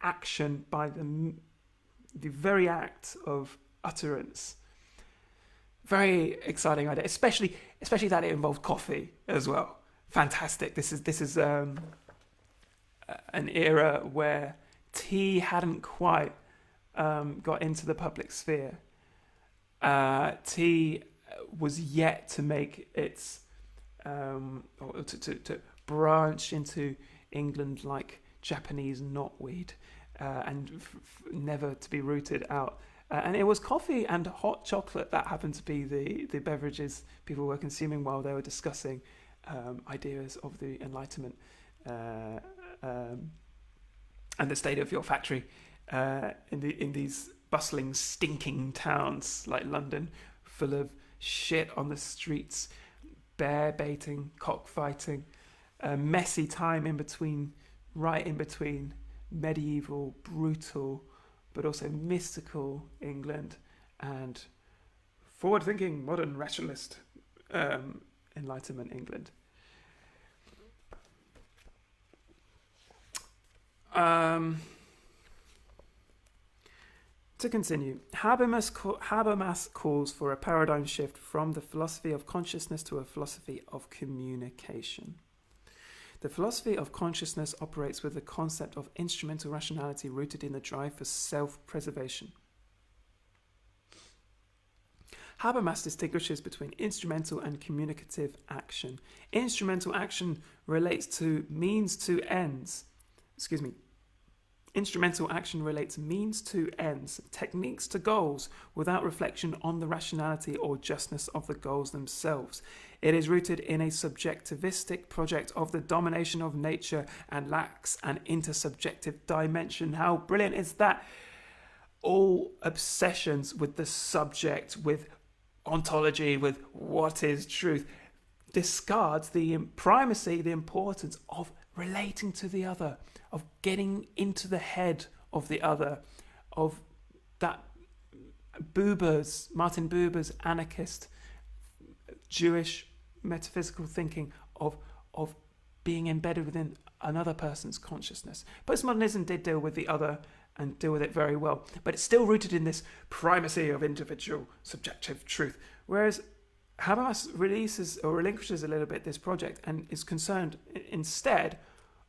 action by the very act of utterance. Very exciting idea, especially that it involves coffee as well. Fantastic. This is an era where tea hadn't quite got into the public sphere. Tea was yet to make its or to branch into England like Japanese knotweed, and never to be rooted out. And it was coffee and hot chocolate that happened to be the beverages people were consuming while they were discussing ideas of the Enlightenment and the state of your factory in these bustling, stinking towns like London, full of shit on the streets, bear baiting, cockfighting, a messy time right in between medieval, brutal, but also mystical England and forward-thinking, modern, rationalist Enlightenment England. To continue, Habermas calls for a paradigm shift from the philosophy of consciousness to a philosophy of communication. The philosophy of consciousness operates with the concept of instrumental rationality rooted in the drive for self-preservation. Habermas distinguishes between instrumental and communicative action. Instrumental action relates to means to ends. Instrumental action relates means to ends, techniques to goals, without reflection on the rationality or justness of the goals themselves. It is rooted in a subjectivistic project of the domination of nature and lacks an intersubjective dimension. How brilliant is that? All obsessions with the subject, with ontology, with what is truth, discards the primacy, the importance of relating to the other, of getting into the head of the other, of that Martin Buber's anarchist Jewish metaphysical thinking of being embedded within another person's consciousness. Postmodernism did deal with the other and deal with it very well, but it's still rooted in this primacy of individual subjective truth, whereas Habermas releases or relinquishes a little bit this project and is concerned instead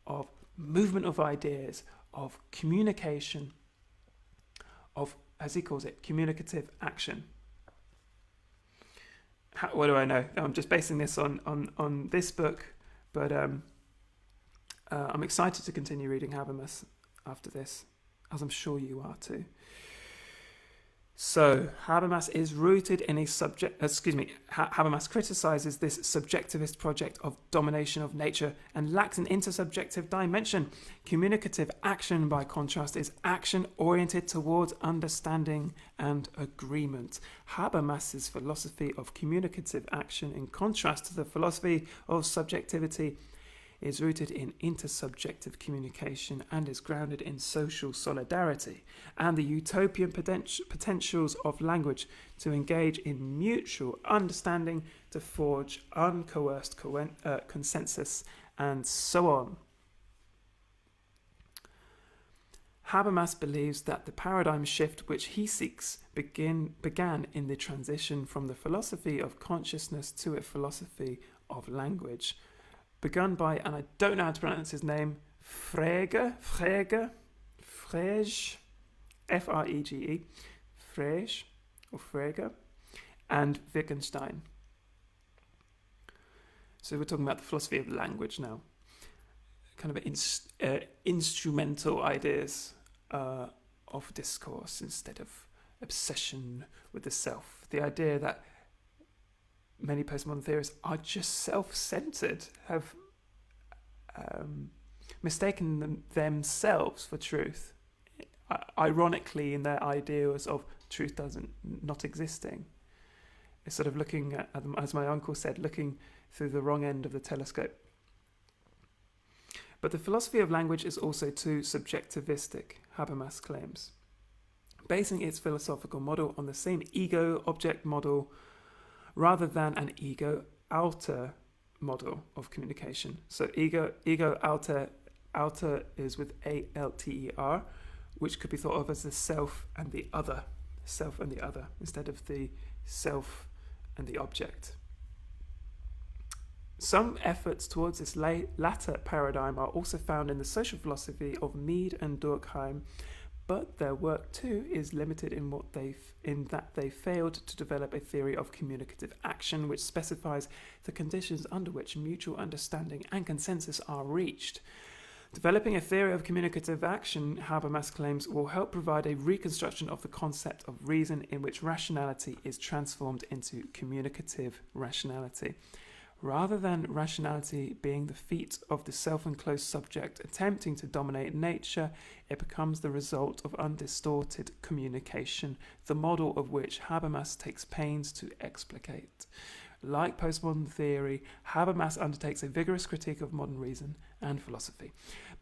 of movement of ideas, of communication, of, as he calls it, communicative action. What do I know? I'm just basing this on this book, but I'm excited to continue reading Habermas after this, as I'm sure you are too. So, Habermas is rooted in a Habermas criticizes this subjectivist project of domination of nature and lacks an intersubjective dimension. Communicative action, by contrast, is action oriented towards understanding and agreement. Habermas's philosophy of communicative action, in contrast to the philosophy of subjectivity, is rooted in intersubjective communication and is grounded in social solidarity and the utopian potentials of language to engage in mutual understanding, to forge uncoerced consensus, and so on. Habermas believes that the paradigm shift which he seeks began in the transition from the philosophy of consciousness to a philosophy of language, begun by, and I don't know how to pronounce his name, Frege, F-R-E-G-E, Frege, or Frege, and Wittgenstein. So we're talking about the philosophy of language now. Kind of instrumental ideas of discourse instead of obsession with the self. The idea that many postmodern theorists are just self-centered, have mistaken themselves for truth, ironically in their ideas of truth not existing. It's sort of looking at, as my uncle said, looking through the wrong end of the telescope. But the philosophy of language is also too subjectivistic, Habermas claims, basing its philosophical model on the same ego-object model rather than an ego-outer model of communication. So ego-outer is with A-L-T-E-R, which could be thought of as the self and the other, instead of the self and the object. Some efforts towards this latter paradigm are also found in the social philosophy of Mead and Durkheim, but their work too is limited in that they failed to develop a theory of communicative action which specifies the conditions under which mutual understanding and consensus are reached. Developing a theory of communicative action, Habermas claims, will help provide a reconstruction of the concept of reason in which rationality is transformed into communicative rationality. Rather than rationality being the feat of the self-enclosed subject attempting to dominate nature, it becomes the result of undistorted communication, the model of which Habermas takes pains to explicate. Like postmodern theory, Habermas undertakes a vigorous critique of modern reason and philosophy,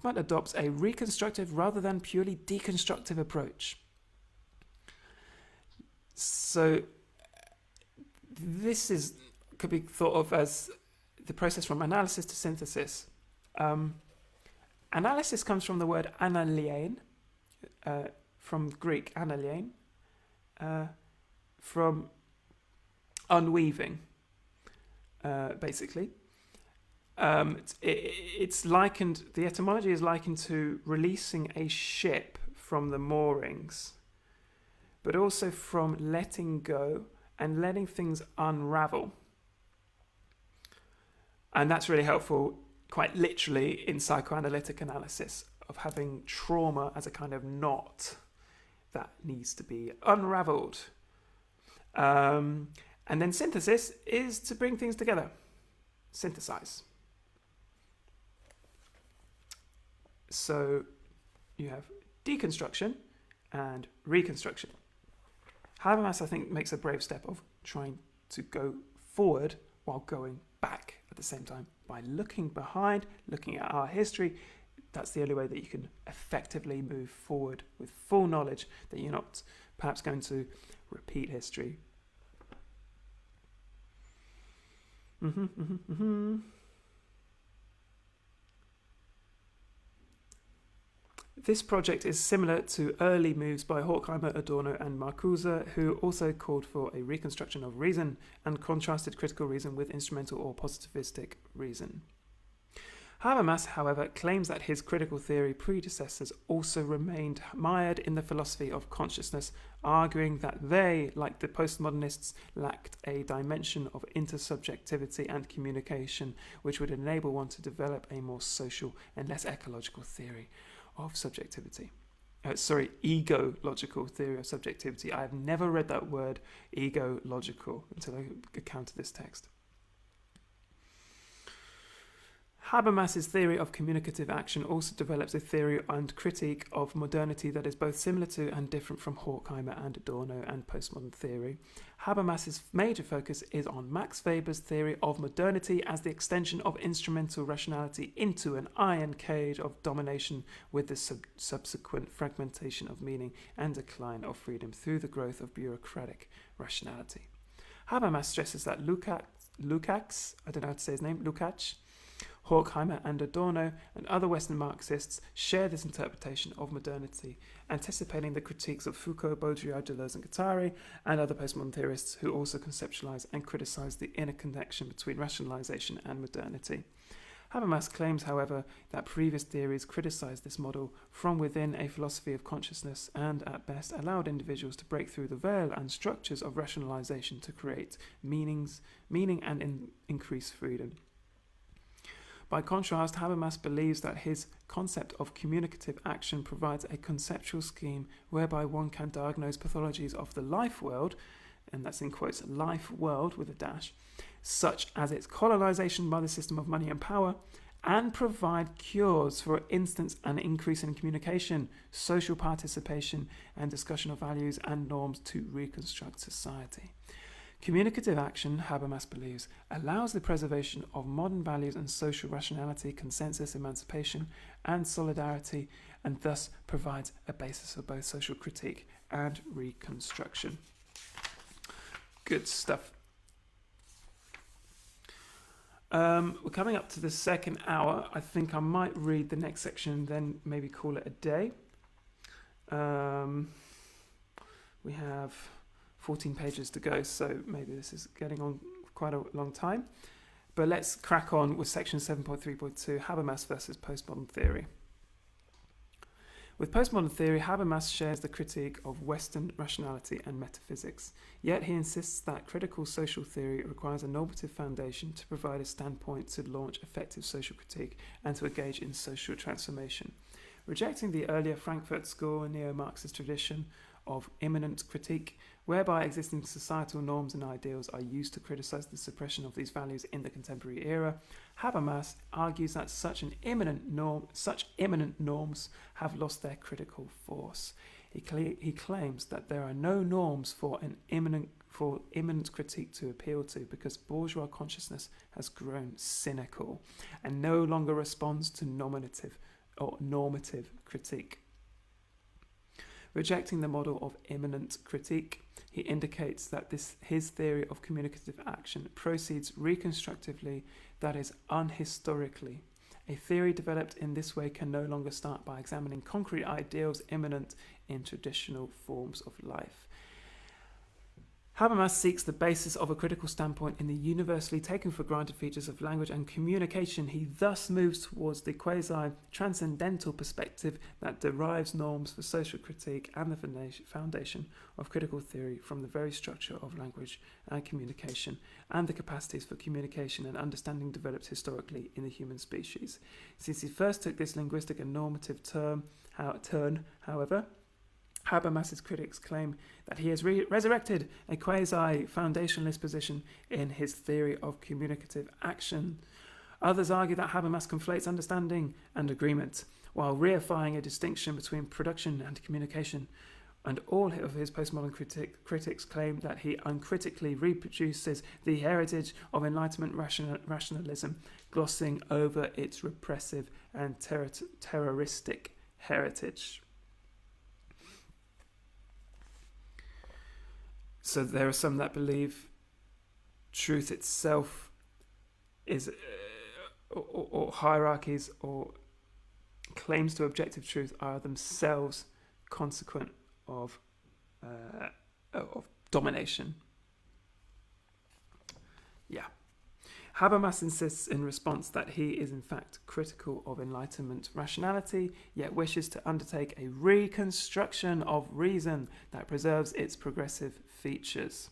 but adopts a reconstructive rather than purely deconstructive approach. So this could be thought of as the process from analysis to synthesis. Analysis comes from the word analyein, from Greek analyein, from unweaving, basically. It's likened, the etymology is likened to releasing a ship from the moorings, but also from letting go and letting things unravel. And that's really helpful, quite literally, in psychoanalytic analysis of having trauma as a kind of knot that needs to be unraveled. And then synthesis is to bring things together, synthesize. So you have deconstruction and reconstruction. Habermas, I think, makes a brave step of trying to go forward while going back at the same time. By looking behind, looking at our history, that's the only way that you can effectively move forward with full knowledge that you're not perhaps going to repeat history. This project is similar to early moves by Horkheimer, Adorno and Marcuse, who also called for a reconstruction of reason and contrasted critical reason with instrumental or positivistic reason. Habermas, however, claims that his critical theory predecessors also remained mired in the philosophy of consciousness, arguing that they, like the postmodernists, lacked a dimension of intersubjectivity and communication which would enable one to develop a more social and less ecological theory of subjectivity. Ego-logical theory of subjectivity. I have never read that word, ego-logical, until I encountered this text. Habermas's theory of communicative action also develops a theory and critique of modernity that is both similar to and different from Horkheimer and Adorno and postmodern theory. Habermas's major focus is on Max Weber's theory of modernity as the extension of instrumental rationality into an iron cage of domination, with the subsequent fragmentation of meaning and decline of freedom through the growth of bureaucratic rationality. Habermas stresses that Lukács, I don't know how to say his name, Lukács, Horkheimer and Adorno and other Western Marxists share this interpretation of modernity, anticipating the critiques of Foucault, Baudrillard, Deleuze and Guattari and other postmodern theorists who also conceptualize and criticize the inner connection between rationalization and modernity. Habermas claims, however, that previous theories criticized this model from within a philosophy of consciousness and, at best, allowed individuals to break through the veil and structures of rationalization to create meaning and increase freedom. By contrast, Habermas believes that his concept of communicative action provides a conceptual scheme whereby one can diagnose pathologies of the life world, and that's in quotes, life world with a dash, such as its colonization by the system of money and power, and provide cures, for instance, an increase in communication, social participation, and discussion of values and norms to reconstruct society. Communicative action, Habermas believes, allows the preservation of modern values and social rationality, consensus, emancipation, and solidarity, and thus provides a basis for both social critique and reconstruction. Good stuff. We're coming up to the second hour. I think I might read the next section, then maybe call it a day. We have 14 pages to go, so maybe this is getting on quite a long time. But let's crack on with section 7.3.2, Habermas versus postmodern theory. With postmodern theory, Habermas shares the critique of Western rationality and metaphysics, yet he insists that critical social theory requires a normative foundation to provide a standpoint to launch effective social critique and to engage in social transformation. Rejecting the earlier Frankfurt School and neo-Marxist tradition of immanent critique, whereby existing societal norms and ideals are used to criticize the suppression of these values in the contemporary era, Habermas argues that such immanent norms have lost their critical force. He claims that there are no norms for immanent critique to appeal to because bourgeois consciousness has grown cynical and no longer responds to normative critique. Rejecting the model of immanent critique, he indicates that his theory of communicative action proceeds reconstructively, that is, unhistorically. A theory developed in this way can no longer start by examining concrete ideals immanent in traditional forms of life. Habermas seeks the basis of a critical standpoint in the universally taken for granted features of language and communication. He thus moves towards the quasi-transcendental perspective that derives norms for social critique and the foundation of critical theory from the very structure of language and communication and the capacities for communication and understanding developed historically in the human species. Since he first took this linguistic and normative turn, however, Habermas's critics claim that he has resurrected a quasi-foundationalist position in his theory of communicative action. Others argue that Habermas conflates understanding and agreement, while reifying a distinction between production and communication. And all of his postmodern critics claim that he uncritically reproduces the heritage of Enlightenment rationalism, glossing over its repressive and terroristic heritage. So there are some that believe truth itself is, or hierarchies or claims to objective truth are themselves consequent of domination. Yeah. Habermas insists in response that he is in fact critical of Enlightenment rationality, yet wishes to undertake a reconstruction of reason that preserves its progressive features.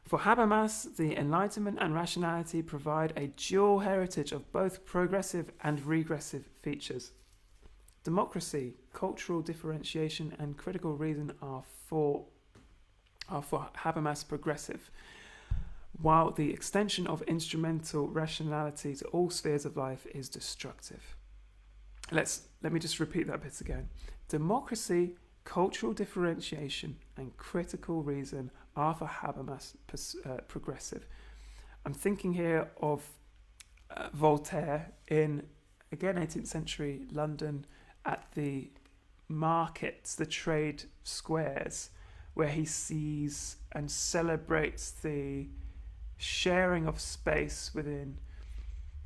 For Habermas, the Enlightenment and rationality provide a dual heritage of both progressive and regressive features. Democracy, cultural differentiation, and critical reason are for Habermas progressive, while the extension of instrumental rationality to all spheres of life is destructive. Let me just repeat that bit again. Democracy, cultural differentiation, and critical reason are for Habermas progressive. I'm thinking here of Voltaire in, again, 18th century London at the markets, the trade squares, where he sees and celebrates the sharing of space within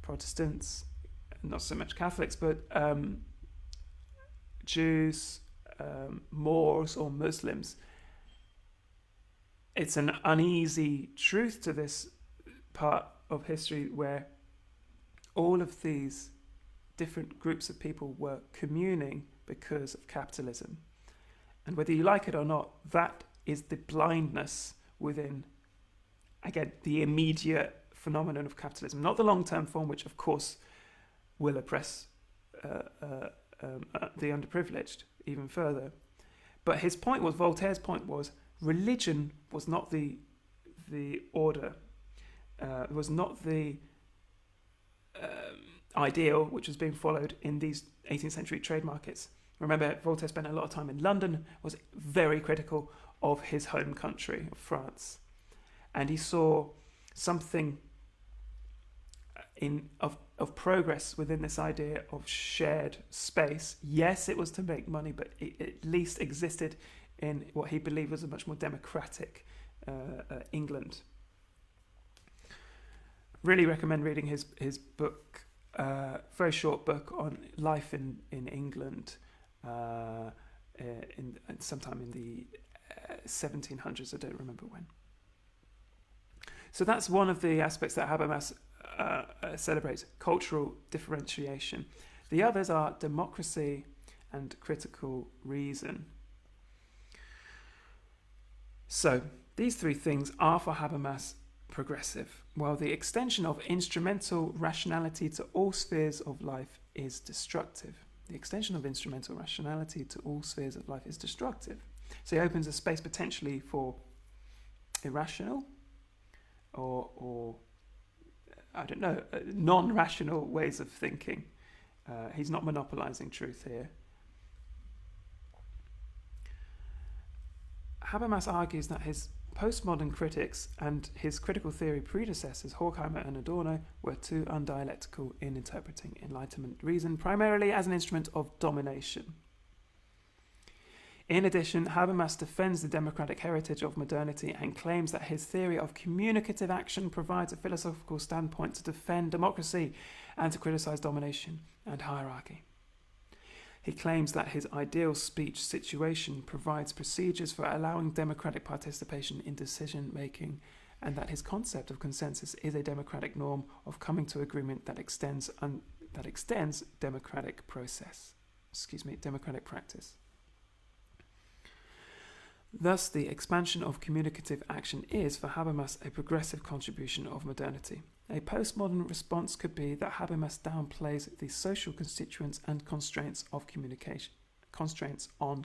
Protestants, not so much Catholics, but Jews, Moors or Muslims. It's an uneasy truth to this part of history where all of these different groups of people were communing because of capitalism. And whether you like it or not, that is the blindness within, again, the immediate phenomenon of capitalism, not the long-term form, which of course will oppress the underprivileged even further. But his point was, Voltaire's point was, religion was not the order, was not the ideal which was being followed in these 18th century trade markets. Remember, Voltaire spent a lot of time in London, was very critical of his home country, of France. And he saw something of progress within this idea of shared space. Yes, it was to make money, but it at least existed in what he believed was a much more democratic England. Really recommend reading his book, very short book on life in England sometime in the 1700s, I don't remember when. So that's one of the aspects that Habermas celebrates, cultural differentiation. The others are democracy and critical reason. So these three things are for Habermas progressive, while the extension of instrumental rationality to all spheres of life is destructive. The extension of instrumental rationality to all spheres of life is destructive. So he opens a space potentially for irrational or I don't know, non-rational ways of thinking. He's not monopolizing truth here. Habermas argues that his postmodern critics and his critical theory predecessors, Horkheimer and Adorno, were too undialectical in interpreting Enlightenment reason primarily as an instrument of domination. In addition, Habermas defends the democratic heritage of modernity and claims that his theory of communicative action provides a philosophical standpoint to defend democracy and to criticize domination and hierarchy. He claims that his ideal speech situation provides procedures for allowing democratic participation in decision-making, and that his concept of consensus is a democratic norm of coming to agreement that extends democratic practice. Thus, the expansion of communicative action is, for Habermas, a progressive contribution of modernity. A postmodern response could be that Habermas downplays the social constituents and constraints on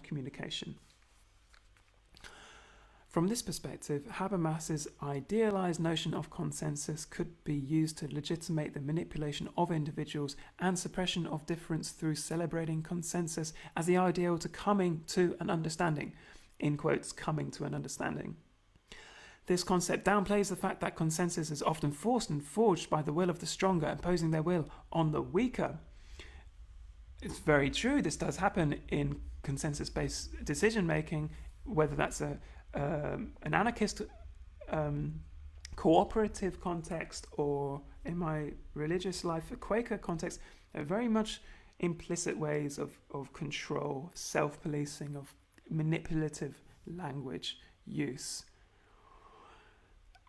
communication. From this perspective, Habermas's idealized notion of consensus could be used to legitimate the manipulation of individuals and suppression of difference through celebrating consensus as the ideal to coming to an understanding. In quotes, coming to an understanding. This concept downplays the fact that consensus is often forced and forged by the will of the stronger, imposing their will on the weaker. It's very true, this does happen in consensus-based decision-making, whether that's an anarchist cooperative context or, in my religious life, a Quaker context. They're very much implicit ways of control, self-policing, of manipulative language use.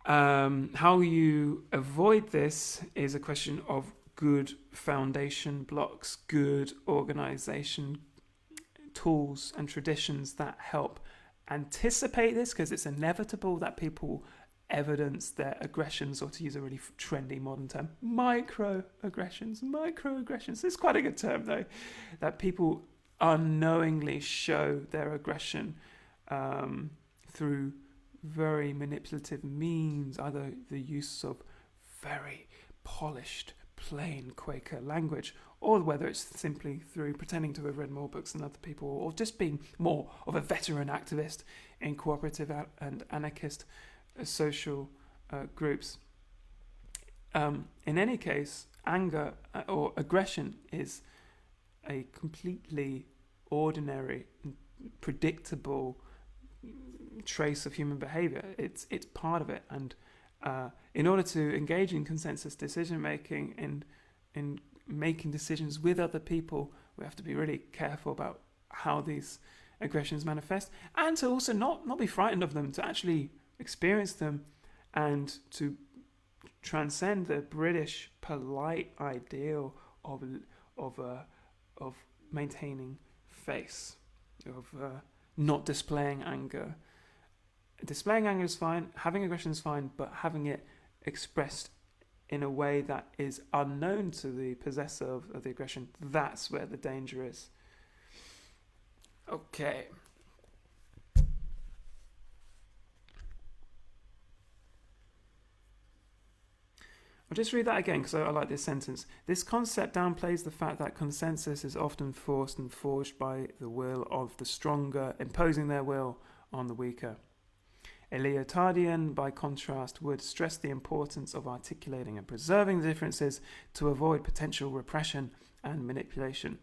How you avoid this is a question of good foundation blocks, good organization tools and traditions that help anticipate this, because it's inevitable that people evidence their aggressions, or to use a really trendy modern term, microaggressions. It's quite a good term though, that people unknowingly show their aggression through very manipulative means, either the use of very polished, plain Quaker language, or whether it's simply through pretending to have read more books than other people, or just being more of a veteran activist in cooperative and anarchist social groups. In any case, anger or aggression is a completely ordinary, predictable trace of human behavior. It's part of it, and in order to engage in consensus decision making, in making decisions with other people, we have to be really careful about how these aggressions manifest, and to also not be frightened of them, to actually experience them, and to transcend the British polite ideal of maintaining face, of not displaying anger. Displaying anger is fine, having aggression is fine, but having it expressed in a way that is unknown to the possessor of the aggression, that's where the danger is. Okay. I'll just read that again because I like this sentence. This concept downplays the fact that consensus is often forced and forged by the will of the stronger, imposing their will on the weaker. A Lyotardian, by contrast, would stress the importance of articulating and preserving the differences to avoid potential repression and manipulation.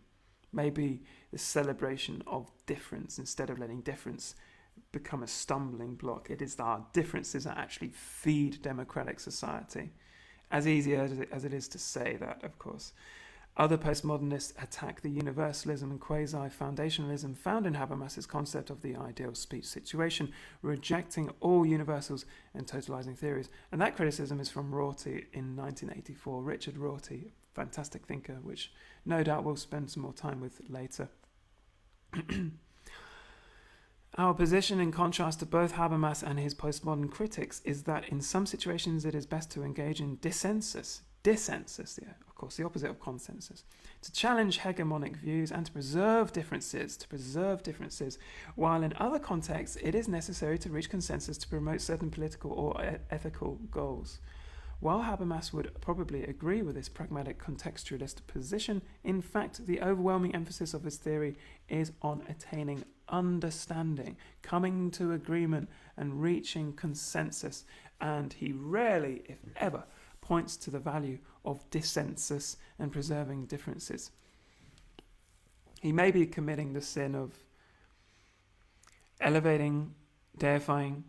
Maybe the celebration of difference instead of letting difference become a stumbling block. It is our differences that actually feed democratic society. As easy as it is to say that, of course. Other postmodernists attack the universalism and quasi-foundationalism found in Habermas's concept of the ideal speech situation, rejecting all universals and totalizing theories. And that criticism is from Rorty in 1984. Richard Rorty, fantastic thinker, which no doubt we'll spend some more time with later. Our position, in contrast to both Habermas and his postmodern critics, is that in some situations it is best to engage in dissensus, of course, the opposite of consensus, to challenge hegemonic views and to preserve differences, while in other contexts it is necessary to reach consensus to promote certain political or ethical goals. While Habermas would probably agree with this pragmatic contextualist position, in fact, the overwhelming emphasis of his theory is on attaining understanding, coming to agreement, and reaching consensus, and he rarely, if ever, points to the value of dissensus and preserving differences. He may be committing the sin of elevating, deifying,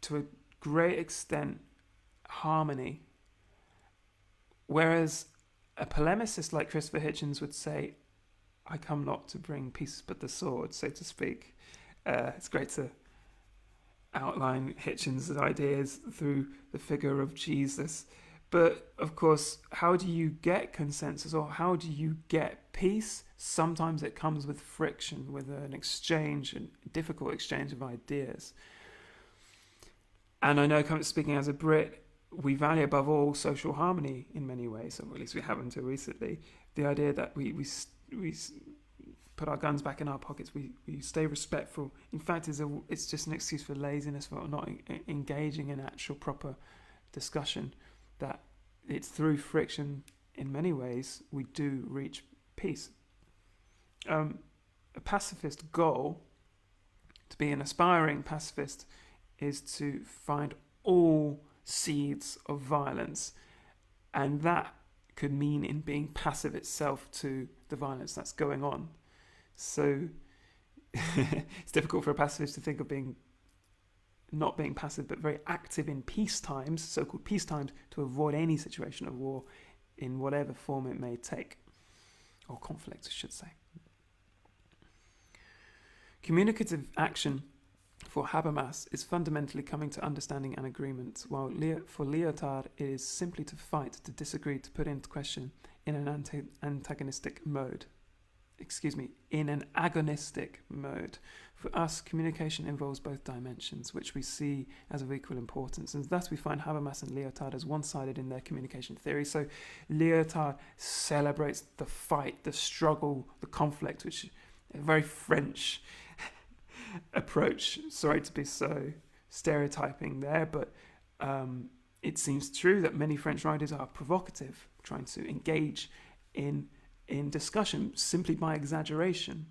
to a great extent, harmony, whereas a polemicist like Christopher Hitchens would say, I come not to bring peace but the sword, so to speak. It's great to outline Hitchens' ideas through the figure of Jesus. But, of course, how do you get consensus, or how do you get peace? Sometimes it comes with friction, with an exchange, a difficult exchange of ideas. And I know, speaking as a Brit, we value above all social harmony in many ways, or at least we have until recently. The idea that we put our guns back in our pockets, we stay respectful. In fact, it's just an excuse for laziness, for not engaging in actual proper discussion. That it's through friction, in many ways, we do reach peace. A pacifist goal, to be an aspiring pacifist, is to find all seeds of violence, and that could mean in being passive itself to the violence that's going on. So it's difficult for a pacifist to think of not being passive, but very active in peace times, so-called peace times, to avoid any situation of war in whatever form it may take, or conflict, I should say. Communicative action for Habermas is fundamentally coming to understanding and agreement, while for Lyotard it is simply to fight, to disagree, to put into question in an antagonistic mode. In an agonistic mode. For us, communication involves both dimensions, which we see as of equal importance, and thus we find Habermas and Lyotard as one-sided in their communication theory. So Lyotard celebrates the fight, the struggle, the conflict, which is a very French approach. Sorry to be so stereotyping there, but it seems true that many French writers are provocative, trying to engage in discussion simply by exaggeration,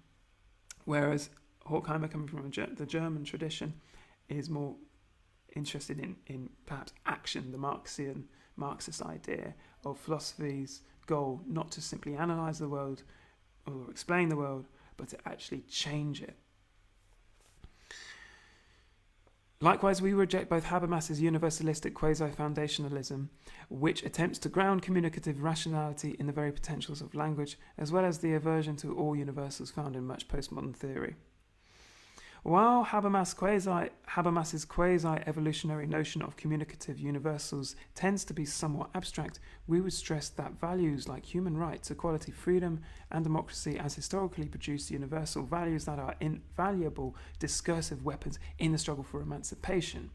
whereas Horkheimer, coming from the German tradition, is more interested in perhaps action, the Marxist idea of philosophy's goal not to simply analyse the world or explain the world, but to actually change it. Likewise, we reject both Habermas's universalistic quasi-foundationalism, which attempts to ground communicative rationality in the very potentials of language, as well as the aversion to all universals found in much postmodern theory. While Habermas's quasi-evolutionary notion of communicative universals tends to be somewhat abstract, we would stress that values like human rights, equality, freedom, and democracy as historically produced universal values that are invaluable discursive weapons in the struggle for emancipation.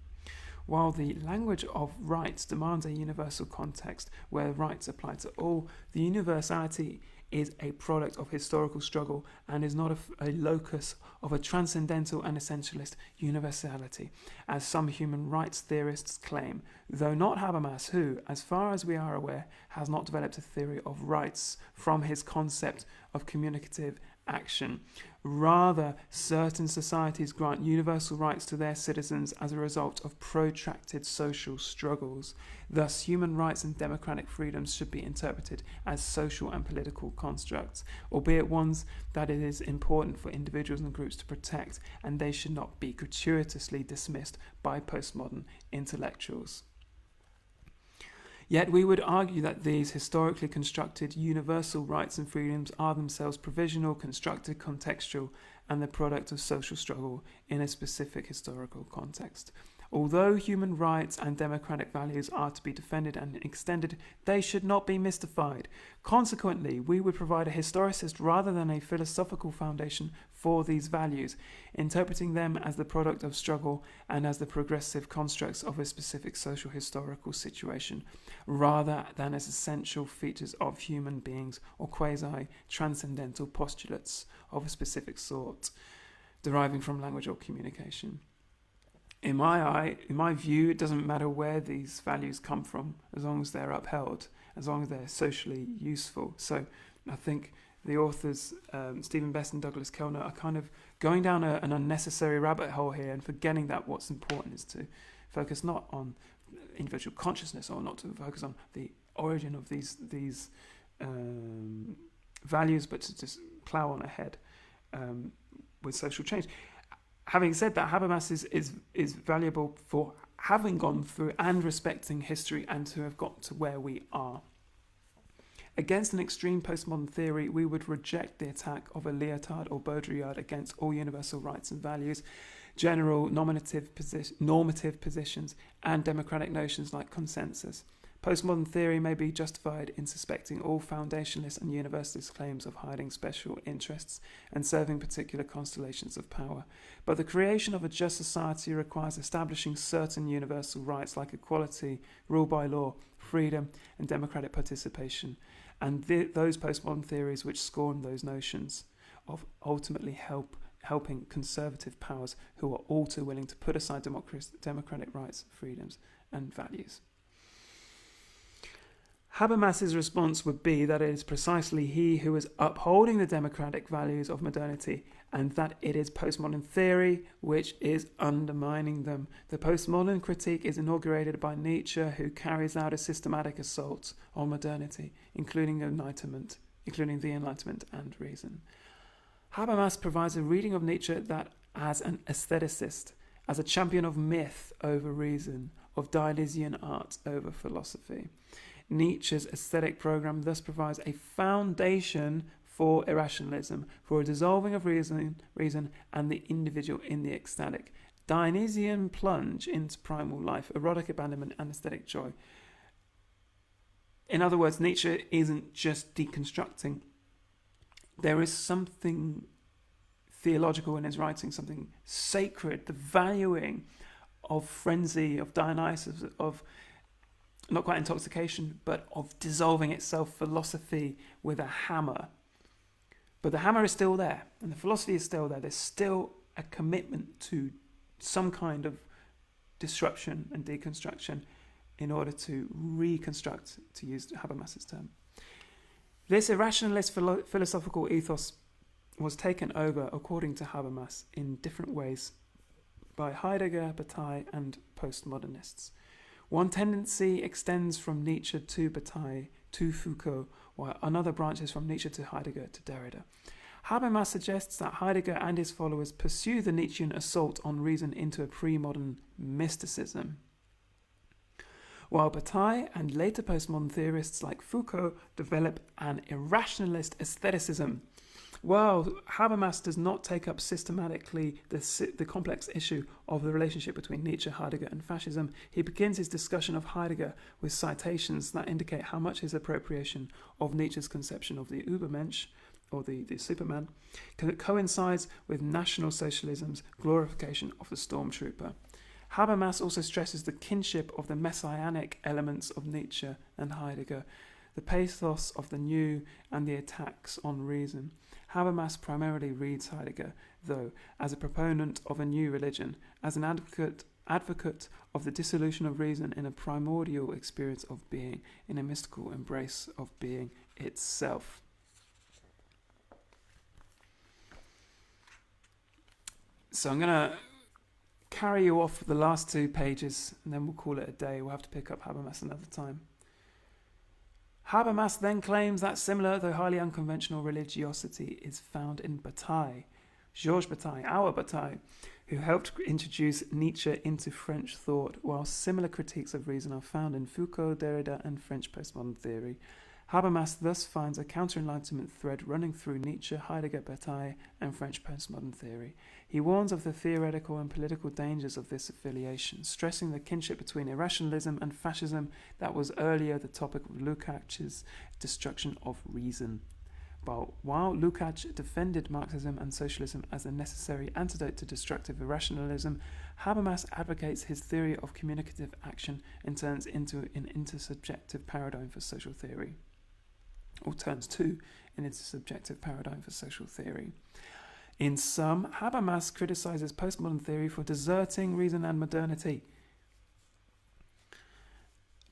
While the language of rights demands a universal context where rights apply to all, the universality is a product of historical struggle and is not a locus of a transcendental and essentialist universality, as some human rights theorists claim, though not Habermas, who, as far as we are aware, has not developed a theory of rights from his concept of communicative action. Rather, certain societies grant universal rights to their citizens as a result of protracted social struggles. Thus, human rights and democratic freedoms should be interpreted as social and political constructs, albeit ones that it is important for individuals and groups to protect, and they should not be gratuitously dismissed by postmodern intellectuals. Yet we would argue that these historically constructed universal rights and freedoms are themselves provisional, constructed, contextual, and the product of social struggle in a specific historical context. Although human rights and democratic values are to be defended and extended, they should not be mystified. Consequently, we would provide a historicist rather than a philosophical foundation for these values, interpreting them as the product of struggle and as the progressive constructs of a specific social historical situation, rather than as essential features of human beings or quasi-transcendental postulates of a specific sort, deriving from language or communication. In my view, it doesn't matter where these values come from, as long as they're upheld, as long as they're socially useful. So I think the authors, Stephen Best and Douglas Kellner, are kind of going down an unnecessary rabbit hole here and forgetting that what's important is to focus not on individual consciousness or not to focus on the origin of these values, but to just plough on ahead with social change. Having said that, Habermas is valuable for having gone through and respecting history and to have got to where we are. Against an extreme postmodern theory, we would reject the attack of a Lyotard or Baudrillard against all universal rights and values, general normative positions, and democratic notions like consensus. Postmodern theory may be justified in suspecting all foundationalist and universalist claims of hiding special interests and serving particular constellations of power. But the creation of a just society requires establishing certain universal rights like equality, rule by law, freedom, and democratic participation. And those postmodern theories which scorn those notions of ultimately helping conservative powers who are all too willing to put aside democratic rights, freedoms, and values. Habermas's response would be that it is precisely he who is upholding the democratic values of modernity, and that it is postmodern theory which is undermining them. The postmodern critique is inaugurated by Nietzsche, who carries out a systematic assault on modernity, including the Enlightenment and reason. Habermas provides a reading of Nietzsche that, as an aestheticist, as a champion of myth over reason, of Dionysian art over philosophy. Nietzsche's aesthetic program thus provides a foundation for irrationalism, for a dissolving of reason and the individual in the ecstatic. Dionysian plunge into primal life, erotic abandonment, and aesthetic joy. In other words, Nietzsche isn't just deconstructing. There is something theological in his writing, something sacred, the valuing of frenzy, of Dionysus, of not quite intoxication, but of dissolving itself, philosophy with a hammer. But the hammer is still there, and the philosophy is still there. There's still a commitment to some kind of disruption and deconstruction in order to reconstruct, to use Habermas's term. This irrationalist philosophical ethos was taken over, according to Habermas, in different ways by Heidegger, Bataille, and postmodernists. One tendency extends from Nietzsche to Bataille to Foucault, while another branches from Nietzsche to Heidegger to Derrida. Habermas suggests that Heidegger and his followers pursue the Nietzschean assault on reason into a pre-modern mysticism, while Bataille and later postmodern theorists like Foucault develop an irrationalist aestheticism. While Habermas does not take up systematically the complex issue of the relationship between Nietzsche, Heidegger, and fascism, he begins his discussion of Heidegger with citations that indicate how much his appropriation of Nietzsche's conception of the Übermensch, or the Superman, coincides with National Socialism's glorification of the stormtrooper. Habermas also stresses the kinship of the messianic elements of Nietzsche and Heidegger, the pathos of the new, and the attacks on reason. Habermas primarily reads Heidegger, though, as a proponent of a new religion, as an advocate of the dissolution of reason in a primordial experience of being, in a mystical embrace of being itself. So I'm going to carry you off the last 2 pages, and then we'll call it a day. We'll have to pick up Habermas another time. Habermas then claims that similar, though highly unconventional, religiosity is found in Bataille, Georges Bataille, our Bataille, who helped introduce Nietzsche into French thought, while similar critiques of reason are found in Foucault, Derrida, and French postmodern theory. Habermas thus finds a counter-Enlightenment thread running through Nietzsche, Heidegger, Bataille, and French postmodern theory. He warns of the theoretical and political dangers of this affiliation, stressing the kinship between irrationalism and fascism that was earlier the topic of Lukács's destruction of reason. But while Lukács defended Marxism and socialism as a necessary antidote to destructive irrationalism, Habermas advocates his theory of communicative action and turns into an intersubjective paradigm for social theory. Or turns to an intersubjective paradigm for social theory. In sum, Habermas criticizes postmodern theory for deserting reason and modernity.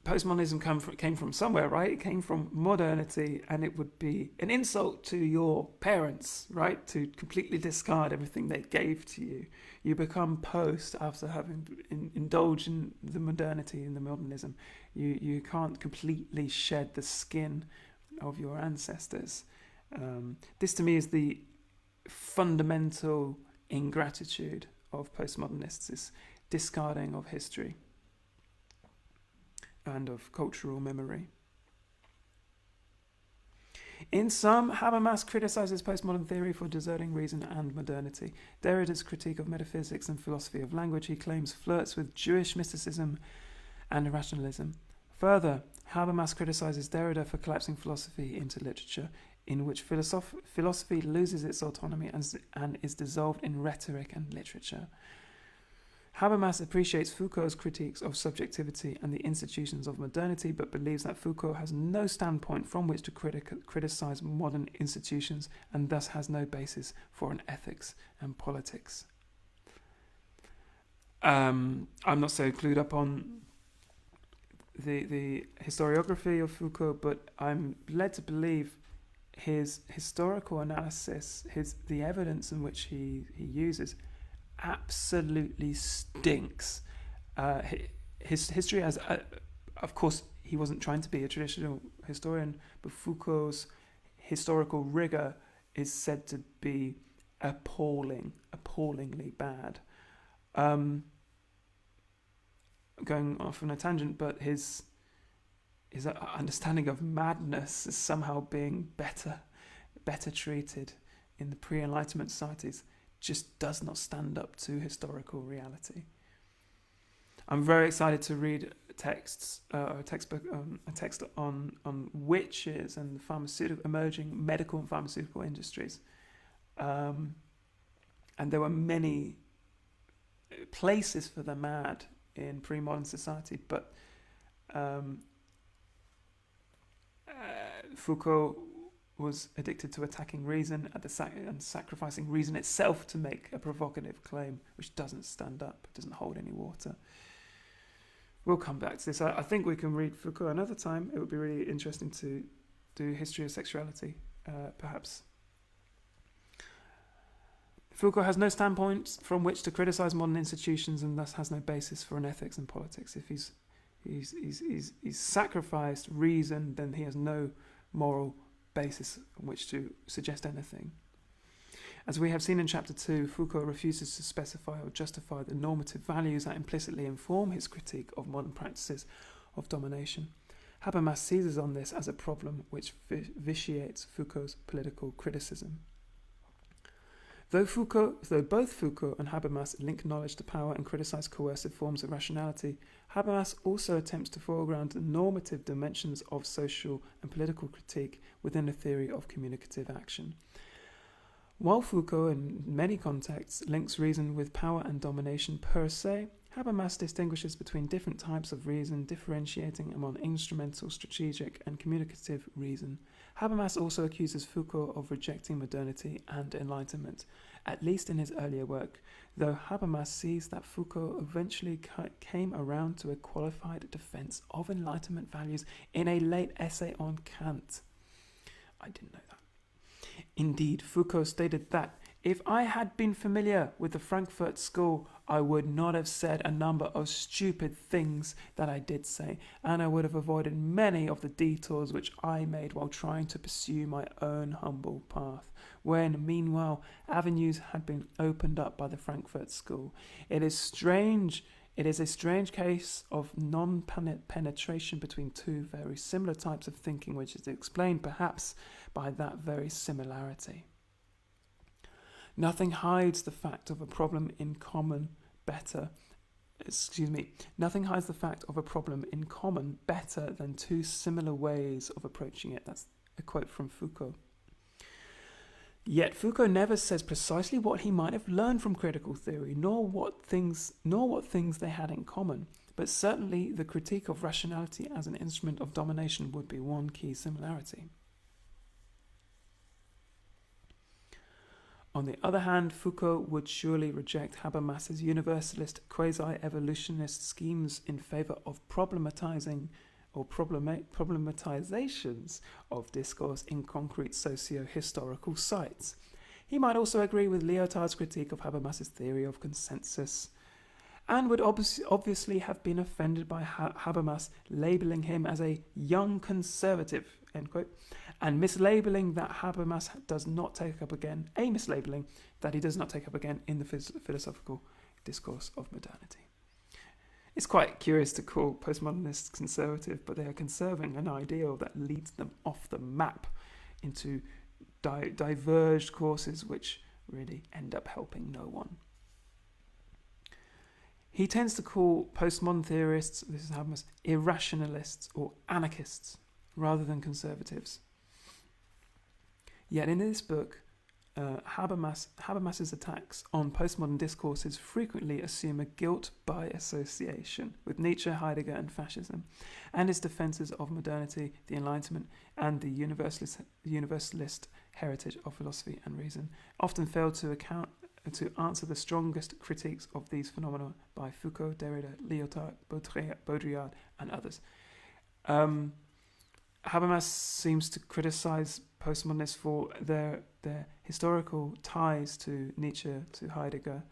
Postmodernism came from somewhere, right? It came from modernity, and it would be an insult to your parents, right? To completely discard everything they gave to you. You become post after having indulged in the modernity and the modernism. You can't completely shed the skin of your ancestors. This to me is the fundamental ingratitude of postmodernists, is discarding of history and of cultural memory. In sum, Habermas criticizes postmodern theory for deserting reason and modernity. Derrida's critique of metaphysics and philosophy of language, he claims, flirts with Jewish mysticism and irrationalism. Further, Habermas criticizes Derrida for collapsing philosophy into literature, in which philosophy loses its autonomy and is dissolved in rhetoric and literature. Habermas appreciates Foucault's critiques of subjectivity and the institutions of modernity, but believes that Foucault has no standpoint from which to criticize modern institutions, and thus has no basis for an ethics and politics. I'm not so clued up on the historiography of Foucault, but I'm led to believe his historical analysis, the evidence in which he uses, absolutely stinks. His history has, of course, he wasn't trying to be a traditional historian, but Foucault's historical rigor is said to be appallingly bad. Going off on a tangent, but his understanding of madness is somehow being better treated in the pre-Enlightenment societies just does not stand up to historical reality. I'm very excited to read a text on witches and the emerging medical and pharmaceutical industries. And there were many places for the mad in pre-modern society, but Foucault was addicted to attacking reason and sacrificing reason itself to make a provocative claim which doesn't stand up, doesn't hold any water. We'll come back to this. I think we can read Foucault another time. It would be really interesting to do history of sexuality, perhaps. Foucault has no standpoint from which to criticize modern institutions and thus has no basis for an ethics and politics. If he's sacrificed reason, then he has no moral basis on which to suggest anything. As we have seen in Chapter 2, Foucault refuses to specify or justify the normative values that implicitly inform his critique of modern practices of domination. Habermas seizes on this as a problem which vitiates Foucault's political criticism. Though both Foucault and Habermas link knowledge to power and criticize coercive forms of rationality, Habermas also attempts to foreground the normative dimensions of social and political critique within a theory of communicative action. While Foucault, in many contexts, links reason with power and domination per se, Habermas distinguishes between different types of reason, differentiating among instrumental, strategic, and communicative reason. Habermas also accuses Foucault of rejecting modernity and enlightenment, at least in his earlier work, though Habermas sees that Foucault eventually came around to a qualified defense of enlightenment values in a late essay on Kant. I didn't know that. Indeed, Foucault stated that if I had been familiar with the Frankfurt School, I would not have said a number of stupid things that I did say, and I would have avoided many of the detours which I made while trying to pursue my own humble path, when, meanwhile, avenues had been opened up by the Frankfurt School. It is a strange case of non-penetration between two very similar types of thinking, which is explained perhaps by that very similarity. Nothing hides the fact of a problem in common better than two similar ways of approaching it. That's a quote from Foucault. Yet Foucault never says precisely what he might have learned from critical theory, nor what things they had in common. But certainly the critique of rationality as an instrument of domination would be one key similarity. On the other hand, Foucault would surely reject Habermas's universalist quasi-evolutionist schemes in favour of problematizations of discourse in concrete socio-historical sites. He might also agree with Lyotard's critique of Habermas's theory of consensus, and would obviously have been offended by Habermas labelling him as a young conservative, end quote, and mislabeling that Habermas does not take up again, in the philosophical discourse of modernity. It's quite curious to call postmodernists conservative, but they are conserving an ideal that leads them off the map into diverged courses which really end up helping no one. He tends to call postmodern theorists, this is Habermas, irrationalists or anarchists rather than conservatives. Yet in this book, Habermas's attacks on postmodern discourses frequently assume a guilt by association with Nietzsche, Heidegger, and fascism, and his defences of modernity, the Enlightenment, and the universalist heritage of philosophy and reason often fail to answer the strongest critiques of these phenomena by Foucault, Derrida, Lyotard, Baudrillard, and others. Habermas seems to criticise postmodernists for their historical ties to Nietzsche, to Heidegger.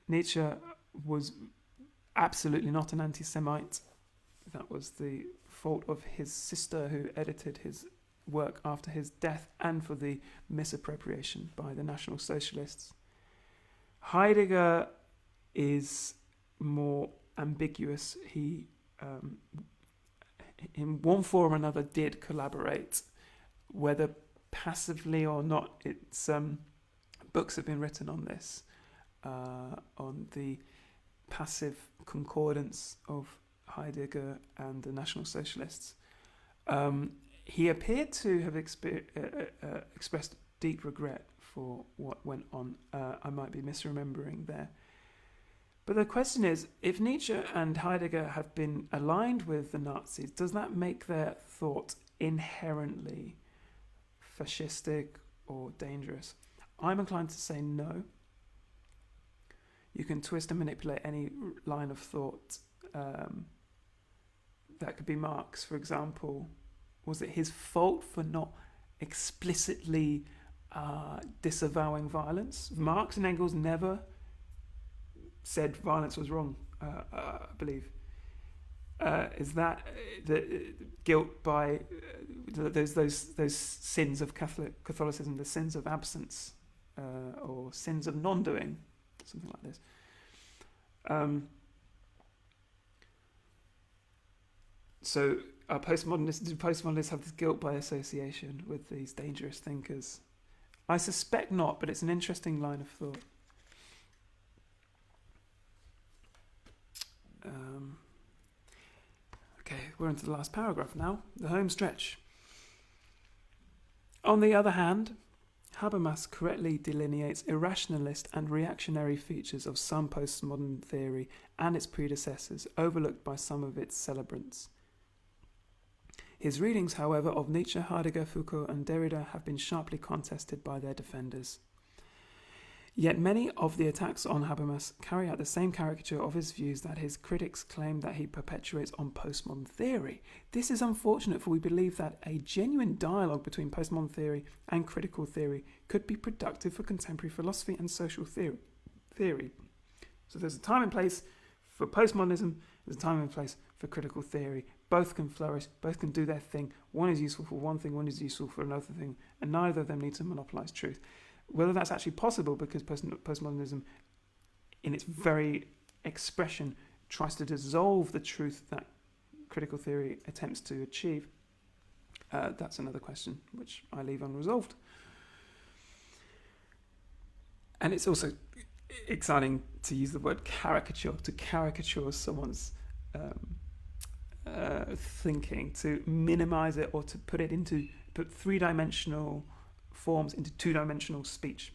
Nietzsche was absolutely not an anti-Semite. That was the fault of his sister, who edited his work after his death, and for the misappropriation by the National Socialists. Heidegger is more ambiguous. He, in one form or another, did collaborate, whether passively or not. It's books have been written on this, on the passive concordance of Heidegger and the National Socialists. He appeared to have expressed deep regret for what went on. I might be misremembering there. But the question is, if Nietzsche and Heidegger have been aligned with the Nazis, does that make their thought inherently fascistic or dangerous? I'm inclined to say no. You can twist and manipulate any line of thought that could be Marx, for example. Was it his fault for not explicitly disavowing violence? Marx and Engels never said violence was wrong, I believe. Is that the guilt by those sins of Catholicism, the sins of absence, or sins of non-doing, something like this? So postmodernists have this guilt by association with these dangerous thinkers? I suspect not, but it's an interesting line of thought. Okay, we're into the last paragraph now, the home stretch. On the other hand, Habermas correctly delineates irrationalist and reactionary features of some postmodern theory and its predecessors, overlooked by some of its celebrants. His readings, however, of Nietzsche, Heidegger, Foucault, and Derrida have been sharply contested by their defenders. Yet many of the attacks on Habermas carry out the same caricature of his views that his critics claim that he perpetuates on postmodern theory. This is unfortunate, for we believe that a genuine dialogue between postmodern theory and critical theory could be productive for contemporary philosophy and social theory. So there's a time and place for postmodernism, there's a time and place for critical theory. Both can flourish, both can do their thing. One is useful for one thing, one is useful for another thing, and neither of them need to monopolize truth. Whether that's actually possible, because postmodernism, in its very expression, tries to dissolve the truth that critical theory attempts to achieve, that's another question which I leave unresolved. And it's also exciting to use the word caricature, to caricature someone's thinking, to minimize it, or to put three-dimensional forms into two-dimensional speech.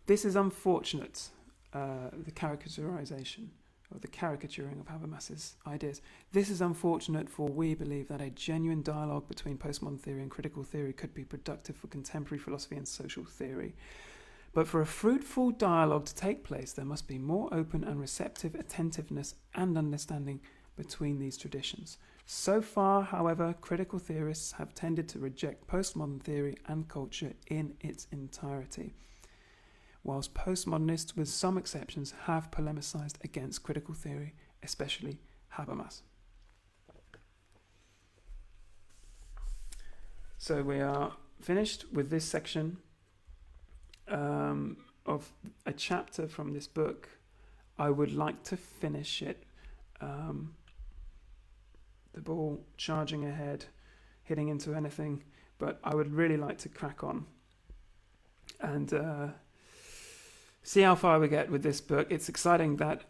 This is unfortunate, the caricaturization, or the caricaturing of Habermas's ideas. This is unfortunate, for we believe that a genuine dialogue between postmodern theory and critical theory could be productive for contemporary philosophy and social theory. But for a fruitful dialogue to take place, there must be more open and receptive attentiveness and understanding between these traditions. So far, however, critical theorists have tended to reject postmodern theory and culture in its entirety, whilst postmodernists, with some exceptions, have polemicized against critical theory, especially Habermas. So we are finished with this section of a chapter from this book. I would like to finish it. The ball charging ahead, hitting into anything, but I would really like to crack on and see how far we get with this book. It's exciting that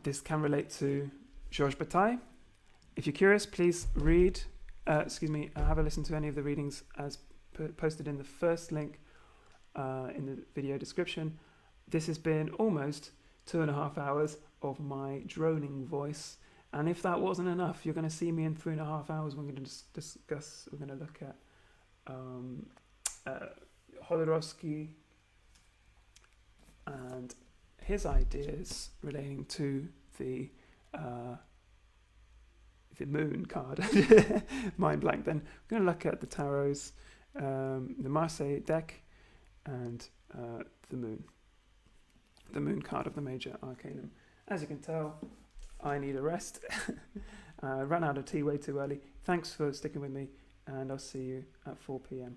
this can relate to Georges Bataille. If you're curious, please have a listen to any of the readings as posted in the first link in the video description. This has been almost 2.5 hours of my droning voice. And if that wasn't enough, you're going to see me in 3.5 hours. We're going to look at Jodorowsky and his ideas relating to the moon card. Mind blank then. We're going to look at the tarots, the Marseille deck, and the moon card of the major arcanum. As you can tell, I need a rest. Ran out of tea way too early. Thanks for sticking with me, and I'll see you at 4 p.m.